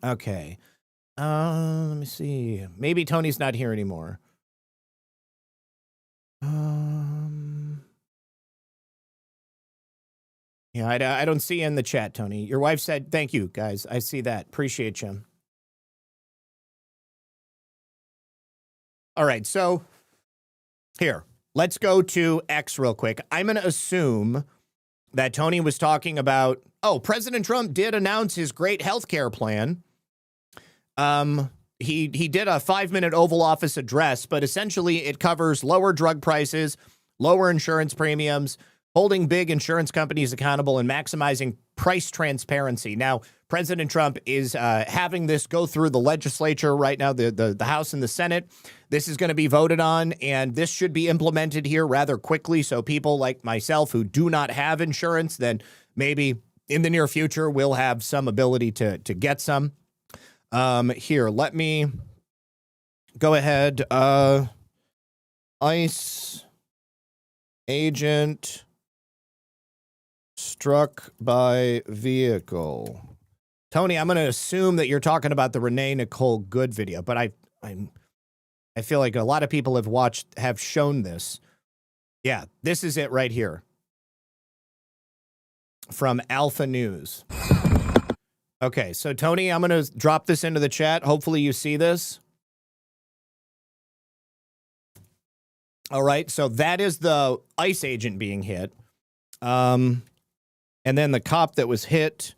Okay. Let me see. Maybe Tony's not here anymore. Yeah, I don't see you in the chat, Tony. Your wife said, thank you, guys. I see that. Appreciate you. All right, so here, let's go to X real quick. I'm going to assume that Tony was talking about, President Trump did announce his great healthcare plan. He did a 5-minute Oval Office address, but essentially it covers lower drug prices, lower insurance premiums, holding big insurance companies accountable, and maximizing price transparency. Now, President Trump is having this go through the legislature right now, the House and the Senate. This is going to be voted on, and this should be implemented here rather quickly. So people like myself who do not have insurance, then maybe in the near future will have some ability to get some. Here, let me go ahead. ICE agent struck by vehicle. Tony, I'm going to assume that you're talking about the Renee Nicole Good video, but I feel like a lot of people have shown this. Yeah, this is it right here from Alpha News. Okay, so Tony, I'm going to drop this into the chat. Hopefully you see this. All right, so that is the ICE agent being hit. And then the cop that was hit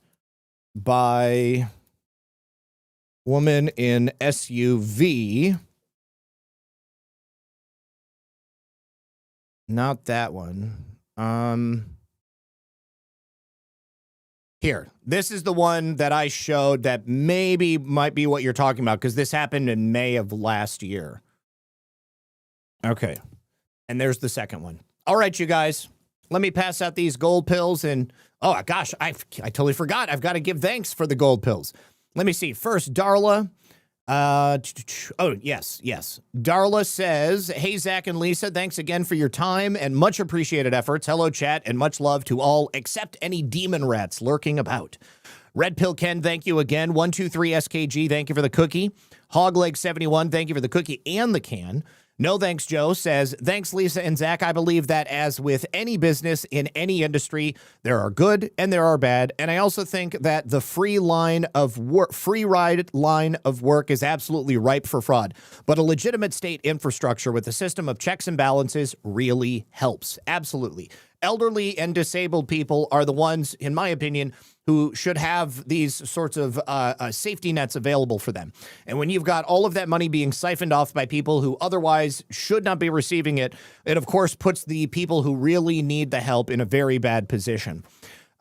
by woman in SUV. Not that one. Here, this is the one that I showed that maybe might be what you're talking about, because this happened in May of last year. Okay. And there's the second one. All right, you guys, let me pass out these gold pills. And oh gosh, I totally forgot. I've got to give thanks for the gold pills. Let me see. First, Darla. Oh, yes. Darla says, hey, Zach and Lisa, thanks again for your time and much appreciated efforts. Hello, chat, and much love to all except any demon rats lurking about. Red Pill Ken, thank you again. 123 SKG, thank you for the cookie. Hogleg 71, thank you for the cookie and the can. No Thanks Joe says, thanks Lisa and Zach. I believe that as with any business in any industry, there are good and there are bad. And I also think that the free ride line of work is absolutely ripe for fraud. But a legitimate state infrastructure with a system of checks and balances really helps. Absolutely. Elderly and disabled people are the ones, in my opinion, who should have these sorts of safety nets available for them. And when you've got all of that money being siphoned off by people who otherwise should not be receiving it, it of course puts the people who really need the help in a very bad position.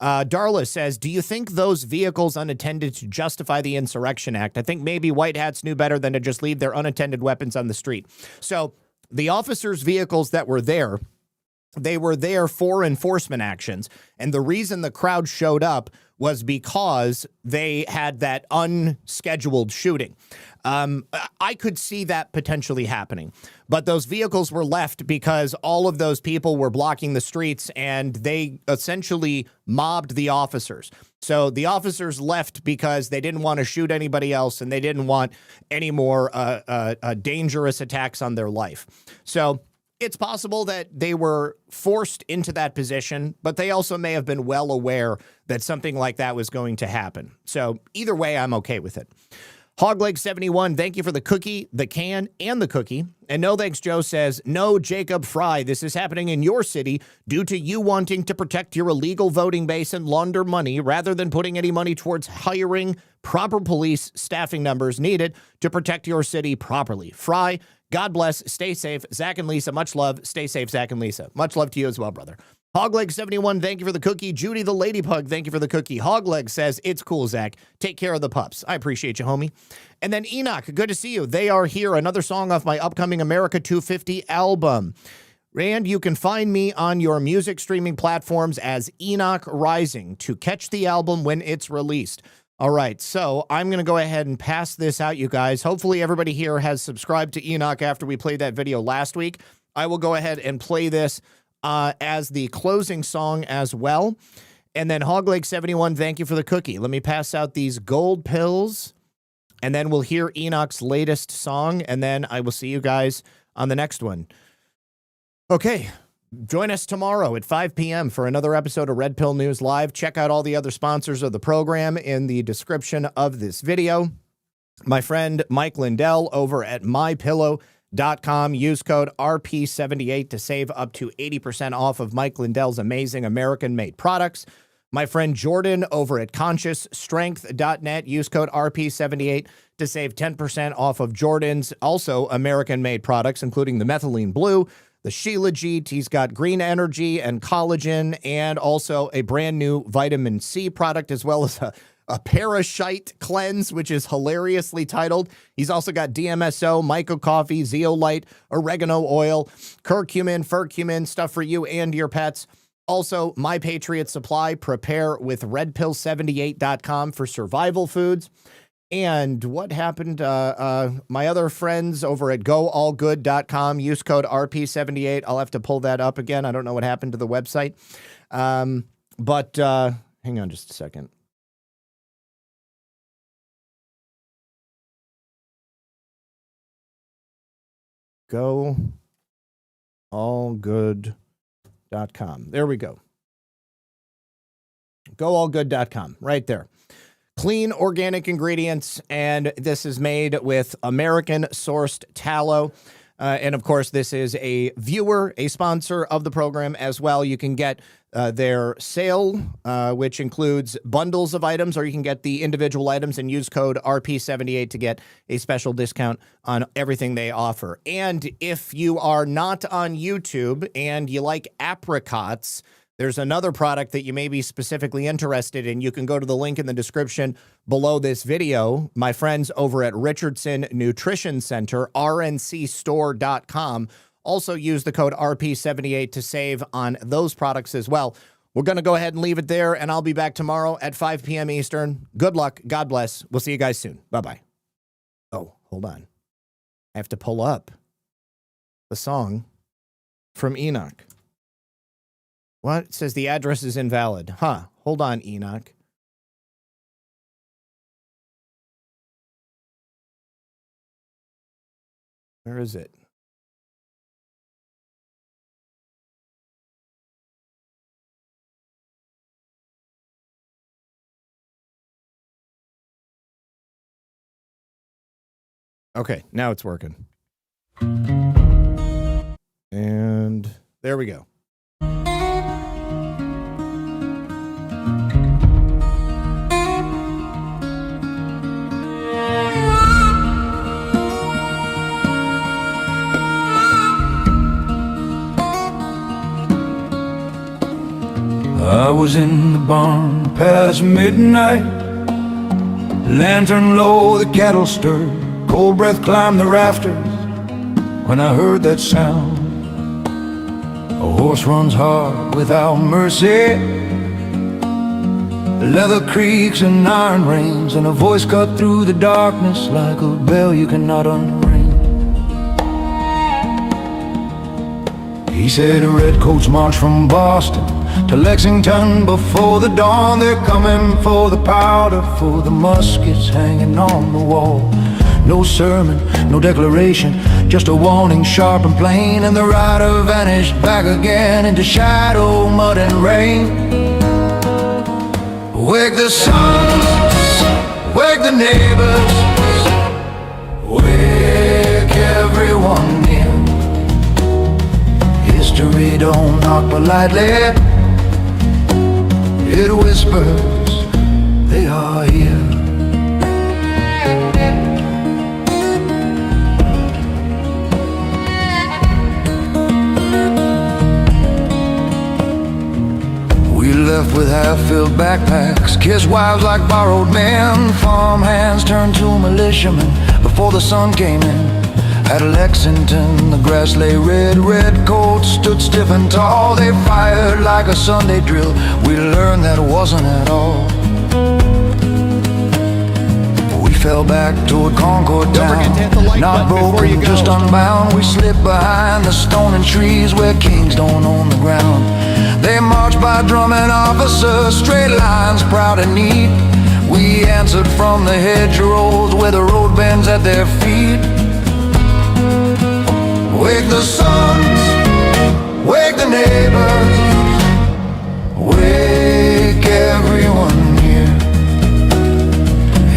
Darla says, do you think those vehicles unattended to justify the Insurrection Act? I think maybe white hats knew better than to just leave their unattended weapons on the street. So the officers' vehicles that were there, they were there for enforcement actions. And the reason the crowd showed up was because they had that unscheduled shooting. I could see that potentially happening. But those vehicles were left because all of those people were blocking the streets and they essentially mobbed the officers. So the officers left because they didn't want to shoot anybody else and they didn't want any more dangerous attacks on their life. So it's possible that they were forced into that position, but they also may have been well aware that something like that was going to happen. So either way, I'm okay with it. Hogleg71, thank you for the cookie, the can, and the cookie. And No Thanks Joe says, no, Jacob Fry, this is happening in your city due to you wanting to protect your illegal voting base and launder money rather than putting any money towards hiring proper police staffing numbers needed to protect your city properly. Fry, God bless, stay safe. Zach and Lisa, much love. Stay safe, Zach and Lisa. Much love to you as well, brother. Hogleg71, thank you for the cookie. Judy the Lady Pug, thank you for the cookie. Hogleg says, it's cool, Zach. Take care of the pups. I appreciate you, homie. And then Enoch, good to see you. They Are Here, another song off my upcoming America 250 album. And you can find me on your music streaming platforms as Enoch Rising to catch the album when it's released. All right, so I'm going to go ahead and pass this out, you guys. Hopefully everybody here has subscribed to Enoch after we played that video last week. I will go ahead and play this as the closing song as well. And then Hogleg71, thank you for the cookie. Let me pass out these gold pills. And then we'll hear Enoch's latest song, and then I will see you guys on the next one. Okay, join us tomorrow at 5 p.m. for another episode of Red Pill News Live. Check out all the other sponsors of the program in the description of this video. My friend Mike Lindell over at MyPillow.com. Use code RP78 to save up to 80% off of Mike Lindell's amazing American-made products. My friend Jordan over at ConsciousStrength.net. Use code RP78 to save 10% off of Jordan's also American-made products, including the Methylene Blue, the Shilajit. He's got green energy and collagen, and also a brand new vitamin C product, as well as a parasite cleanse, which is hilariously titled. He's also got DMSO, Myco coffee, zeolite, oregano oil, curcumin, furcumin, stuff for you and your pets. Also, My Patriot Supply, prepare with redpill78.com for survival foods. And what happened? My other friends over at goallgood.com, use code RP78. I'll have to pull that up again. I don't know what happened to the website. But hang on just a second. goallgood.com. There we go. Goallgood.com, right there. Clean organic ingredients, and this is made with American-sourced tallow. And, of course, this is a viewer, a sponsor of the program as well. You can get their sale, which includes bundles of items, or you can get the individual items and use code RP78 to get a special discount on everything they offer. And if you are not on YouTube and you like apricots, there's another product that you may be specifically interested in. You can go to the link in the description below this video. My friends over at Richardson Nutrition Center, rncstore.com, also use the code RP78 to save on those products as well. We're going to go ahead and leave it there, and I'll be back tomorrow at 5 p.m. Eastern. Good luck. God bless. We'll see you guys soon. Bye-bye. Oh, hold on. I have to pull up the song from Enoch. What? It says the address is invalid. Huh. Hold on, Enoch. Where is it? Okay, now it's working. And there we go. I was in the barn past midnight, lantern low, the cattle stirred, cold breath climbed the rafters when I heard that sound. A horse runs hard without mercy, leather creaks and iron rings, and a voice cut through the darkness like a bell you cannot unring. He said redcoats march from Boston to Lexington before the dawn. They're coming for the powder, for the muskets hanging on the wall. No sermon, no declaration, just a warning sharp and plain. And the rider vanished back again into shadow, mud and rain. Wake the sons, wake the neighbors, wake everyone in. History don't knock politely, it whispers, they are here. We left with half-filled backpacks, kissed wives like borrowed men. Farm hands turned to militiamen before the sun came in. At Lexington, the grass lay red, redcoats stood stiff and tall. They fired like a Sunday drill, we learned that wasn't at all. We fell back toward Concord town, not broken, just unbound. We slipped behind the stone and trees where kings don't own the ground. They marched by drumming officers, straight lines, proud and neat. We answered from the hedgerows where the winds at their feet. Wake the sons, wake the neighbors, wake everyone here.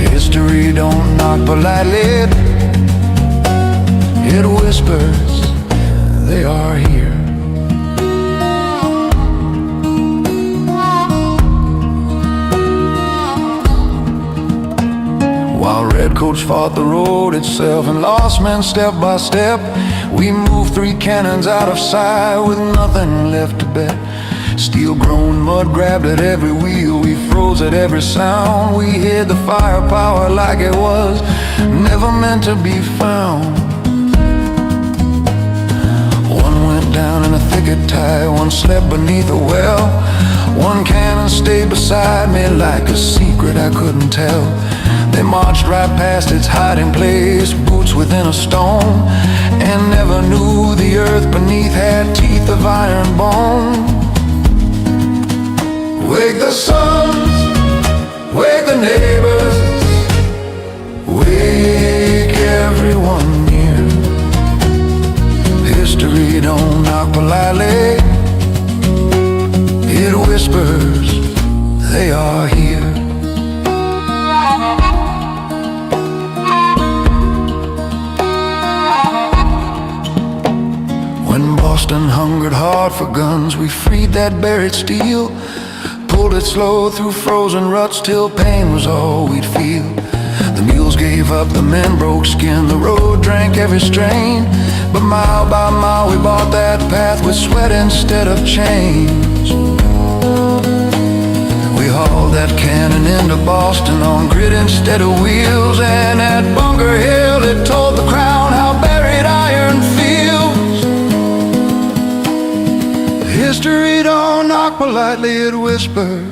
History don't knock politely, it whispers, they are here. While redcoats fought the road itself and lost men step by step, we moved 3 cannons out of sight with nothing left to bet. Steel-grown mud grabbed at every wheel, we froze at every sound. We hid the firepower like it was never meant to be found. One went down in a thicket tight, one slept beneath a well. One cannon stayed beside me like a secret I couldn't tell. They marched right past its hiding place, boots within a stone, and never knew the earth beneath had teeth of iron bone. Wake the sons, wake the neighbors, wake everyone near. History don't knock politely, it whispers, they are here. When Boston hungered hard for guns, we freed that buried steel, pulled it slow through frozen ruts till pain was all we'd feel. The mules gave up, the men broke skin, the road drank every strain. But mile by mile we bought that path with sweat instead of chains. We hauled that cannon into Boston on grit instead of wheels, and at Bunker Hill it told the crown how buried iron feels. History don't knock politely, it whispers,